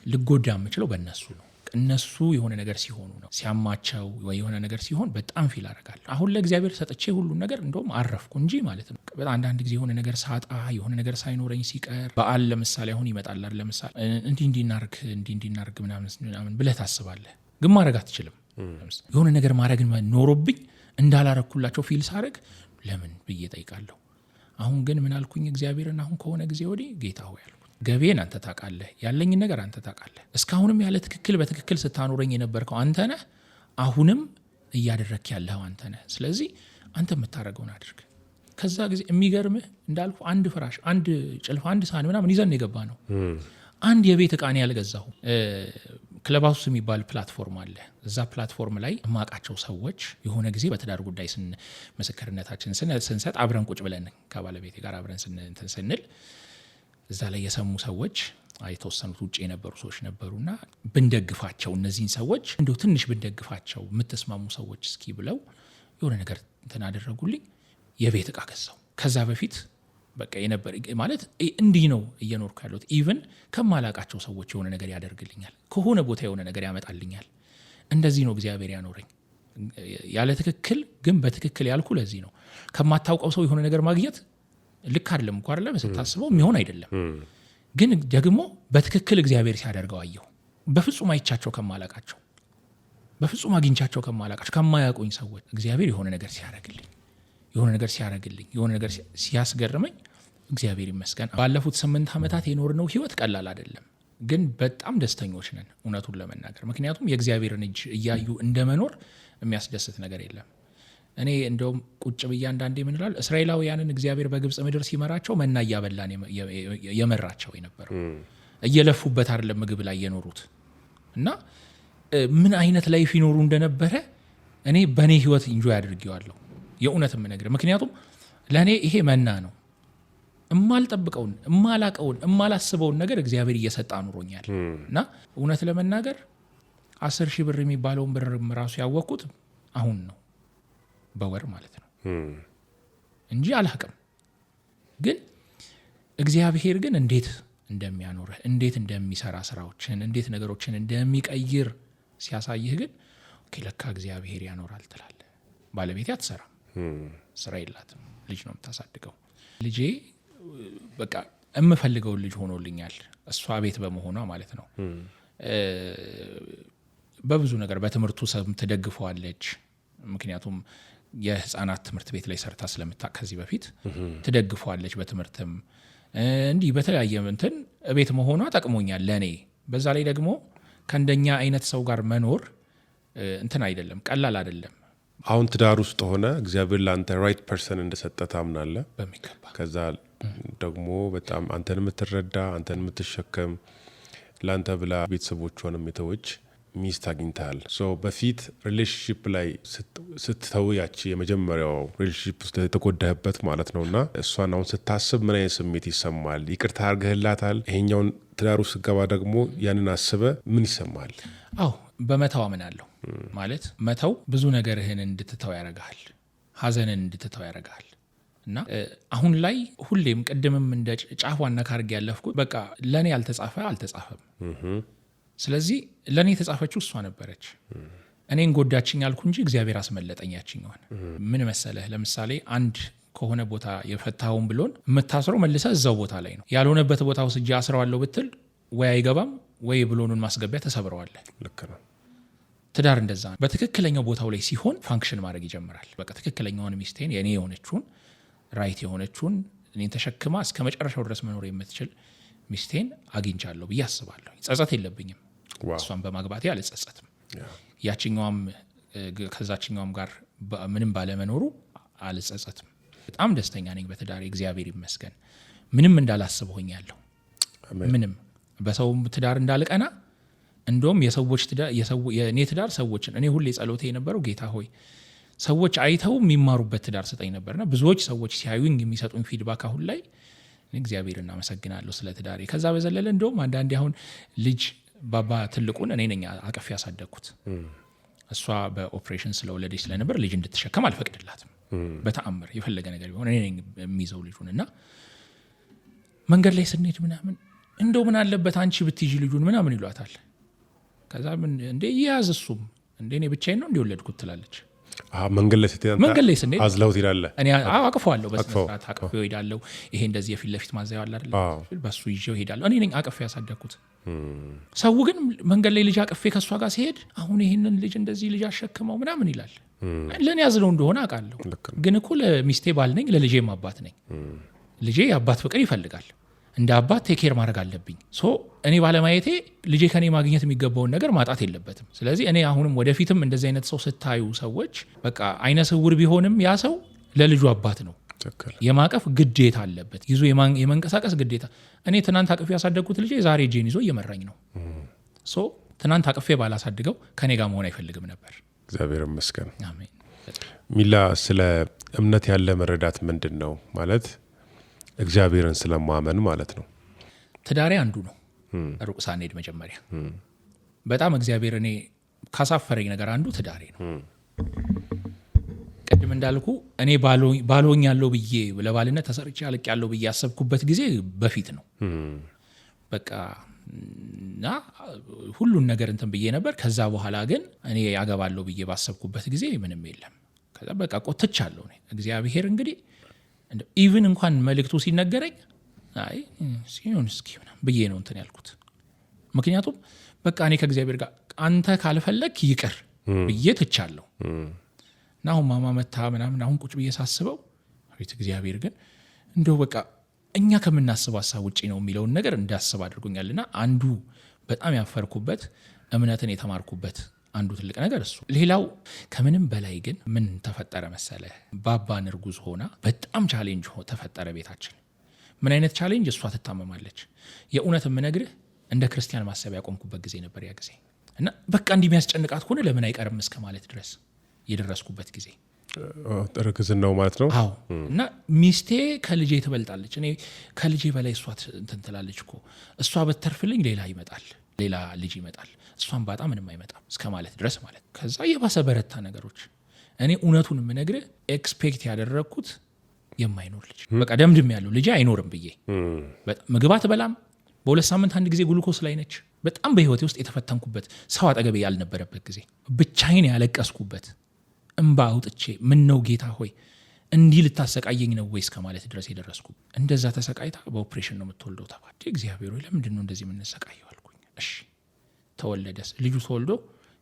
ልጎዳ የምችለው በእነሱ ነው። እነሱ የሆነ ነገር ሲሆኑ ነው። ሲያማቸው ወይ የሆነ ነገር ሲሆን በጣም ፊል አደርጋለሁ። አሁን ለእግዚአብሔር ሰጥቼ ሁሉን ነገር እንደውም አረፍኩ እንጂ ማለት ነው። አንዳንድ ጊዜ የሆነ ነገር ሳጣ የሆነ ነገር ሳይኖረኝ ሲቀር በዓል ለምሳሌ አሁን ይመጣል ለምሳሌ እንዲናርግ ምናምን ብለህ ታስባለህ፣ ግን ማድረግ አትችልም። የሆነ ነገር ማድረግ ኖሮብኝ እንዳላረኩላቸው ፊል ሳረግ ለምን ብዬ ጠይቃለሁ። አሁን ግን ምን አልኩኝ እግዚአብሔርን አሁን ከሆነ ጊዜ ወዲህ ጌታ ሆይ አልኩት፣ ገቤን አንተ ታውቃለህ፣ ያለኝን ነገር አንተ ታውቃለህ። እስካሁንም ያለ በትክክል ስታኖረኝ የነበርከው አንተ ነህ። አሁንም እያደረክ ያለኸው አንተ ነህ። ስለዚህ አንተ የምታደርገውን አድርግ። ከዛ ጊዜ የሚገርምህ እንዳልኩ አንድ ፍራሽ፣ አንድ ጭልፋ፣ አንድ ሳህን ምናምን ይዘን የገባ ነው። አንድ የቤት ዕቃ እኔ ያልገዛሁ። ክለብሃውስ የሚባል ፕላትፎርም አለ። እዛ ፕላትፎርም ላይ የማውቃቸው ሰዎች የሆነ ጊዜ በትዳር ጉዳይ ምስክርነታችን ስንሰጥ አብረን ቁጭ ብለን ከባለቤቴ ጋር አብረን ስንል እዛ ላይ የሰሙ ሰዎች የተወሰኑት ውጭ የነበሩ ሰዎች ነበሩና ብንደግፋቸው እነዚህን ሰዎች እንደው ትንሽ ብንደግፋቸው የምትስማሙ ሰዎች እስኪ ብለው የሆነ ነገር እንትን አደረጉልኝ። የቤት ዕቃ ገዛው። ከዛ በፊት በቃ የነበር ማለት እንዲህ ነው እየኖርኩ ያለሁት። ኢቭን ከማላቃቸው ሰዎች የሆነ ነገር ያደርግልኛል፣ ከሆነ ቦታ የሆነ ነገር ያመጣልኛል። እንደዚህ ነው እግዚአብሔር ያኖረኝ። ያለ ትክክል ግን በትክክል ያልኩ ለዚህ ነው። ከማታውቀው ሰው የሆነ ነገር ማግኘት ልክ አይደለም እኮ አይደለም፣ ስታስበው የሚሆን አይደለም። ግን ደግሞ በትክክል እግዚአብሔር ሲያደርገው አየሁ። በፍጹም አይቻቸው ከማላቃቸው፣ በፍጹም አግኝቻቸው ከማላቃቸው ከማያውቁኝ ሰዎች እግዚአብሔር የሆነ ነገር ሲያደርግልኝ የሆነ ነገር ሲያስገርመኝ እግዚአብሔር ይመስገን። ባለፉት 8 ዓመታት የኖርነው ህይወት ቀላል አይደለም፣ ግን በጣም ደስተኞች ነን እውነቱን ለመናገር። ምክንያቱም የእግዚአብሔርን እጅ እያዩ እንደመኖር የሚያስደስት ነገር የለም። እኔ እንደውም ቁጭ ብዬ አንዳንዴ ምን እላለሁ፣ እስራኤላውያንን እግዚአብሔር በግብጽ ምድር ሲመራቸው መና እያበላን የመራቸው የነበረው እየለፉበት አይደለም ምግብ ላይ የኖሩት። እና ምን አይነት ላይፍ ይኖሩ እንደነበረ እኔ በእኔ ህይወት ኢንጆይ አድርጌዋለሁ። የእውነትም ነገር ምክንያቱም ለእኔ ይሄ መና ነው። እማልጠብቀውን፣ እማላቀውን፣ እማላስበውን ነገር እግዚአብሔር እየሰጠ አኑሮኛል። እና እውነት ለመናገር 10,000 ብር የሚባለውን ብር ራሱ ያወቅኩት አሁን ነው፣ በወር ማለት ነው እንጂ አላቅም። ግን እግዚአብሔር ግን እንዴት እንደሚያኖርህ፣ እንዴት እንደሚሰራ ስራዎችን፣ እንዴት ነገሮችን እንደሚቀይር ሲያሳይህ ግን ለካ እግዚአብሔር ያኖራል ትላለህ። ባለቤቴ አትሰራም፣ ስራ የላትም፣ ልጅ ነው የምታሳድገው። ልጄ በቃ የምፈልገውን ልጅ ሆኖልኛል እሷ ቤት በመሆኗ ማለት ነው። በብዙ ነገር በትምህርቱ ትደግፈዋለች። ምክንያቱም የህፃናት ትምህርት ቤት ላይ ሰርታ ስለምታውቅ ከዚህ በፊት ትደግፈዋለች። በትምህርትም እንዲህ በተለያየ እንትን ቤት መሆኗ ጠቅሞኛል ለእኔ። በዛ ላይ ደግሞ ከእንደኛ አይነት ሰው ጋር መኖር እንትን አይደለም፣ ቀላል አይደለም። አሁን ትዳር ውስጥ ሆነ እግዚአብሔር ለአንተ ራይት ፐርሰን እንደሰጠ ታምናለህ? በሚገባ። ከዛ ደግሞ በጣም አንተን የምትረዳ አንተን የምትሸከም ለአንተ ብላ ቤተሰቦቿንም የተወች ሚስት አግኝተሃል። በፊት ሪሌሽንሽፕ ላይ ስትተው ያቺ የመጀመሪያው ሪሌሽንሽፕ ውስጥ የተጎዳህበት ማለት ነው እና እሷን አሁን ስታስብ ምን አይነት ስሜት ይሰማል? ይቅርታ አድርገህላታል? ይሄኛውን ትዳሩ ስገባ ደግሞ ያንን አስበ ምን ይሰማል? አዎ በመተው አምናለሁ። ማለት መተው ብዙ ነገርህን እንድትተው ያደርግሃል፣ ሀዘንን እንድትተው ያደርግሃል። እና አሁን ላይ ሁሌም ቅድምም እንደ ጫፍ ዋና ካርግ ያለፍኩት በቃ ለእኔ ያልተጻፈ አልተጻፈም። ስለዚህ ለእኔ የተጻፈችው እሷ ነበረች። እኔን ጎዳችኝ አልኩ እንጂ እግዚአብሔር አስመለጠኝ ያችኛዋን። ምን መሰለህ፣ ለምሳሌ አንድ ከሆነ ቦታ የፈታኸውን ብሎን የምታስረው መልሰህ እዛው ቦታ ላይ ነው። ያልሆነበት ቦታ ውስጄ አስረዋለሁ ብትል ወይ አይገባም ወይ ብሎኑን ማስገቢያ ተሰብረዋለህ። ልክ ነው። ትዳር እንደዛ ነው። በትክክለኛው ቦታው ላይ ሲሆን ፋንክሽን ማድረግ ይጀምራል። በቃ ትክክለኛውን ሚስቴን የኔ የሆነችውን ራይት የሆነችውን እኔን ተሸክማ እስከ መጨረሻው ድረስ መኖር የምትችል ሚስቴን አግኝቻለሁ ብዬ አስባለሁ። ጸጸት የለብኝም። እሷን በማግባቴ አልጸጸትም። ያችኛዋም ከዛችኛዋም ጋር ምንም ባለመኖሩ አልጸጸትም። በጣም ደስተኛ ነኝ በትዳሬ፣ እግዚአብሔር ይመስገን። ምንም እንዳላስብ ሆኛለሁ። ምንም በሰው ትዳር እንዳልቀና፣ እንደውም የኔ ትዳር ሰዎችን እኔ ሁሌ ጸሎቴ የነበረው ጌታ ሆይ ሰዎች አይተው የሚማሩበት ትዳር ስጠኝ ነበርና ብዙዎች ሰዎች ሲያዩኝ የሚሰጡኝ ፊድባክ አሁን ላይ እግዚአብሔር እናመሰግናለሁ ስለ ትዳሬ። ከዛ በዘለለ እንደውም አንዳንዴ አሁን ልጅ ባባ ትልቁን እኔ ነኝ አቅፌ ያሳደግኩት። እሷ በኦፕሬሽን ስለወለደች ስለነበር ልጅ እንድትሸከም አልፈቅድላትም በተአምር። የፈለገ ነገር ቢሆን እኔ ነኝ የሚይዘው ልጁን። እና መንገድ ላይ ስንሄድ ምናምን እንደው ምን አለበት አንቺ ብትይዥ ልጁን ምናምን ይሏታል። ከዛ ምን እንዴ ይያዝ እሱም እንዴ እኔ ብቻዬን ነው እንዲወለድኩት ትላለች። መንገድ ላይ ስንሄድ አዝለውት ይላለ። እኔ አቅፈዋለሁ፣ በስነስርዓት አቅፌው ሄዳለሁ። ይሄ እንደዚህ የፊት ለፊት ማዘያው አለ አይደል? በሱ ይዤው ሄዳለሁ። እኔ ነኝ አቅፌ ያሳደግኩት። ሰው ግን መንገድ ላይ ልጅ አቅፌ ከሷ ጋር ሲሄድ አሁን ይሄንን ልጅ እንደዚህ ልጅ አሸክመው ምናምን ይላል። ለኔ ያዝለው እንደሆነ አውቃለሁ። ግን እኮ ለሚስቴ ባል ነኝ፣ ለልጄም አባት ነኝ። ልጄ የአባት ፍቅር ይፈልጋል። እንደ አባት ቴኬር ማድረግ አለብኝ። እኔ ባለማየቴ ልጄ ከኔ ማግኘት የሚገባውን ነገር ማጣት የለበትም። ስለዚህ እኔ አሁንም ወደፊትም እንደዚህ አይነት ሰው ስታዩ ሰዎች በቃ አይነ ስውር ቢሆንም ያ ሰው ለልጁ አባት ነው። የማቀፍ ግዴታ አለበት፣ ይዞ የመንቀሳቀስ ግዴታ። እኔ ትናንት አቅፌ ያሳደግኩት ልጄ ዛሬ ጄን ይዞ እየመራኝ ነው። ትናንት አቅፌ ባላሳድገው ከኔ ጋር መሆን አይፈልግም ነበር። እግዚአብሔር ይመስገን። አሜን። ሚላ፣ ስለ እምነት ያለ መረዳት ምንድን ነው ማለት? እግዚአብሔርን ስለማመን ማለት ነው። ትዳሬ አንዱ ነው። ሩቅ ሳንሄድ መጀመሪያ በጣም እግዚአብሔር እኔ ካሳፈረኝ ነገር አንዱ ትዳሬ ነው። ቅድም እንዳልኩ እኔ ባልሆኝ ያለው ብዬ ለባልነት ተሰርቼ አልቅ ያለው ብዬ ያሰብኩበት ጊዜ በፊት ነው። በቃ እና ሁሉን ነገር እንትን ብዬ ነበር። ከዛ በኋላ ግን እኔ ያገባለሁ ብዬ ባሰብኩበት ጊዜ ምንም የለም። ከዛ በቃ ቆትቻለሁ። እግዚአብሔር እንግዲህ ኢቭን እንኳን መልእክቱ ሲነገረኝ አይ ሲሆን እስኪ ብዬ ነው እንትን ያልኩት። ምክንያቱም በቃ እኔ ከእግዚአብሔር ጋር አንተ ካልፈለግ ይቅር ብዬ ትቻለሁ። እና አሁን ማማ መታ ምናምን አሁን ቁጭ ብዬ ሳስበው አቤት እግዚአብሔር ግን እንደው በቃ እኛ ከምናስበው ሀሳብ ውጭ ነው የሚለውን ነገር እንዳስብ አድርጎኛልና አንዱ በጣም ያፈርኩበት እምነትን የተማርኩበት አንዱ ትልቅ ነገር እሱ። ሌላው ከምንም በላይ ግን ምን ተፈጠረ መሰለ፣ ባባን እርጉዝ ሆና በጣም ቻሌንጅ ተፈጠረ ቤታችን። ምን አይነት ቻሌንጅ? እሷ ትታመማለች። የእውነት የምነግርህ እንደ ክርስቲያን ማሰብ ያቆምኩበት ጊዜ ነበር ያ ጊዜ። እና በቃ እንዲህ የሚያስጨንቃት ከሆነ ለምን አይቀርም እስከ ማለት ድረስ የደረስኩበት ጊዜ እርግዝናው ማለት ነው። አዎ። እና ሚስቴ ከልጄ ትበልጣለች፣ እኔ ከልጄ በላይ እሷ እንትን ትላለች እኮ። እሷ በተርፍልኝ ሌላ ይመጣል፣ ሌላ ልጅ ይመጣል፣ እሷን ባጣ ምንም አይመጣም እስከ ማለት ድረስ ማለት። ከዛ የባሰ በረታ ነገሮች። እኔ እውነቱን የምነግርህ ኤክስፔክት ያደረግኩት የማይኖር ልጅ በቃ ደምድም ያለው ልጅ አይኖርም ብዬ። ምግብ አትበላም፣ በሁለት ሳምንት አንድ ጊዜ ግሉኮስ ላይ ነች። በጣም በህይወቴ ውስጥ የተፈተንኩበት፣ ሰው አጠገቤ ያልነበረበት ጊዜ፣ ብቻዬን ያለቀስኩበት፣ እንባ አውጥቼ ምን ነው ጌታ ሆይ እንዲህ ልታሰቃየኝ ነው ወይስ ከማለት ድረስ የደረስኩ። እንደዛ ተሰቃይታ በኦፕሬሽን ነው የምትወልደው ተባለ። እግዚአብሔር ሆይ ለምንድን ነው እንደዚህ የምንሰቃየው አልኩኝ። እሺ ተወለደስ። ልጁ ተወልዶ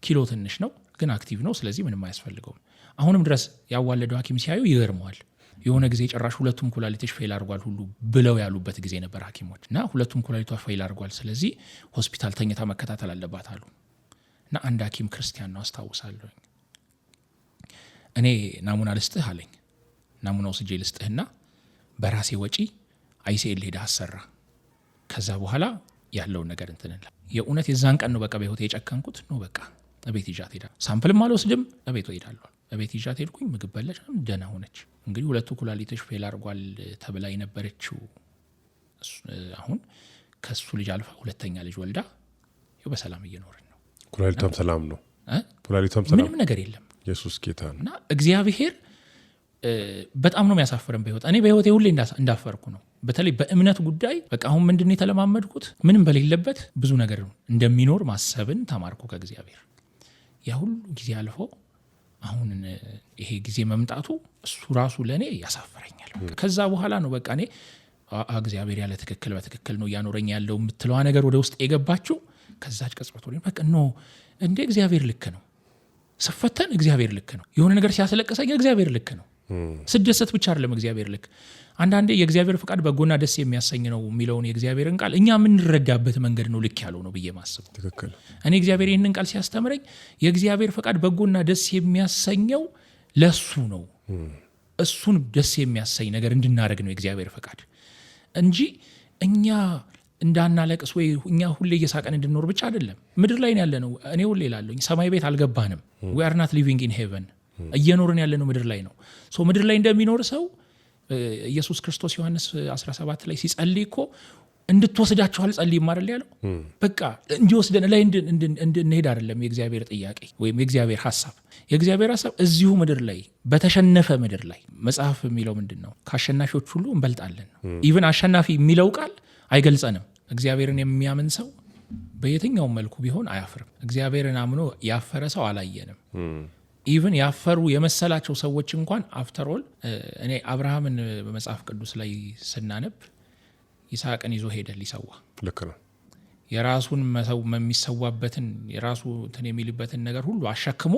ኪሎ ትንሽ ነው ግን አክቲቭ ነው፣ ስለዚህ ምንም አያስፈልገውም። አሁንም ድረስ ያዋለደው ሐኪም ሲያዩ ይገርመዋል። የሆነ ጊዜ ጭራሽ ሁለቱም ኩላሊቶች ፌል አድርጓል ሁሉ ብለው ያሉበት ጊዜ ነበር ሐኪሞች እና ሁለቱም ኩላሊቷ ፌል አድርጓል፣ ስለዚህ ሆስፒታል ተኝታ መከታተል አለባት አሉ። እና አንድ ሐኪም ክርስቲያን ነው አስታውሳለሁ። እኔ ናሙና ልስጥህ አለኝ። ናሙና ወስጄ ልስጥህና በራሴ ወጪ አይሲኤል ሄደህ አሰራ፣ ከዛ በኋላ ያለውን ነገር እንትንላ። የእውነት የዛን ቀን ነው በቃ በህይወት የጨከንኩት ነው። በቃ እቤት ይዣት ሄዳ ሳምፕልም አልወስድም፣ እቤት ሄዳለሁ። እቤት ይዣት ሄድኩኝ። ምግብ በላች፣ ደህና ሆነች። እንግዲህ ሁለቱ ኩላሊቶች ፌል አድርጓል ተብላ የነበረችው አሁን ከሱ ልጅ አልፋ ሁለተኛ ልጅ ወልዳ በሰላም እየኖርን ነው። ኩላሊቷም ሰላም ነው። ኩላሊቷም ሰላም፣ ምንም ነገር የለም። ኢየሱስ ጌታ ነው። እና እግዚአብሔር በጣም ነው የሚያሳፍረን በህይወት። እኔ በህይወቴ ሁሌ እንዳፈርኩ ነው። በተለይ በእምነት ጉዳይ በቃ አሁን ምንድነው የተለማመድኩት? ምንም በሌለበት ብዙ ነገር እንደሚኖር ማሰብን ተማርኩ ከእግዚአብሔር። ያ ሁሉ ጊዜ አልፎ አሁን ይሄ ጊዜ መምጣቱ እሱ ራሱ ለእኔ ያሳፍረኛል። ከዛ በኋላ ነው በቃ እኔ እግዚአብሔር ያለ ትክክል በትክክል ነው እያኖረኝ ያለው የምትለዋ ነገር ወደ ውስጥ የገባችው ከዛች ቅጽበት ወዲህ በቃ ኖ እንደ እግዚአብሔር ልክ ነው። ስፈተን እግዚአብሔር ልክ ነው። የሆነ ነገር ሲያስለቅሰኝ እግዚአብሔር ልክ ነው። ስደሰት ብቻ አይደለም እግዚአብሔር ልክ። አንዳንዴ የእግዚአብሔር ፍቃድ በጎና ደስ የሚያሰኝ ነው የሚለውን የእግዚአብሔርን ቃል እኛ የምንረዳበት መንገድ ነው ልክ ያለው ነው ብዬ ማስብ። እኔ እግዚአብሔር ይህንን ቃል ሲያስተምረኝ የእግዚአብሔር ፍቃድ በጎና ደስ የሚያሰኘው ለሱ ነው። እሱን ደስ የሚያሰኝ ነገር እንድናደርግ ነው የእግዚአብሔር ፍቃድ እንጂ እኛ እንዳናለቅስ ወይ እኛ ሁሌ እየሳቀን እንድንኖር ብቻ አይደለም። ምድር ላይ ያለ ነው። እኔ ሁሌ እላለሁ ሰማይ ቤት አልገባንም። we are not living in heaven። እየኖርን ያለ ነው ምድር ላይ ነው። ሶ ምድር ላይ እንደሚኖር ሰው ኢየሱስ ክርስቶስ ዮሐንስ 17 ላይ ሲጸልይ እኮ እንድትወስዳቸው አልጸልይም አይደል ያለው። በቃ እንዲወስደን ላይ እንድንሄድ አይደለም የእግዚአብሔር ጥያቄ ወይም የእግዚአብሔር ሐሳብ። የእግዚአብሔር ሐሳብ እዚሁ ምድር ላይ በተሸነፈ ምድር ላይ መጽሐፍ የሚለው ምንድነው? ከአሸናፊዎች ሁሉ እንበልጣለን ነው። ኢቭን አሸናፊ የሚለው ቃል አይገልጸንም። እግዚአብሔርን የሚያምን ሰው በየትኛውም መልኩ ቢሆን አያፍርም። እግዚአብሔርን አምኖ ያፈረ ሰው አላየንም። ኢቭን ያፈሩ የመሰላቸው ሰዎች እንኳን አፍተር ኦል እኔ አብርሃምን በመጽሐፍ ቅዱስ ላይ ስናነብ ይስሐቅን ይዞ ሄደ ሊሰዋ። ልክ ነው። የራሱን የሚሰዋበትን የራሱ እንትን የሚልበትን ነገር ሁሉ አሸክሞ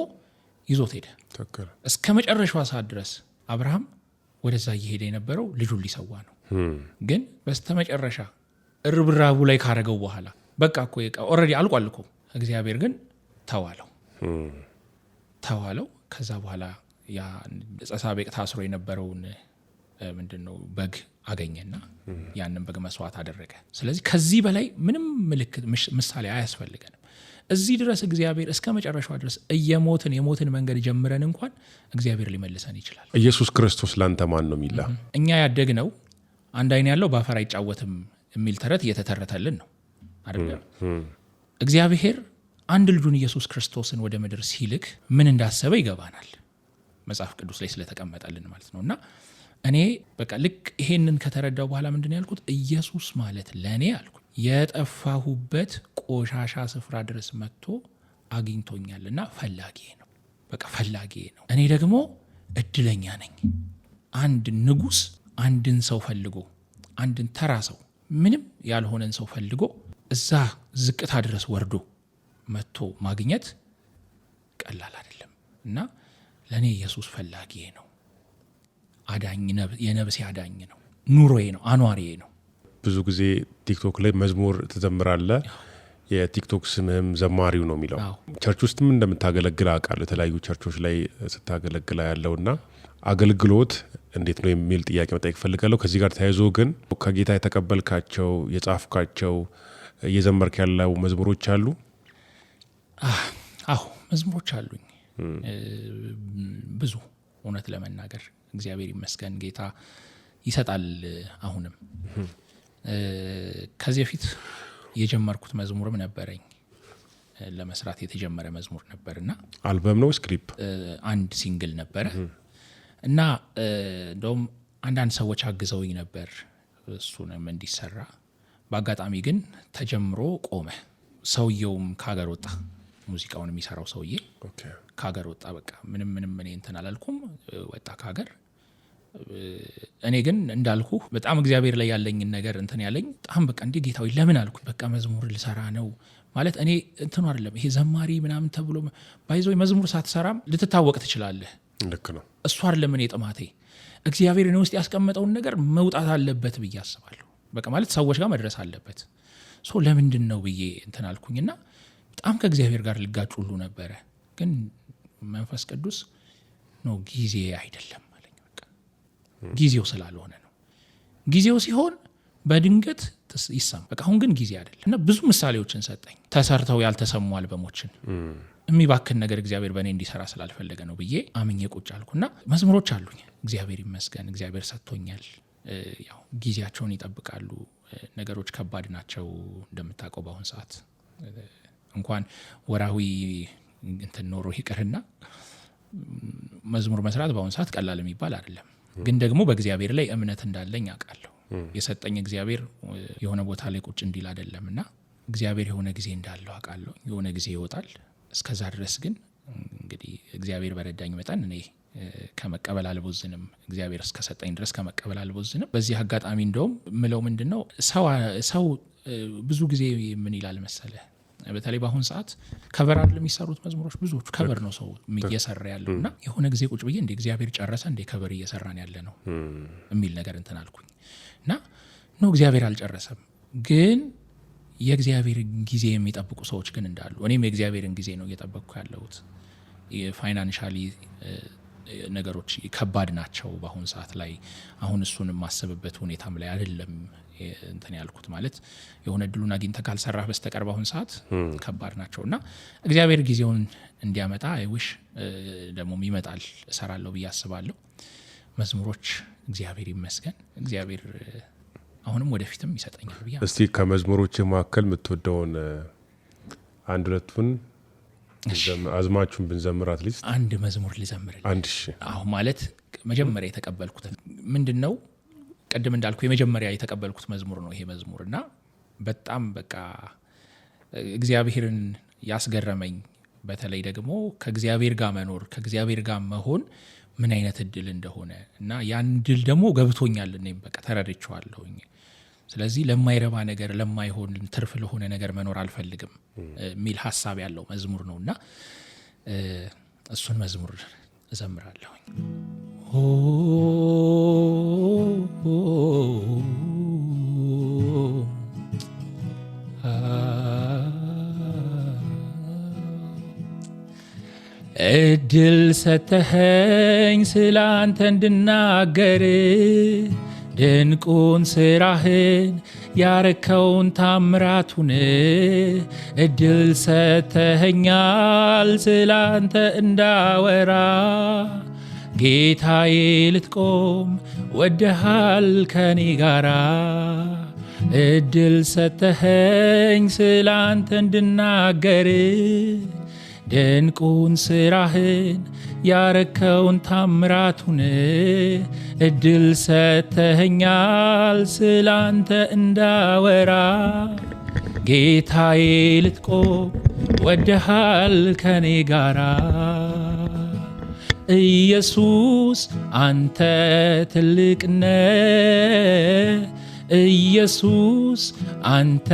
ይዞት ሄደ። እስከ መጨረሻዋ ሰዓት ድረስ አብርሃም ወደዛ እየሄደ የነበረው ልጁን ሊሰዋ ነው። ግን በስተመጨረሻ እርብራቡ ላይ ካረገው በኋላ በቃ እኮ ኦልሬዲ አልቋል እኮ። እግዚአብሔር ግን ተዋለው። ከዛ በኋላ ያ ጸሳቤቅ ታስሮ የነበረውን ምንድነው በግ አገኘና ያንን በግ መስዋዕት አደረገ። ስለዚህ ከዚህ በላይ ምንም ምልክት ምሳሌ አያስፈልገንም። እዚህ ድረስ እግዚአብሔር እስከ መጨረሻው ድረስ የሞትን መንገድ ጀምረን እንኳን እግዚአብሔር ሊመልሰን ይችላል። ኢየሱስ ክርስቶስ ላንተ ማን ነው የሚላ? እኛ ያደግነው አንድ አይን ያለው በአፈር አይጫወትም የሚል ተረት እየተተረተልን ነው አይደል? እግዚአብሔር አንድ ልጁን ኢየሱስ ክርስቶስን ወደ ምድር ሲልክ ምን እንዳሰበ ይገባናል፣ መጽሐፍ ቅዱስ ላይ ስለተቀመጠልን ማለት ነው። እና እኔ በቃ ልክ ይሄንን ከተረዳው በኋላ ምንድን ያልኩት ኢየሱስ ማለት ለእኔ አልኩ የጠፋሁበት ቆሻሻ ስፍራ ድረስ መጥቶ አግኝቶኛልና ፈላጊዬ ነው። በቃ ፈላጊዬ ነው። እኔ ደግሞ እድለኛ ነኝ። አንድ ንጉሥ አንድን ሰው ፈልጎ አንድን ተራ ሰው ምንም ያልሆነን ሰው ፈልጎ እዛ ዝቅታ ድረስ ወርዶ መጥቶ ማግኘት ቀላል አይደለም። እና ለእኔ ኢየሱስ ፈላጊዬ ነው። አዳኝ፣ የነብሴ አዳኝ ነው። ኑሮዬ ነው፣ አኗሪዬ ነው። ብዙ ጊዜ ቲክቶክ ላይ መዝሙር ትዘምራለህ። የቲክቶክ ስምህም ዘማሪው ነው የሚለው። ቸርች ውስጥም እንደምታገለግል አውቃለሁ። የተለያዩ ቸርቾች ላይ ስታገለግላ ያለውና አገልግሎት እንዴት ነው የሚል ጥያቄ መጠየቅ ፈልጋለሁ። ከዚህ ጋር ተያይዞ ግን ከጌታ የተቀበልካቸው የጻፍካቸው እየዘመርክ ያለው መዝሙሮች አሉ? አዎ መዝሙሮች አሉኝ ብዙ። እውነት ለመናገር እግዚአብሔር ይመስገን ጌታ ይሰጣል። አሁንም ከዚህ በፊት የጀመርኩት መዝሙርም ነበረኝ፣ ለመስራት የተጀመረ መዝሙር ነበርና አልበም ነው ስክሪፕ አንድ ሲንግል ነበረ እና እንደውም አንዳንድ ሰዎች አግዘውኝ ነበር እሱንም እንዲሰራ። በአጋጣሚ ግን ተጀምሮ ቆመ። ሰውየውም ከሀገር ወጣ፣ ሙዚቃውን የሚሰራው ሰውዬ ከሀገር ወጣ። በቃ ምንም እኔ እንትን አላልኩም፣ ወጣ ከሀገር እኔ ግን እንዳልኩ በጣም እግዚአብሔር ላይ ያለኝን ነገር እንትን ያለኝ በጣም በቃ እንዴ ጌታዊ ለምን አልኩ። በቃ መዝሙር ልሰራ ነው ማለት እኔ እንትኑ አይደለም ይሄ ዘማሪ ምናምን ተብሎ ባይዞ መዝሙር ሳትሰራም ልትታወቅ ትችላለህ። ልክ ነው። እሱ አይደለም እኔ ጥማቴ። እግዚአብሔር እኔ ውስጥ ያስቀመጠውን ነገር መውጣት አለበት ብዬ አስባለሁ። በቃ ማለት ሰዎች ጋር መድረስ አለበት። ለምንድን ነው ብዬ እንትን አልኩኝና በጣም ከእግዚአብሔር ጋር ልጋጭ ሁሉ ነበረ። ግን መንፈስ ቅዱስ ነው ጊዜ አይደለም አለኝ። በቃ ጊዜው ስላልሆነ ነው። ጊዜው ሲሆን በድንገት ይሰማ። በቃ አሁን ግን ጊዜ አይደለም እና ብዙ ምሳሌዎችን ሰጠኝ። ተሰርተው ያልተሰሙ አልበሞችን የሚባክን ነገር እግዚአብሔር በእኔ እንዲሰራ ስላልፈለገ ነው ብዬ አምኜ ቁጭ አልኩና መዝሙሮች አሉኝ። እግዚአብሔር ይመስገን፣ እግዚአብሔር ሰጥቶኛል። ያው ጊዜያቸውን ይጠብቃሉ። ነገሮች ከባድ ናቸው እንደምታውቀው። በአሁን ሰዓት እንኳን ወራዊ እንትን ኖሮ ይቅርና መዝሙር መስራት በአሁን ሰዓት ቀላል የሚባል አይደለም። ግን ደግሞ በእግዚአብሔር ላይ እምነት እንዳለኝ አውቃለሁ። የሰጠኝ እግዚአብሔር የሆነ ቦታ ላይ ቁጭ እንዲል አይደለምና እግዚአብሔር የሆነ ጊዜ እንዳለው አውቃለሁ። የሆነ ጊዜ ይወጣል። እስከዛ ድረስ ግን እንግዲህ እግዚአብሔር በረዳኝ መጠን እኔ ከመቀበል አልቦዝንም። እግዚአብሔር እስከሰጠኝ ድረስ ከመቀበል አልቦዝንም። በዚህ አጋጣሚ እንደውም ምለው ምንድነው ሰው ብዙ ጊዜ ምን ይላል መሰለ፣ በተለይ በአሁን ሰዓት ከበር አይደል የሚሰሩት መዝሙሮች፣ ብዙዎቹ ከበር ነው ሰው እየሰራ ያለውና የሆነ ጊዜ ቁጭ ብዬ እንደ እግዚአብሔር ጨረሰ እንደ ከበር እየሰራን ያለ ነው የሚል ነገር እንትን አልኩኝ እና ነው እግዚአብሔር አልጨረሰም። ግን የእግዚአብሔር ጊዜ የሚጠብቁ ሰዎች ግን እንዳሉ፣ እኔም የእግዚአብሔርን ጊዜ ነው እየጠበቅኩ ያለሁት። ፋይናንሻሊ ነገሮች ከባድ ናቸው በአሁን ሰዓት ላይ። አሁን እሱን የማስብበት ሁኔታም ላይ አይደለም እንትን ያልኩት። ማለት የሆነ እድሉን አግኝተህ ካልሰራህ በስተቀር በአሁን ሰዓት ከባድ ናቸውና እግዚአብሔር ጊዜውን እንዲያመጣ አይውሽ ደግሞ ይመጣል፣ እሰራለሁ ብዬ አስባለሁ። መዝሙሮች እግዚአብሔር ይመስገን፣ እግዚአብሔር አሁንም ወደፊትም ይሰጠኛል ብዬ። እስቲ ከመዝሙሮች መካከል የምትወደውን አንድ ሁለቱን አዝማቹን ብንዘምር አትሊስት አንድ መዝሙር ልዘምር። አንድ አሁን ማለት መጀመሪያ የተቀበልኩት ምንድነው ቀደም እንዳልኩ የመጀመሪያ የተቀበልኩት መዝሙር ነው ይሄ መዝሙር እና በጣም በቃ እግዚአብሔርን ያስገረመኝ፣ በተለይ ደግሞ ከእግዚአብሔር ጋር መኖር ከእግዚአብሔር ጋር መሆን ምን አይነት እድል እንደሆነ እና ያን እድል ደግሞ ገብቶኛል። እኔም በቃ ተረድቼዋለሁኝ። ስለዚህ ለማይረባ ነገር ለማይሆን ትርፍ ለሆነ ነገር መኖር አልፈልግም የሚል ሐሳብ ያለው መዝሙር ነውና እሱን መዝሙር እዘምራለሁኝ። እድል ሰተኸኝ ስላንተ እንድናገር ድንቁን ስራህን ያረከውን ታምራቱን እድል ሰተኸኛል ስላንተ እንዳወራ ጌታዬ ልትቆም ወደሃል ከኔ ጋራ እድል ሰተኸኝ ስላንተ እንድናገር ድንቁን ስራህን ያረከውን ታምራቱን እድል ሰተኸኛል ስላንተ እንዳወራ ጌታዬ ልትቆም ወደሃል ከኔ ጋራ ኢየሱስ አንተ ትልቅነ ኢየሱስ አንተ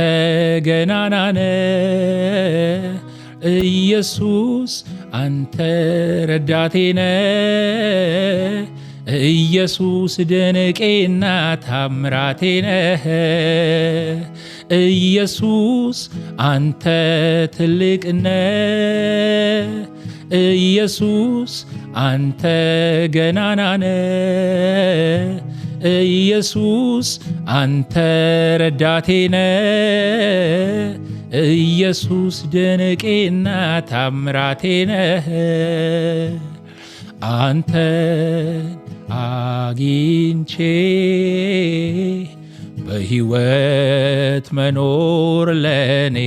ገናናነ ኢየሱስ አንተ ረዳቴነ ኢየሱስ ድንቄና ታምራቴነ ኢየሱስ አንተ ትልቅነ ኢየሱስ አንተ ገናናነ ኢየሱስ አንተ ረዳቴነ ኢየሱስ ድንቄና ታምራቴነ አንተን አግኝቼ በሕይወት መኖር ለኔ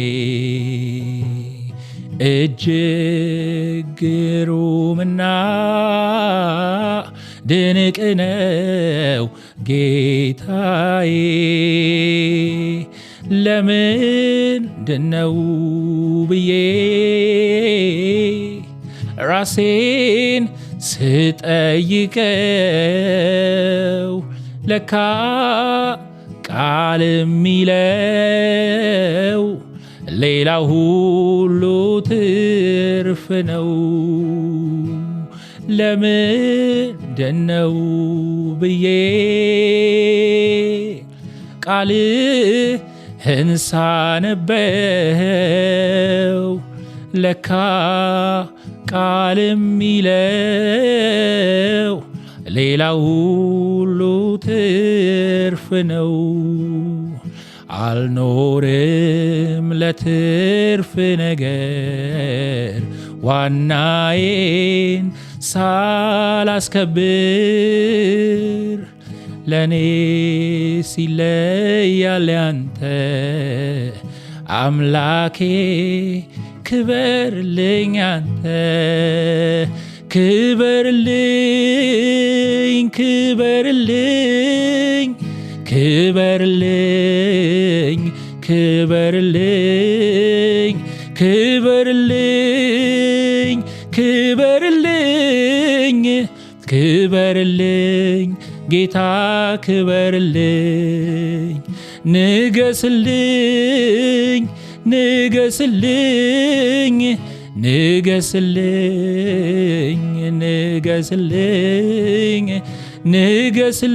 እጅግ ግሩምና ድንቅ ነው ጌታዬ። ለምንድነው ብዬ ራሴን ስጠይቀው ለካ ቃል የሚለው ሌላ ሁሉ ትርፍ ነው። ለምንድነው ብዬ ቃልህን ሳነበው ለካ ቃል የሚለው ሌላ ሁሉ ትርፍ ነው። አልኖርም ለትርፍ ነገር ዋናዬን ሳላስከብር ለኔ ሲለያል ያንተ አምላኬ ክበርልኝ አንተ ክበርልኝ ክበርልኝ ክበርልኝ ክበርልኝ ክበርልኝ ክበርልኝ ክበርልኝ ጌታ ክበርልኝ ንገስልኝ ንገስልኝ ንገስልኝ ንገስልኝ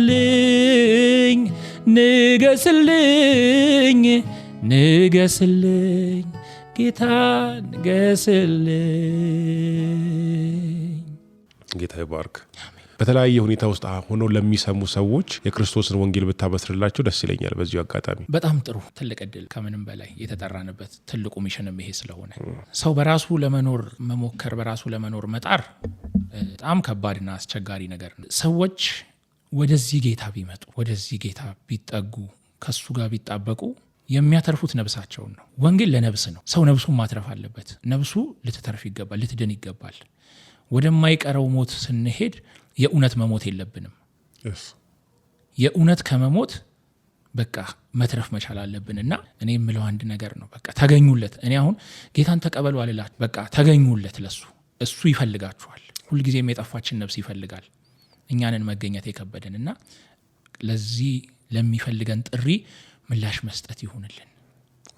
ንገስልኝ ንገስልኝ ንገስልኝ ጌታ ንገስልኝ። ጌታ ይባርክ። በተለያየ ሁኔታ ውስጥ ሆነው ለሚሰሙ ሰዎች የክርስቶስን ወንጌል ብታበስርላቸው ደስ ይለኛል። በዚሁ አጋጣሚ በጣም ጥሩ ትልቅ እድል፣ ከምንም በላይ የተጠራንበት ትልቁ ሚሽንም ይሄ ስለሆነ ሰው በራሱ ለመኖር መሞከር፣ በራሱ ለመኖር መጣር በጣም ከባድና አስቸጋሪ ነገር ነው። ሰዎች ወደዚህ ጌታ ቢመጡ፣ ወደዚህ ጌታ ቢጠጉ፣ ከሱ ጋር ቢጣበቁ የሚያተርፉት ነብሳቸውን ነው። ወንጌል ለነብስ ነው። ሰው ነብሱን ማትረፍ አለበት። ነብሱ ልትተርፍ ይገባል፣ ልትድን ይገባል። ወደማይቀረው ሞት ስንሄድ የእውነት መሞት የለብንም። የእውነት ከመሞት በቃ መትረፍ መቻል አለብንና እኔ የምለው አንድ ነገር ነው። በቃ ተገኙለት። እኔ አሁን ጌታን ተቀበሉ አልላችሁ። በቃ ተገኙለት ለሱ። እሱ ይፈልጋችኋል። ሁልጊዜም የጠፋችን ነብስ ይፈልጋል። እኛንን መገኘት የከበደንና ለዚህ ለሚፈልገን ጥሪ ምላሽ መስጠት ይሁንልን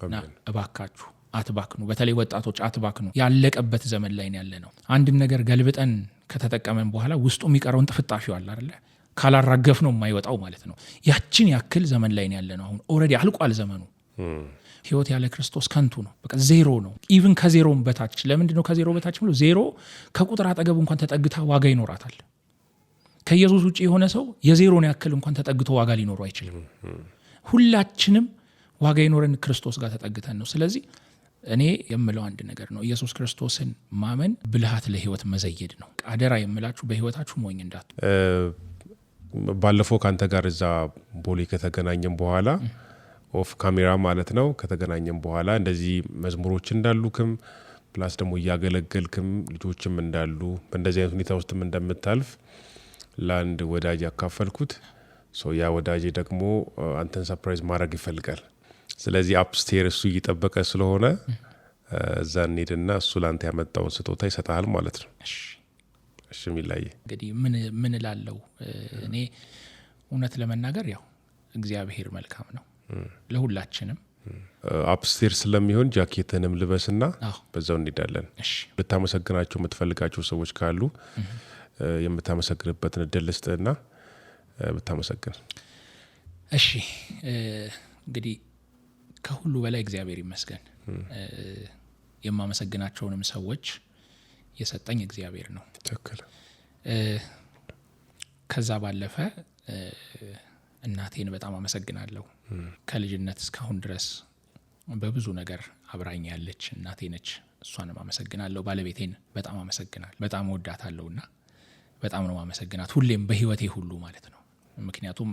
እና እባካችሁ አትባክኑ። በተለይ ወጣቶች አትባክኑ። ያለቀበት ዘመን ላይ ያለ ነው። አንድን ነገር ገልብጠን ከተጠቀመን በኋላ ውስጡ የሚቀረውን ጥፍጣፊው አለ አይደለ? ካላራገፍ ነው የማይወጣው ማለት ነው። ያችን ያክል ዘመን ላይ ያለ ነው። አሁን ኦልሬዲ አልቋል ዘመኑ። ህይወት ያለ ክርስቶስ ከንቱ ነው። በቃ ዜሮ ነው። ኢቭን ከዜሮም በታች። ለምንድን ነው ከዜሮ በታች ብሎ? ዜሮ ከቁጥር አጠገብ እንኳን ተጠግታ ዋጋ ይኖራታል። ከኢየሱስ ውጭ የሆነ ሰው የዜሮን ያክል እንኳን ተጠግቶ ዋጋ ሊኖሩ አይችልም። ሁላችንም ዋጋ ይኖረን ክርስቶስ ጋር ተጠግተን ነው። ስለዚህ እኔ የምለው አንድ ነገር ነው። ኢየሱስ ክርስቶስን ማመን ብልሃት ለህይወት መዘየድ ነው። አደራ የምላችሁ በህይወታችሁ ሞኝ እንዳቱ። ባለፈው ካንተ ጋር እዛ ቦሌ ከተገናኘን በኋላ ኦፍ ካሜራ ማለት ነው ከተገናኘን በኋላ እንደዚህ መዝሙሮች እንዳሉክም ፕላስ ደግሞ እያገለገልክም ልጆችም እንዳሉ በእንደዚህ አይነት ሁኔታ ውስጥም እንደምታልፍ ለአንድ ወዳጅ ያካፈልኩት። ያ ወዳጅ ደግሞ አንተን ሰርፕራይዝ ማድረግ ይፈልጋል። ስለዚህ አፕስቴር እሱ እየጠበቀ ስለሆነ እዛ እንሄድና እሱ ላንተ ያመጣውን ስጦታ ይሰጣል ማለት ነው። እሺ ሚላይ እንግዲህ ምን እላለሁ እኔ እውነት ለመናገር ያው እግዚአብሔር መልካም ነው ለሁላችንም። አፕስቴር ስለሚሆን ጃኬትንም ልበስና በዛው እንሄዳለን። ልታመሰግናቸው የምትፈልጋቸው ሰዎች ካሉ የምታመሰግንበትን እድል ልስጥና ብታመሰግን። እሺ እንግዲህ ከሁሉ በላይ እግዚአብሔር ይመስገን። የማመሰግናቸውንም ሰዎች የሰጠኝ እግዚአብሔር ነው። ትክክል። ከዛ ባለፈ እናቴን በጣም አመሰግናለሁ። ከልጅነት እስካሁን ድረስ በብዙ ነገር አብራኝ ያለች እናቴ ነች። እሷንም አመሰግናለሁ። ባለቤቴን በጣም አመሰግናለሁ። በጣም ወዳታለሁና በጣም ነው አመሰግናት ሁሌም በህይወቴ ሁሉ ማለት ነው። ምክንያቱም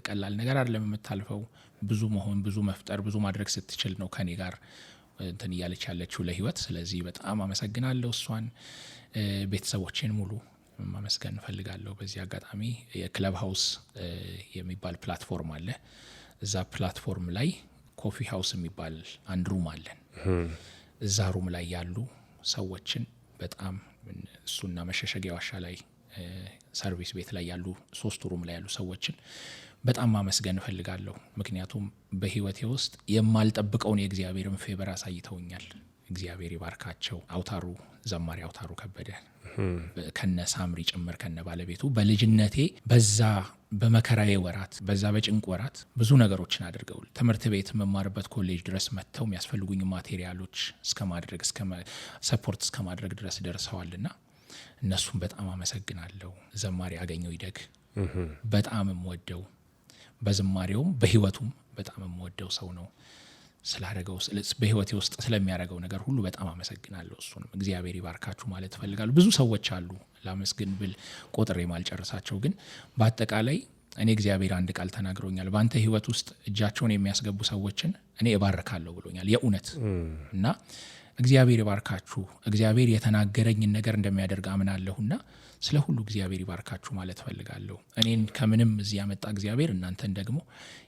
ቀላል ነገር አይደለም የምታልፈው። ብዙ መሆን፣ ብዙ መፍጠር፣ ብዙ ማድረግ ስትችል ነው ከኔ ጋር እንትን እያለች ያለችው ለህይወት። ስለዚህ በጣም አመሰግናለሁ እሷን። ቤተሰቦቼን ሙሉ ማመስገን እፈልጋለሁ። በዚህ አጋጣሚ የክለብ ሃውስ የሚባል ፕላትፎርም አለ። እዛ ፕላትፎርም ላይ ኮፊ ሃውስ የሚባል አንድ ሩም አለን። እዛ ሩም ላይ ያሉ ሰዎችን በጣም እሱና መሸሸጊያ ዋሻ ላይ ሰርቪስ ቤት ላይ ያሉ 3 ሩም ላይ ያሉ ሰዎችን በጣም ማመስገን እፈልጋለሁ። ምክንያቱም በህይወቴ ውስጥ የማልጠብቀውን የእግዚአብሔርን ፌቨር አሳይተውኛል። እግዚአብሔር ይባርካቸው። አውታሩ ዘማሪ አውታሩ ከበደ ከነ ሳምሪ ጭምር ከነ ባለቤቱ በልጅነቴ በዛ በመከራዬ ወራት በዛ በጭንቅ ወራት ብዙ ነገሮችን አድርገውል ትምህርት ቤት መማርበት ኮሌጅ ድረስ መጥተው የሚያስፈልጉኝ ማቴሪያሎች እስከማድረግ ሰፖርት እስከማድረግ ድረስ ደርሰዋልና እነሱም በጣም አመሰግናለሁ። ዘማሪ አገኘው ይደግ በጣም የምወደው በዝማሬውም በህይወቱም በጣም የምወደው ሰው ነው። ስላደረገው በህይወቴ ውስጥ ስለሚያደርገው ነገር ሁሉ በጣም አመሰግናለሁ። እሱንም እግዚአብሔር ይባርካችሁ ማለት እፈልጋለሁ። ብዙ ሰዎች አሉ ላመስግን ብል ቆጥሬ ማልጨርሳቸው፣ ግን በአጠቃላይ እኔ እግዚአብሔር አንድ ቃል ተናግሮኛል። በአንተ ህይወት ውስጥ እጃቸውን የሚያስገቡ ሰዎችን እኔ እባርካለሁ ብሎኛል። የእውነት እና እግዚአብሔር ይባርካችሁ። እግዚአብሔር የተናገረኝን ነገር እንደሚያደርግ አምናለሁና ስለ ሁሉ እግዚአብሔር ይባርካችሁ ማለት እፈልጋለሁ። እኔን ከምንም እዚህ ያመጣ እግዚአብሔር እናንተን ደግሞ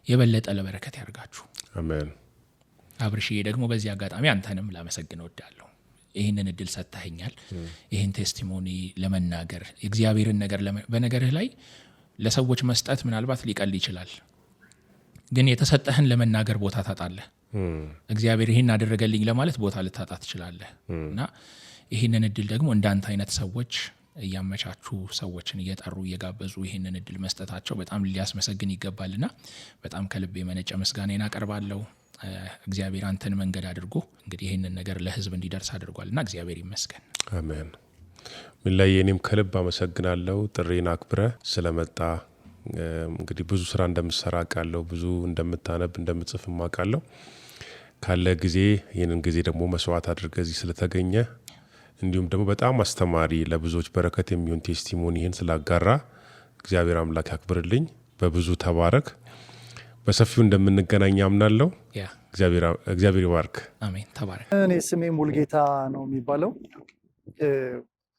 የበለጠ ለበረከት ያርጋችሁ። አሜን። አብርሽዬ ደግሞ በዚህ አጋጣሚ አንተንም ላመሰግን እወዳለሁ። ይህንን እድል ሰጥተኸኛል። ይህን ቴስቲሞኒ ለመናገር እግዚአብሔርን ነገር በነገርህ ላይ ለሰዎች መስጠት ምናልባት ሊቀል ይችላል፣ ግን የተሰጠህን ለመናገር ቦታ ታጣለህ። እግዚአብሔር ይህን አደረገልኝ ለማለት ቦታ ልታጣ ትችላለህ። እና ይህንን እድል ደግሞ እንዳንተ አይነት ሰዎች እያመቻቹ ሰዎችን እየጠሩ እየጋበዙ ይህንን እድል መስጠታቸው በጣም ሊያስመሰግን ይገባልና በጣም ከልብ የመነጨ ምስጋናዬን አቀርባለሁ። እግዚአብሔር አንተን መንገድ አድርጎ እንግዲህ ይህንን ነገር ለህዝብ እንዲደርስ አድርጓልና እግዚአብሔር ይመስገን። አሜን። ሚላይ እኔም ከልብ አመሰግናለሁ ጥሪን አክብረ ስለመጣ። እንግዲህ ብዙ ስራ እንደምትሰራ አውቃለሁ፣ ብዙ እንደምታነብ እንደምትጽፍ አውቃለሁ። ካለ ጊዜ ይህንን ጊዜ ደግሞ መስዋዕት አድርገህ እዚህ ስለተገኘ እንዲሁም ደግሞ በጣም አስተማሪ ለብዙዎች በረከት የሚሆን ቴስቲሞኒ ይህን ስላጋራ እግዚአብሔር አምላክ ያክብርልኝ። በብዙ ተባረክ። በሰፊው እንደምንገናኝ አምናለሁ። እግዚአብሔር ይባርክ። አሜን። ተባረክ። እኔ ስሜ ሙልጌታ ነው የሚባለው።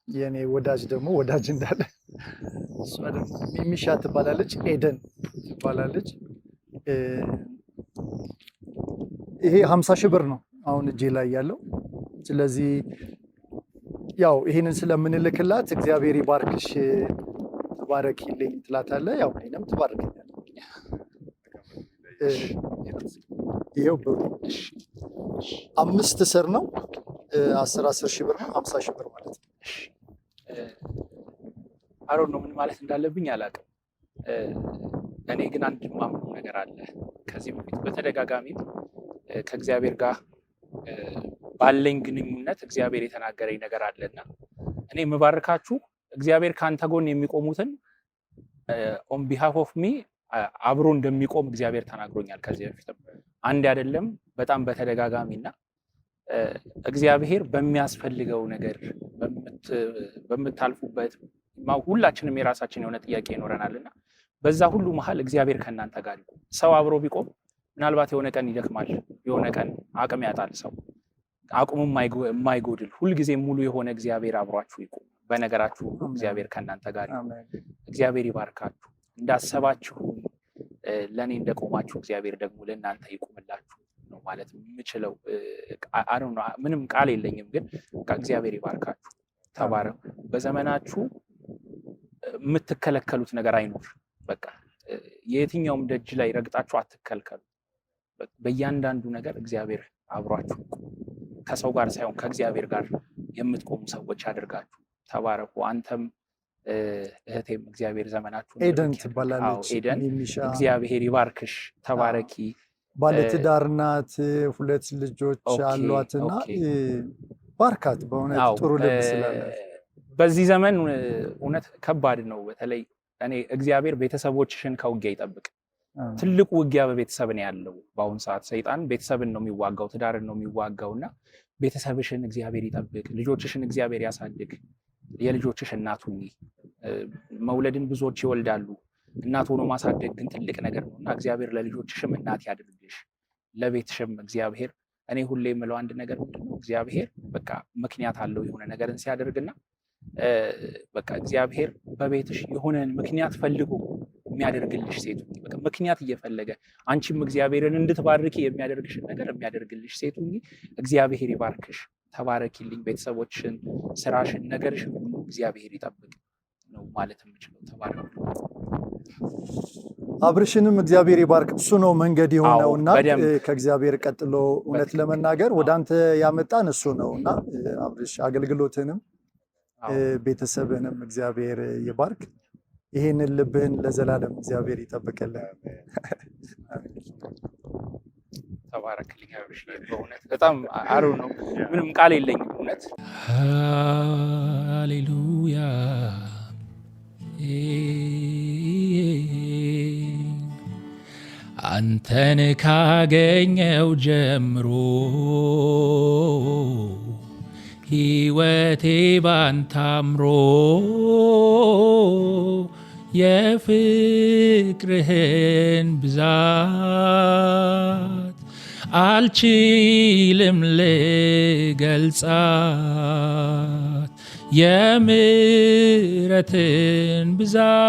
የኔ ወዳጅ ደግሞ ወዳጅ እንዳለ እሷ ደግሞ ሚሚሻ ትባላለች፣ ኤደን ትባላለች። ይሄ 50 ሺህ ብር ነው አሁን እጄ ላይ ያለው። ስለዚህ ያው ይሄንን ስለምንልክላት እግዚአብሔር ይባርክሽ ተባረኪልኝ ትላታለህ። ያው እኔንም ትባርክኛለህ። ይሄው ብሩ 5 ስር ነው 10 ሺህ ብር ነው 50 ሺህ ብር ማለት ነው። አሮን ነው ምን ማለት እንዳለብኝ አላውቅም። እኔ ግን አንድ ማምኑ ነገር አለ። ከዚህ በፊት በተደጋጋሚ ከእግዚአብሔር ጋር ባለኝ ግንኙነት እግዚአብሔር የተናገረኝ ነገር አለና እኔ የምባርካችሁ እግዚአብሔር ካንተ ጎን የሚቆሙትን ኦን ቢሃፍ ኦፍ ሚ አብሮ እንደሚቆም እግዚአብሔር ተናግሮኛል። ከዚህ በፊትም አንድ አይደለም በጣም በተደጋጋሚና እግዚአብሔር በሚያስፈልገው ነገር በምታልፉበት ሁላችንም የራሳችን የሆነ ጥያቄ ይኖረናልና በዛ ሁሉ መሀል እግዚአብሔር ከእናንተ ጋር ይቆም። ሰው አብሮ ቢቆም ምናልባት የሆነ ቀን ይደክማል፣ የሆነ ቀን አቅም ያጣል። ሰው አቅሙ የማይጎድል ሁልጊዜ ሙሉ የሆነ እግዚአብሔር አብሯችሁ ይቆም። በነገራችሁ እግዚአብሔር ከእናንተ ጋር ይቆም። እግዚአብሔር ይባርካችሁ። እንዳሰባችሁ ለእኔ እንደቆማችሁ እግዚአብሔር ደግሞ ለእናንተ ይቁምላችሁ ነው ማለት የምችለው። ምንም ቃል የለኝም፣ ግን እግዚአብሔር ይባርካችሁ። ተባረኩ። በዘመናችሁ የምትከለከሉት ነገር አይኖር። በቃ የየትኛውም ደጅ ላይ ረግጣችሁ አትከልከሉ። በእያንዳንዱ ነገር እግዚአብሔር አብሯችሁ ከሰው ጋር ሳይሆን ከእግዚአብሔር ጋር የምትቆሙ ሰዎች አድርጋችሁ ተባረኩ። አንተም እህቴም እግዚአብሔር ዘመናችሁ ኤደን ትባላለች። ኤደን እግዚአብሔር ይባርክሽ። ተባረኪ። ባለትዳር ናት፣ 2 ልጆች አሏትና ባርካት። በእውነት ጥሩ ልብ ስላላት በዚህ ዘመን እውነት ከባድ ነው። በተለይ እኔ እግዚአብሔር ቤተሰቦችሽን ከውጊያ ይጠብቅ። ትልቁ ውጊያ በቤተሰብ ነው ያለው በአሁኑ ሰዓት። ሰይጣን ቤተሰብን ነው የሚዋጋው፣ ትዳርን ነው የሚዋጋውና ቤተሰብሽን እግዚአብሔር ይጠብቅ። ልጆችሽን እግዚአብሔር ያሳድግ። የልጆችሽ እናት ሁኚ። መውለድን ብዙዎች ይወልዳሉ፣ እናት ሆኖ ማሳደግ ግን ትልቅ ነገር ነው እና እግዚአብሔር ለልጆችሽም እናት ያድርግሽ፣ ለቤትሽም እግዚአብሔር። እኔ ሁሌ የምለው አንድ ነገር ምንድነው፣ እግዚአብሔር በቃ ምክንያት አለው የሆነ ነገርን ሲያደርግና በቃ እግዚአብሔር በቤትሽ የሆነን ምክንያት ፈልጎ የሚያደርግልሽ ሴት ሁኚ። በቃ ምክንያት እየፈለገ አንቺም እግዚአብሔርን እንድትባርኪ የሚያደርግሽን ነገር የሚያደርግልሽ ሴት ሁኚ። እግዚአብሔር ይባርክሽ። ተባረኪልኝ፣ ቤተሰቦችን፣ ስራሽን፣ ነገርሽን ሁሉ እግዚአብሔር ይጠብቅ ነው ማለት የምችለው። ተባረክ። አብርሽንም እግዚአብሔር ይባርክ። እሱ ነው መንገድ የሆነውና ከእግዚአብሔር ቀጥሎ እውነት ለመናገር ወደ አንተ ያመጣን እሱ ነውና አብርሽ አገልግሎትንም ቤተሰብንም እግዚአብሔር ይባርክ። ይሄንን ልብህን ለዘላለም እግዚአብሔር ይጠብቅልህ። ተባረክልኝ አብርሽ። በእውነት በጣም አሩ ነው፣ ምንም ቃል የለኝም እውነት። ሃሌሉያ አንተን ካገኘው ጀምሮ ሕይወቴ ባንተ አምሮ የፍቅርህን ብዛት አልችልም ልገልጻት፣ የምሕረትን ብዛት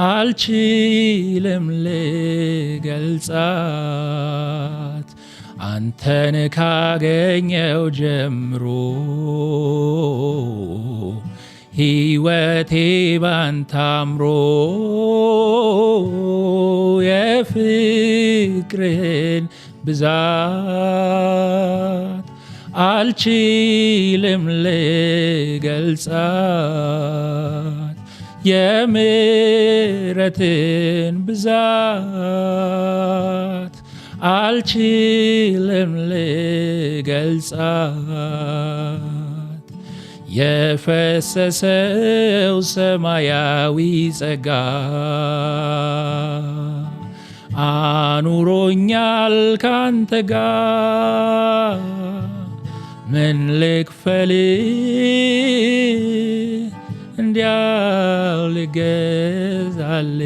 አልችልም ልገልጻት። አንተን ካገኘው ጀምሮ ሕይወቴ ባንተ አምሮ የፍቅርህን ብዛት አልችልም ልገልጻት፣ የምሕረትን ብዛት አልችልም ልገልጻት። የፈሰሰው ሰማያዊ ጸጋ አኑሮኛል ካንተ ጋር፣ ምን ልክፈል እንዲያው ልገዛል፣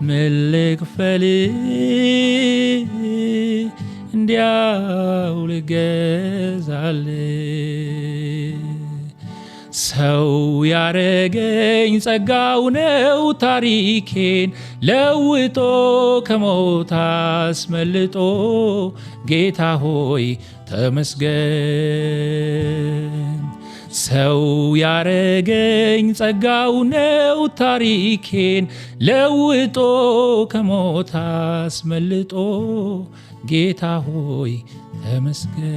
ምን ልክፈል እንዲያው ልገዛል። ሰው ያረገኝ ጸጋው ነው ታሪኬን ለውጦ ከሞት አስመልጦ፣ ጌታ ሆይ ተመስገን። ሰው ያረገኝ ጸጋው ነው ታሪኬን ለውጦ ከሞት አስመልጦ፣ ጌታ ሆይ ተመስገን።